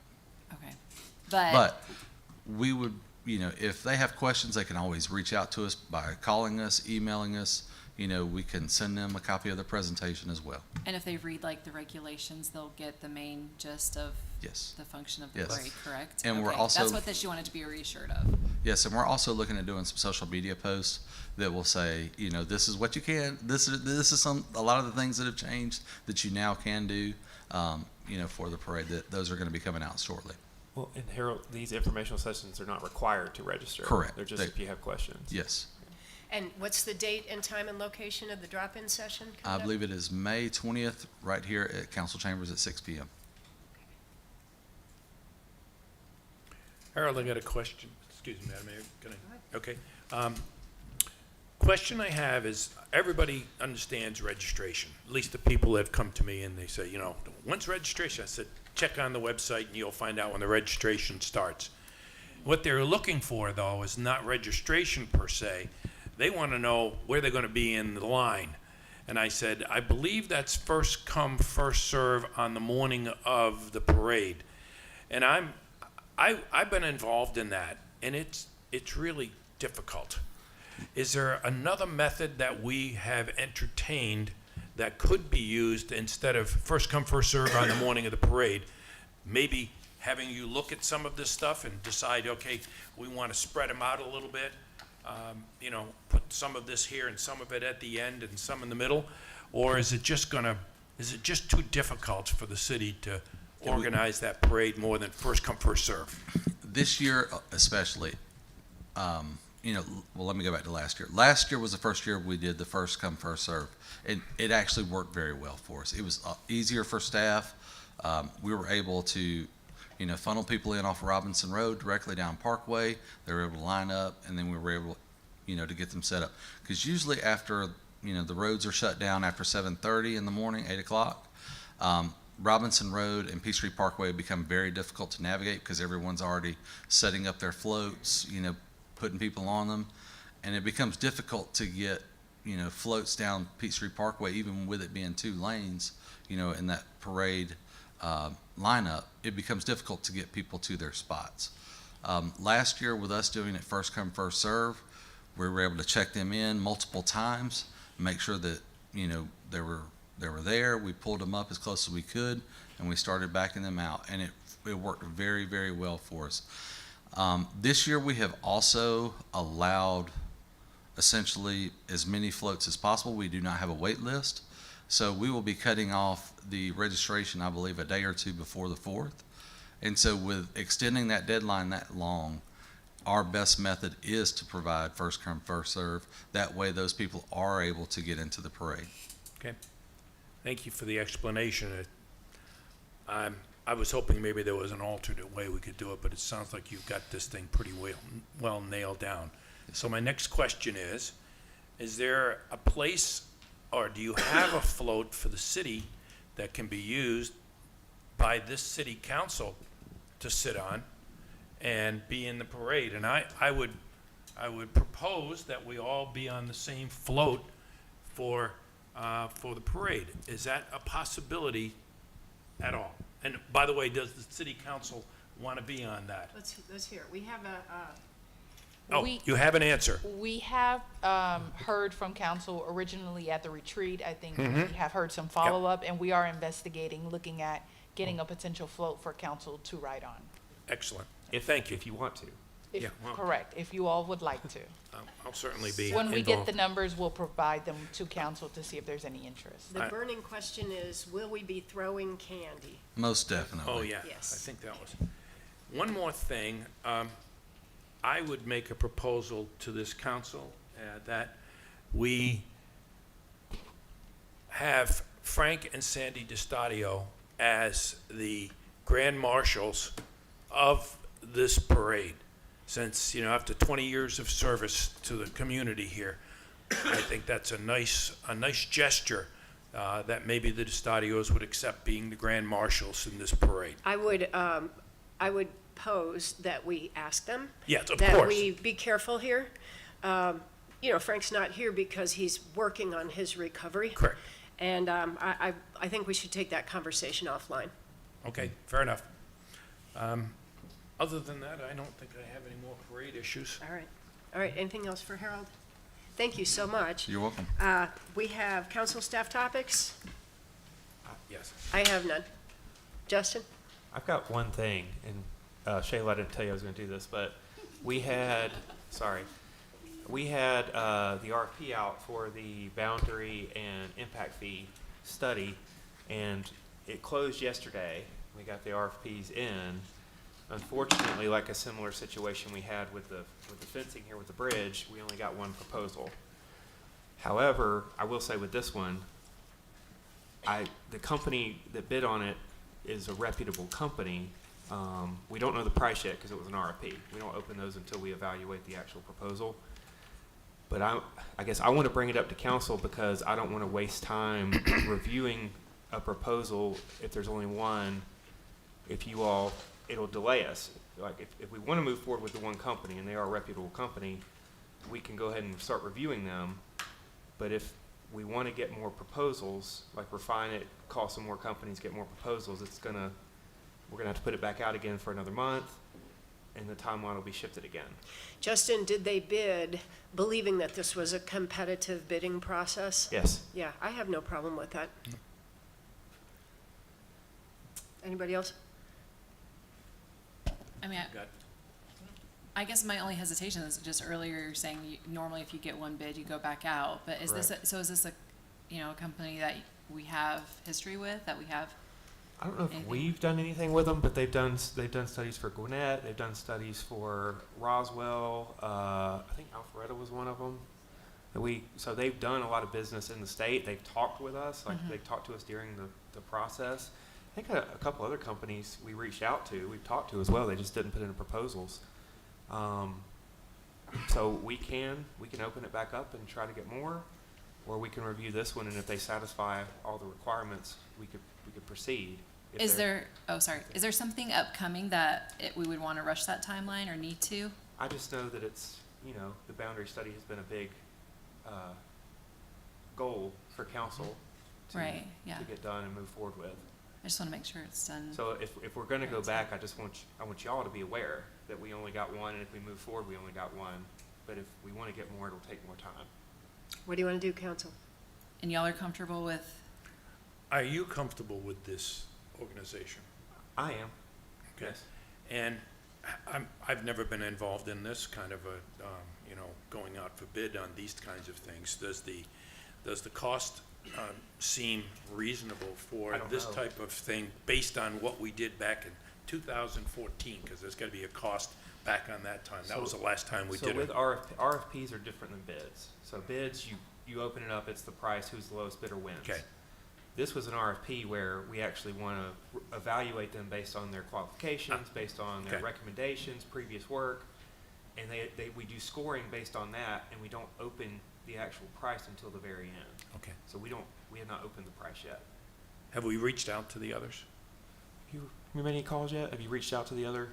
Okay. But we would, if they have questions, they can always reach out to us by calling us, emailing us. We can send them a copy of the presentation as well. And if they read like the regulations, they'll get the main gist of Yes. the function of the Yes. parade, correct? And we're Okay, also- that's what she wanted to be reassured of. Yes, and we're also looking at doing some social media posts that will say, this is what you can, this is a lot of the things that have changed that you now can do, for the parade. Those are going to be coming out shortly. Well, and Harold, these informational sessions are not required to register. Correct. They're just if you have questions. Yes. And what's the date and time and location of the drop-in session? I believe it is May 20th, right here at Council Chambers at 6 p.m. Harold, I got a question. Excuse me, Madam Mayor. Can I? Okay. Question I have is, everybody understands registration, at least the people that have come to me and they say, when's registration? I said, check on the website and you'll find out when the registration starts. What they're looking for, though, is not registration per se. They want to know where they're going to be in the line. And I said, I believe that's first come, first serve on the morning of the parade. And I've been involved in that, and it's really difficult. Is there another method that we have entertained that could be used instead of first come, first serve on the morning of the parade? Maybe having you look at some of this stuff and decide, okay, we want to spread them out a little bit. Put some of this here and some of it at the end and some in the middle? Or is it just too difficult for the city to organize that parade more than first come, first serve? This year especially, let me go back to last year. Last year was the first year we did the first come, first serve. And it actually worked very well for us. It was easier for staff. We were able to, funnel people in off Robinson Road directly down Parkway. They were able to line up, and then we were able, to get them set up. Because usually after, the roads are shut down after 7:30 in the morning, 8 o'clock, Robinson Road and Peachtree Parkway become very difficult to navigate because everyone's already setting up their floats, putting people on them. And it becomes difficult to get, floats down Peachtree Parkway, even with it being 2 lanes, in that parade lineup. It becomes difficult to get people to their spots. Last year, with us doing it first come, first serve, we were able to check them in multiple times, make sure that, they were there. We pulled them up as close as we could, and we started backing them out. And it worked very, very well for us. This year, we have also allowed essentially as many floats as possible. We do not have a wait list. So we will be cutting off the registration, I believe, a day or 2 before the 4th. And so with extending that deadline that long, our best method is to provide first come, first serve. That way those people are able to get into the parade. Okay. Thank you for the explanation. I was hoping maybe there was an alternate way we could do it, but it sounds like you've got this thing pretty well nailed down. So my next question is there a place, or do you have a float for the city that can be used by this city council to sit on and be in the parade? And I would propose that we all be on the same float for the parade. Is that a possibility at all? And by the way, does the city council want to be on that? Let's hear it. We have You have an answer. We have heard from council originally at the retreat. I think we have heard some follow-up, and we are investigating, looking at getting a potential float for council to ride on. Excellent. Thank you. If you want to. Correct, if you all would like to. I'll certainly be When we involved. get the numbers, we'll provide them to council to see if there's any interest. The burning question is, will we be throwing candy? Most definitely. Oh, yeah. Yes. I think that was. One more thing. I would make a proposal to this council that we have Frank and Sandy DiStadio as the grand marshals of this parade. Since, after 20 years of service to the community here, I think that's a nice gesture that maybe the DeStadios would accept being the grand marshals in this parade. I would pose that we ask them. Yes, of That course. we be careful here. You know, Frank's not here because he's working on his recovery. Correct. And I think we should take that conversation offline. Okay, fair enough. Other than that, I don't think I have any more parade issues. All right. All right, anything else for Harold? Thank you so much. You're welcome. We have council staff topics. Yes. I have none. Justin? I've got one thing, and Shayla, I didn't tell you I was going to do this, but we had the RFP out for the boundary and impact fee study, and it closed yesterday. We got the RFPs in. Unfortunately, like a similar situation we had with the fencing here with the bridge, we only got one proposal. However, I will say with this one, the company that bid on it is a reputable company. We don't know the price yet because it was an RFP. We don't open those until we evaluate the actual proposal. But I guess I want to bring it up to council because I don't want to waste time reviewing a proposal if there's only one. It'll delay us. Like if we want to move forward with the one company and they are a reputable company, we can go ahead and start reviewing them. But if we want to get more proposals, like refine it, call some more companies, get more proposals, we're gonna have to put it back out again for another month, and the timeline will be shifted again. Justin, did they bid believing that this was a competitive bidding process? Yes. Yeah, I have no problem with that. Anybody else? I mean, I guess my only hesitation is just earlier you're saying normally if you get one bid, you go back out. But is this a company that we have history with, that we have? I don't know if we've done anything with them, but they've done studies for Gwinnett. They've done studies for Roswell. I think Alpharetta was one of them. So they've done a lot of business in the state. They've talked with us, they've talked to us during the process. I think a couple other companies we reached out to, we've talked to as well. They just didn't put in proposals. So we can open it back up and try to get more, or we can review this one, and if they satisfy all the requirements, we could proceed. Is there something upcoming that we would want to rush that timeline or need to? I just know that it's, the boundary study has been a big goal for council to get done and move forward with. I just want to make sure it's done. So if we're going to go back, I want y'all to be aware that we only got one, and if we move forward, we only got one. But if we want to get more, it'll take more time. What do you want to do, council? And y'all are comfortable with? Are you comfortable with this organization? I am. Okay. Yes. And I've never been involved in this kind of going out for bid on these kinds of things. Does the cost seem reasonable for this type of thing based on what we did back in 2014? Because there's got to be a cost back on that time. That was the last time we did it. So with RFPs are different than bids. So bids, you open it up, it's the price, who's the lowest bidder wins. Okay. This was an RFP where we actually want to evaluate them based on their qualifications, based on their recommendations, previous work, and we do scoring based on that, and we don't open the actual price until the very end. Okay. So we have not opened the price yet. Have we reached out to the others? Have you made any calls yet? Have you reached out to the other?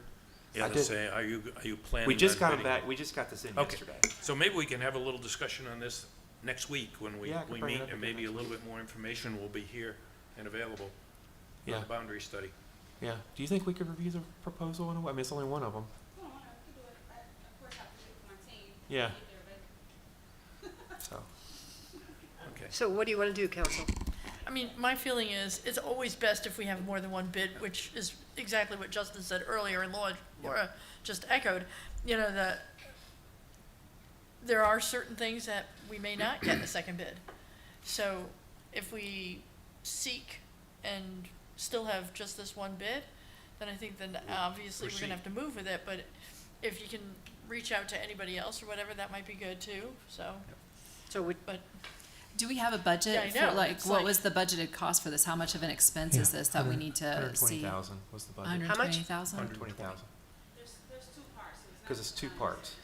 Yeah, I to did. say, are you planning? We just on got them bidding? back. We just got this in Okay. yesterday. So maybe we can have a little discussion on this next week when we Yeah, I can bring it meet, up and again maybe a next little week. bit more information will be here and available Yeah. on the boundary study. Yeah. Do you think we could review the proposal in a way? I mean, it's only one of them. Yeah. So. Okay. So what do you want to do, council? I mean, my feeling is it's always best if we have more than one bid, which is exactly what Justin said earlier and Laura just echoed. That there are certain things that we may not get in a second bid. So if we seek and still have just this one bid, then I think then obviously we're gonna have to move with it, but if you can reach out to anybody else or whatever, that might be good too, so. But Do we have a budget Yeah, I for know. like It's what like- was the budgeted cost for this? How much of an expense is this that we need to see? 120,000 was the budget. How much? 120,000? 120,000. Because it's two parts.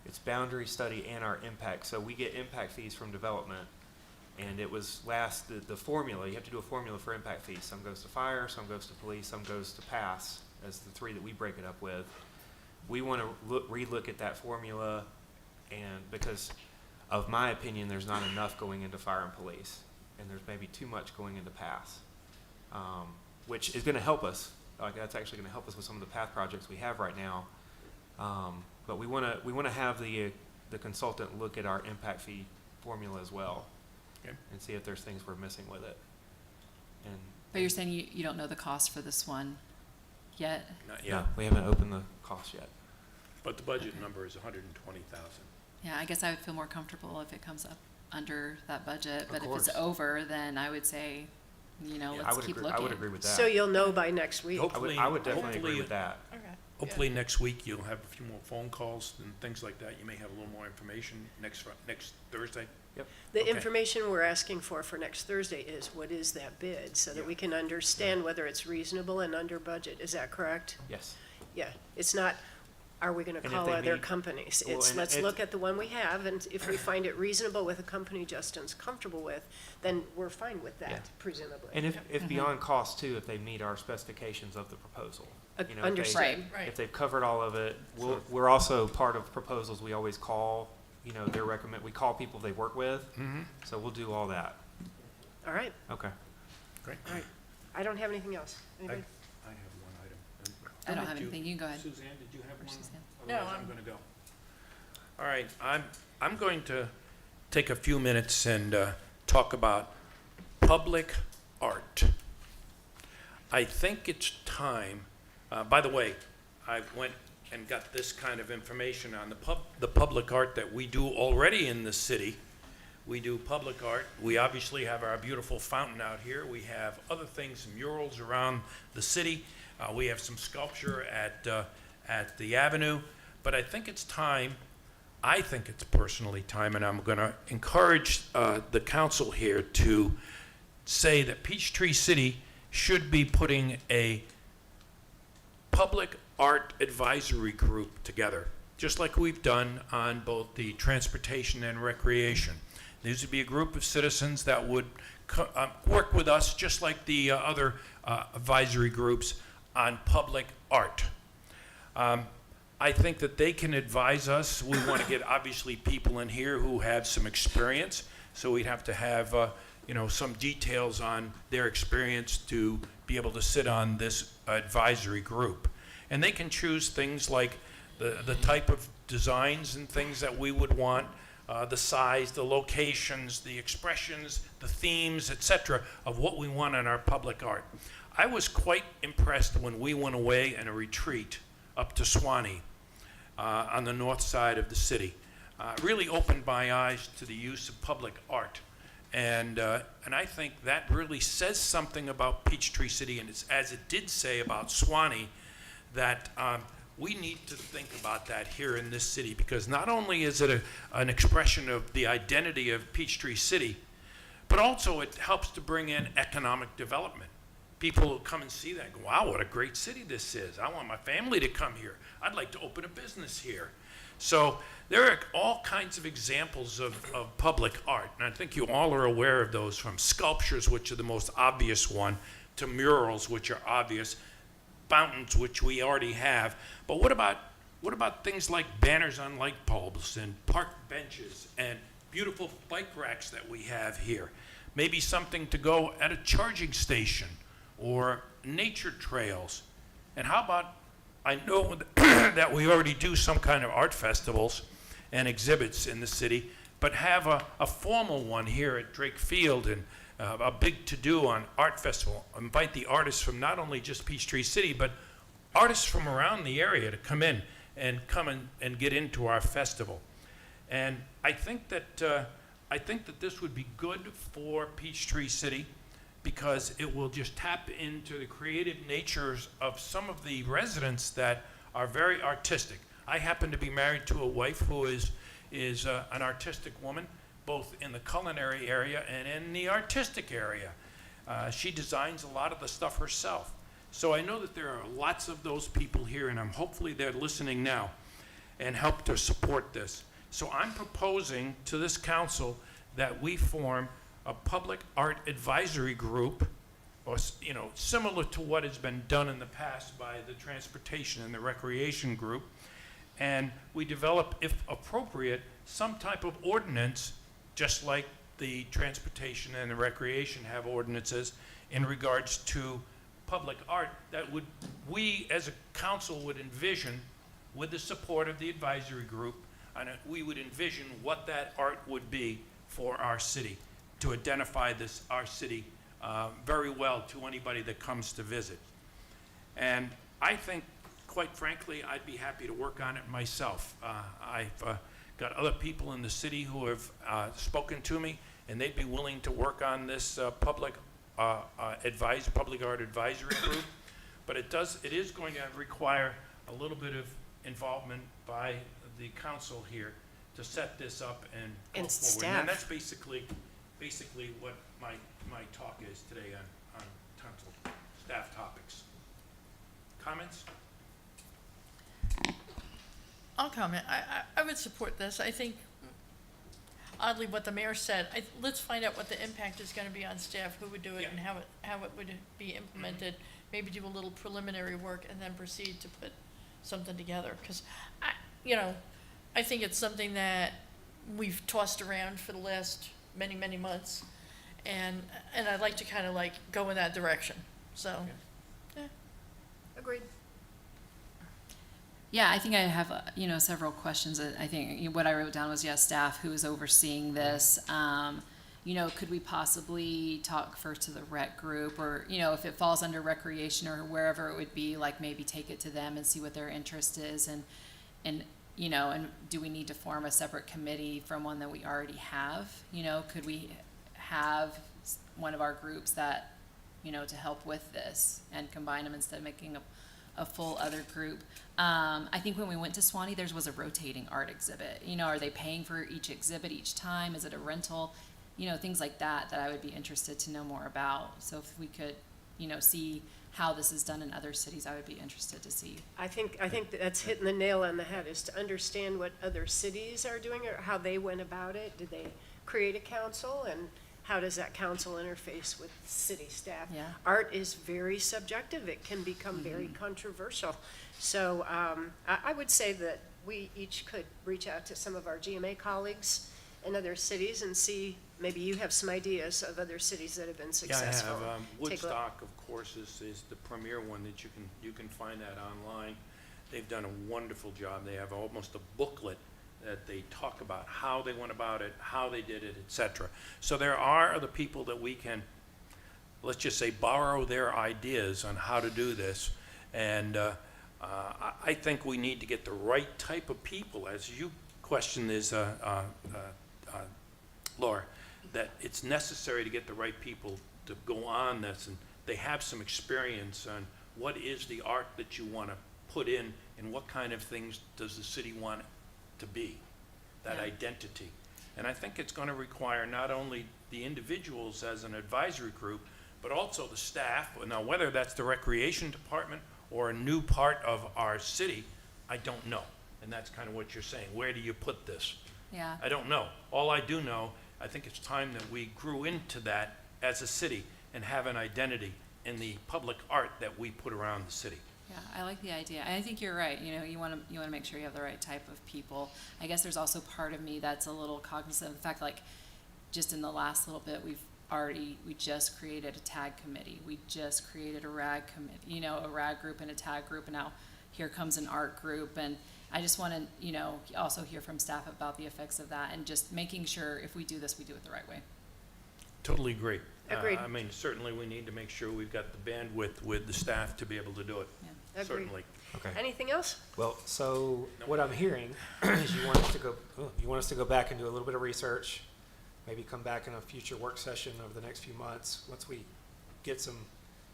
It's boundary study and our impact. So we get impact fees from development, And it was the formula, you have to do a formula for impact fees. Some goes to fire, some goes to police, some goes to pass, as the three that we break it up with. We want to relook at that formula, and because of my opinion, there's not enough going into fire and police, and there's maybe too much going into pass, which is going to help us. Like, that's actually going to help us with some of the path projects we have right now. But we want to have the consultant look at our impact fee formula as well, and see if there's things we're missing with it. And But you're saying you don't know the cost for this one yet? Not yet. no, we haven't opened the cost yet. But the budget number is 120,000. Yeah, I guess I would feel more comfortable if it comes up under that budget, but if course. it's over, then I would say, Yeah, let's keep looking. I would agree with that. So you'll know by next week. I would definitely agree with that. Okay. Hopefully next week you'll have a few more phone calls and things like that. You may have a little more information next Thursday. Yep. The Okay. information we're asking for next Thursday is what is that bid, so that we can understand whether it's reasonable and under budget. Is that correct? Yes. Yeah, it's not, are we gonna And if call they other meet- companies? Well, It's, and let's if- look at the one we have, and if we find it reasonable with a company Justin's comfortable with, then we're fine with Yeah. that, presumably. And if beyond cost too, if they meet our specifications of the proposal. You know, if they- Understood. Right. If they've covered all of it, we're also part of proposals, we always call, we call people they work with, so we'll do all that. All right, Okay. Great. all right. I don't have anything else. Anybody? I have one item. I don't have Did you- anything. You can go ahead. Suzanne, did you have Or one? Suzanne. No, Otherwise, I'm going to go. All right, I'm going to take a few minutes and talk about public art. I think it's time, by the way, I went and got this kind of information on the public art that we do already in the city. We do public art. We obviously have our beautiful fountain out here. We have other things, murals around the city. We have some sculpture at the Avenue. But I think it's time, I think it's personally time, and I'm going to encourage the council here to say that Peachtree City should be putting a public art advisory group together, just like we've done on both the transportation and recreation. These would be a group of citizens that would work with us, just like the other advisory groups, on public art. I think that they can advise us. We want to get, obviously, people in here who have some experience, so we'd have to have, some details on their experience to be able to sit on this advisory group. And they can choose things like the type of designs and things that we would want, the size, the locations, the expressions, the themes, etc., of what we want in our public art. I was quite impressed when we went away on a retreat up to Swanee on the north side of the city. Really opened my eyes to the use of public art. And I think that really says something about Peachtree City, and it's, as it did say about Swanee, that we need to think about that here in this city, because not only is it an expression of the identity of Peachtree City, but also it helps to bring in economic development. People will come and see that and go, wow, what a great city this is. I want my family to come here. I'd like to open a business here. So there are all kinds of examples of public art, and I think you all are aware of those, from sculptures, which are the most obvious one, to murals, which are obvious, fountains, which we already have. But what about things like banners on light bulbs and park benches and beautiful bike racks that we have here? Maybe something to go at a charging station or nature trails. And how about, I know that we already do some kind of art festivals and exhibits in the city, but have a formal one here at Drake Field, and a big to-do on art festival. Invite the artists from not only just Peachtree City, but artists from around the area to come in and get into our festival. And I think that this would be good for Peachtree City, because it will just tap into the creative natures of some of the residents that are very artistic. I happen to be married to a wife who is an artistic woman, both in the culinary area and in the artistic area. She designs a lot of the stuff herself. So I know that there are lots of those people here, and hopefully they're listening now and help to support this. So I'm proposing to this council that we form a public art advisory group, or, similar to what has been done in the past by the transportation and the recreation group. And we develop, if appropriate, some type of ordinance, just like the transportation and the recreation have ordinances in regards to public art, that we as a council would envision, with the support of the advisory group, and we would envision what that art would be for our city, to identify our city very well to anybody that comes to visit. And I think, quite frankly, I'd be happy to work on it myself. I've got other people in the city who have spoken to me, and they'd be willing to work on this public art advisory group. But it is going to require a little bit of involvement by the council here to set this up and go forward. Staff. And that's basically what my talk is today on council staff topics. Comments? I'll comment. I would support this. I think, oddly, what the mayor said, let's find out what the impact is going to be on staff, who would do it, and how it would be implemented. Maybe do a little preliminary work and then proceed to put something together. Because, I think it's something that we've tossed around for the last many, many months. And I'd like to kind of go in that direction. So, yeah. Agreed. Yeah, I think I have, several questions. I think what I wrote down was, staff who is overseeing this. Could we possibly talk first to the rec group, or, if it falls under recreation or wherever it would be, maybe take it to them and see what their interest is, and do we need to form a separate committee from one that we already have? Could we have one of our groups that, to help with this and combine them instead of making a full other group? I think when we went to Swanee, there was a rotating art exhibit. Are they paying for each exhibit each time? Is it a rental? Things like that I would be interested to know more about. So if we could, see how this is done in other cities, I would be interested to see. I think that's hitting the nail on the head, is to understand what other cities are doing or how they went about it. Did they create a council, and how does that council interface with city staff? Yeah. Art is very subjective. It can become very controversial. So I would say that we each could reach out to some of our GMA colleagues in other cities and see, maybe you have some ideas of other cities that have been successful. Yeah, I have. Take a look. Woodstock, of course, is the premier one that you can find that online. They've done a wonderful job. They have almost a booklet that they talk about how they went about it, how they did it, etc. So there are other people that we can, let's just say, borrow their ideas on how to do this. And I think we need to get the right type of people, as you question is, Laura, that it's necessary to get the right people to go on this, and they have some experience on what is the art that you want to put in, and what kind of things does the city want it to be, that identity. And I think it's going to require not only the individuals as an advisory group, but also the staff. Now, whether that's the recreation department or a new part of our city, I don't know. And that's kind of what you're saying. Where do you put this? Yeah. I don't know. All I do know, I think it's time that we grew into that as a city and have an identity in the public art that we put around the city. Yeah, I like the idea. I think you're right. You want to make sure you have the right type of people. I guess there's also part of me that's a little cognizant of the fact, just in the last little bit, we just created a tag committee. We just created a RAG committee, a RAG group and a tag group, and now here comes an art group. And I just want to, also hear from staff about the effects of that, and just making sure if we do this, we do it the right way. Totally agree. Agreed. I mean, certainly we need to make sure we've got the bandwidth with the staff to be able to do it. Yeah. Agreed. Certainly. Okay. Anything else? Well, so what I'm hearing is you want us to go back and do a little bit of research, maybe come back in a future work session over the next few months, once we get some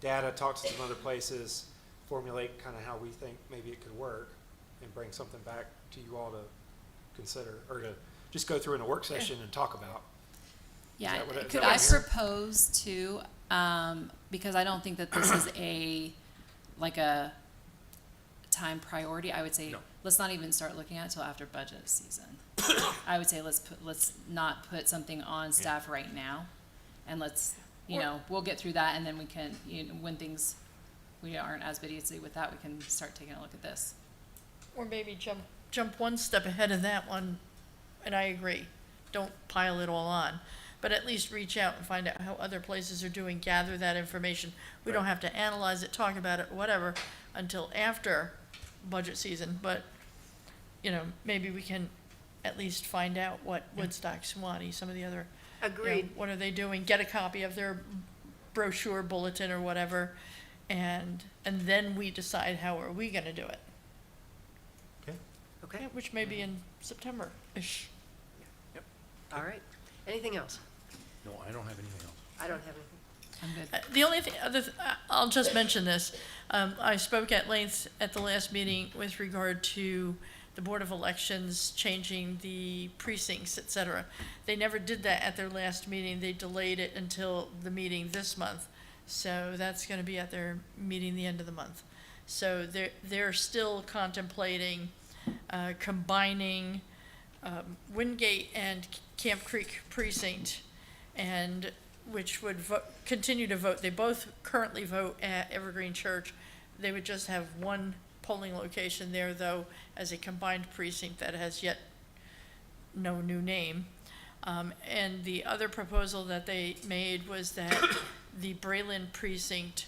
data, talk to some other places, formulate kind of how we think maybe it could work, and bring something back to you all to consider, or to just go through in a work session and talk about. Yeah, Is could that I what I'm hearing? propose to, because I don't think that this is a time priority, I would say, let's not even start looking at it until after budget season. I would say let's not put something on staff right now, and let's, we'll get through that, and then we can, when we aren't as busy with that, we can start taking a look at this. Or maybe jump one step ahead of that one, and I agree, don't pile it all on, but at least reach out and find out how other places are doing, gather that information. We don't have to analyze it, talk about it, whatever, until after budget season, but, maybe we can at least find out what Woodstock, Suwanee, some of the other. Agreed. What are they doing, get a copy of their brochure, bulletin, or whatever, and then we decide how are we gonna do it. Okay, Which may be in September-ish. all right. Anything else? No, I don't have anything else. I don't have anything. I'm good. The only thing, I'll just mention this. I spoke at length at the last meeting with regard to the Board of Elections changing the precincts, et cetera. They never did that at their last meeting. They delayed it until the meeting this month. So that's gonna be at their meeting the end of the month. So they're still contemplating combining Wingate and Camp Creek precinct, and which would continue to vote. They both currently vote at Evergreen Church. They would just have one polling location there, though, as a combined precinct that has yet no new name. And the other proposal that they made was that the Braylon precinct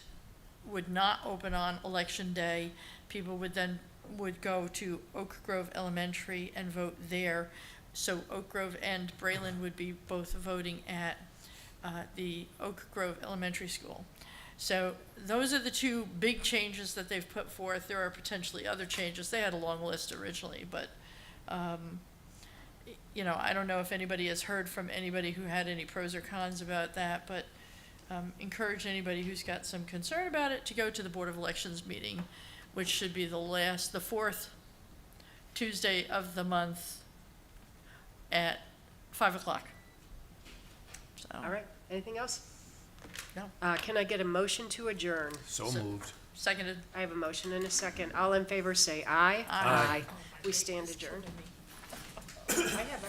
would not open on Election Day. People would go to Oak Grove Elementary and vote there. So Oak Grove and Braylon would be both voting at the Oak Grove Elementary School. So those are the two big changes that they've put forth. There are potentially other changes. They had a long list originally, but I don't know if anybody has heard from anybody who had any pros or cons about that, but encourage anybody who's got some concern about it to go to the Board of Elections meeting, which should be the fourth Tuesday of the month at 5:00. So, All right, anything else? No. Can I get a motion to adjourn? So moved. Seconded. I have a motion and a second. All in favor, say aye. Aye. We stand adjourned. I have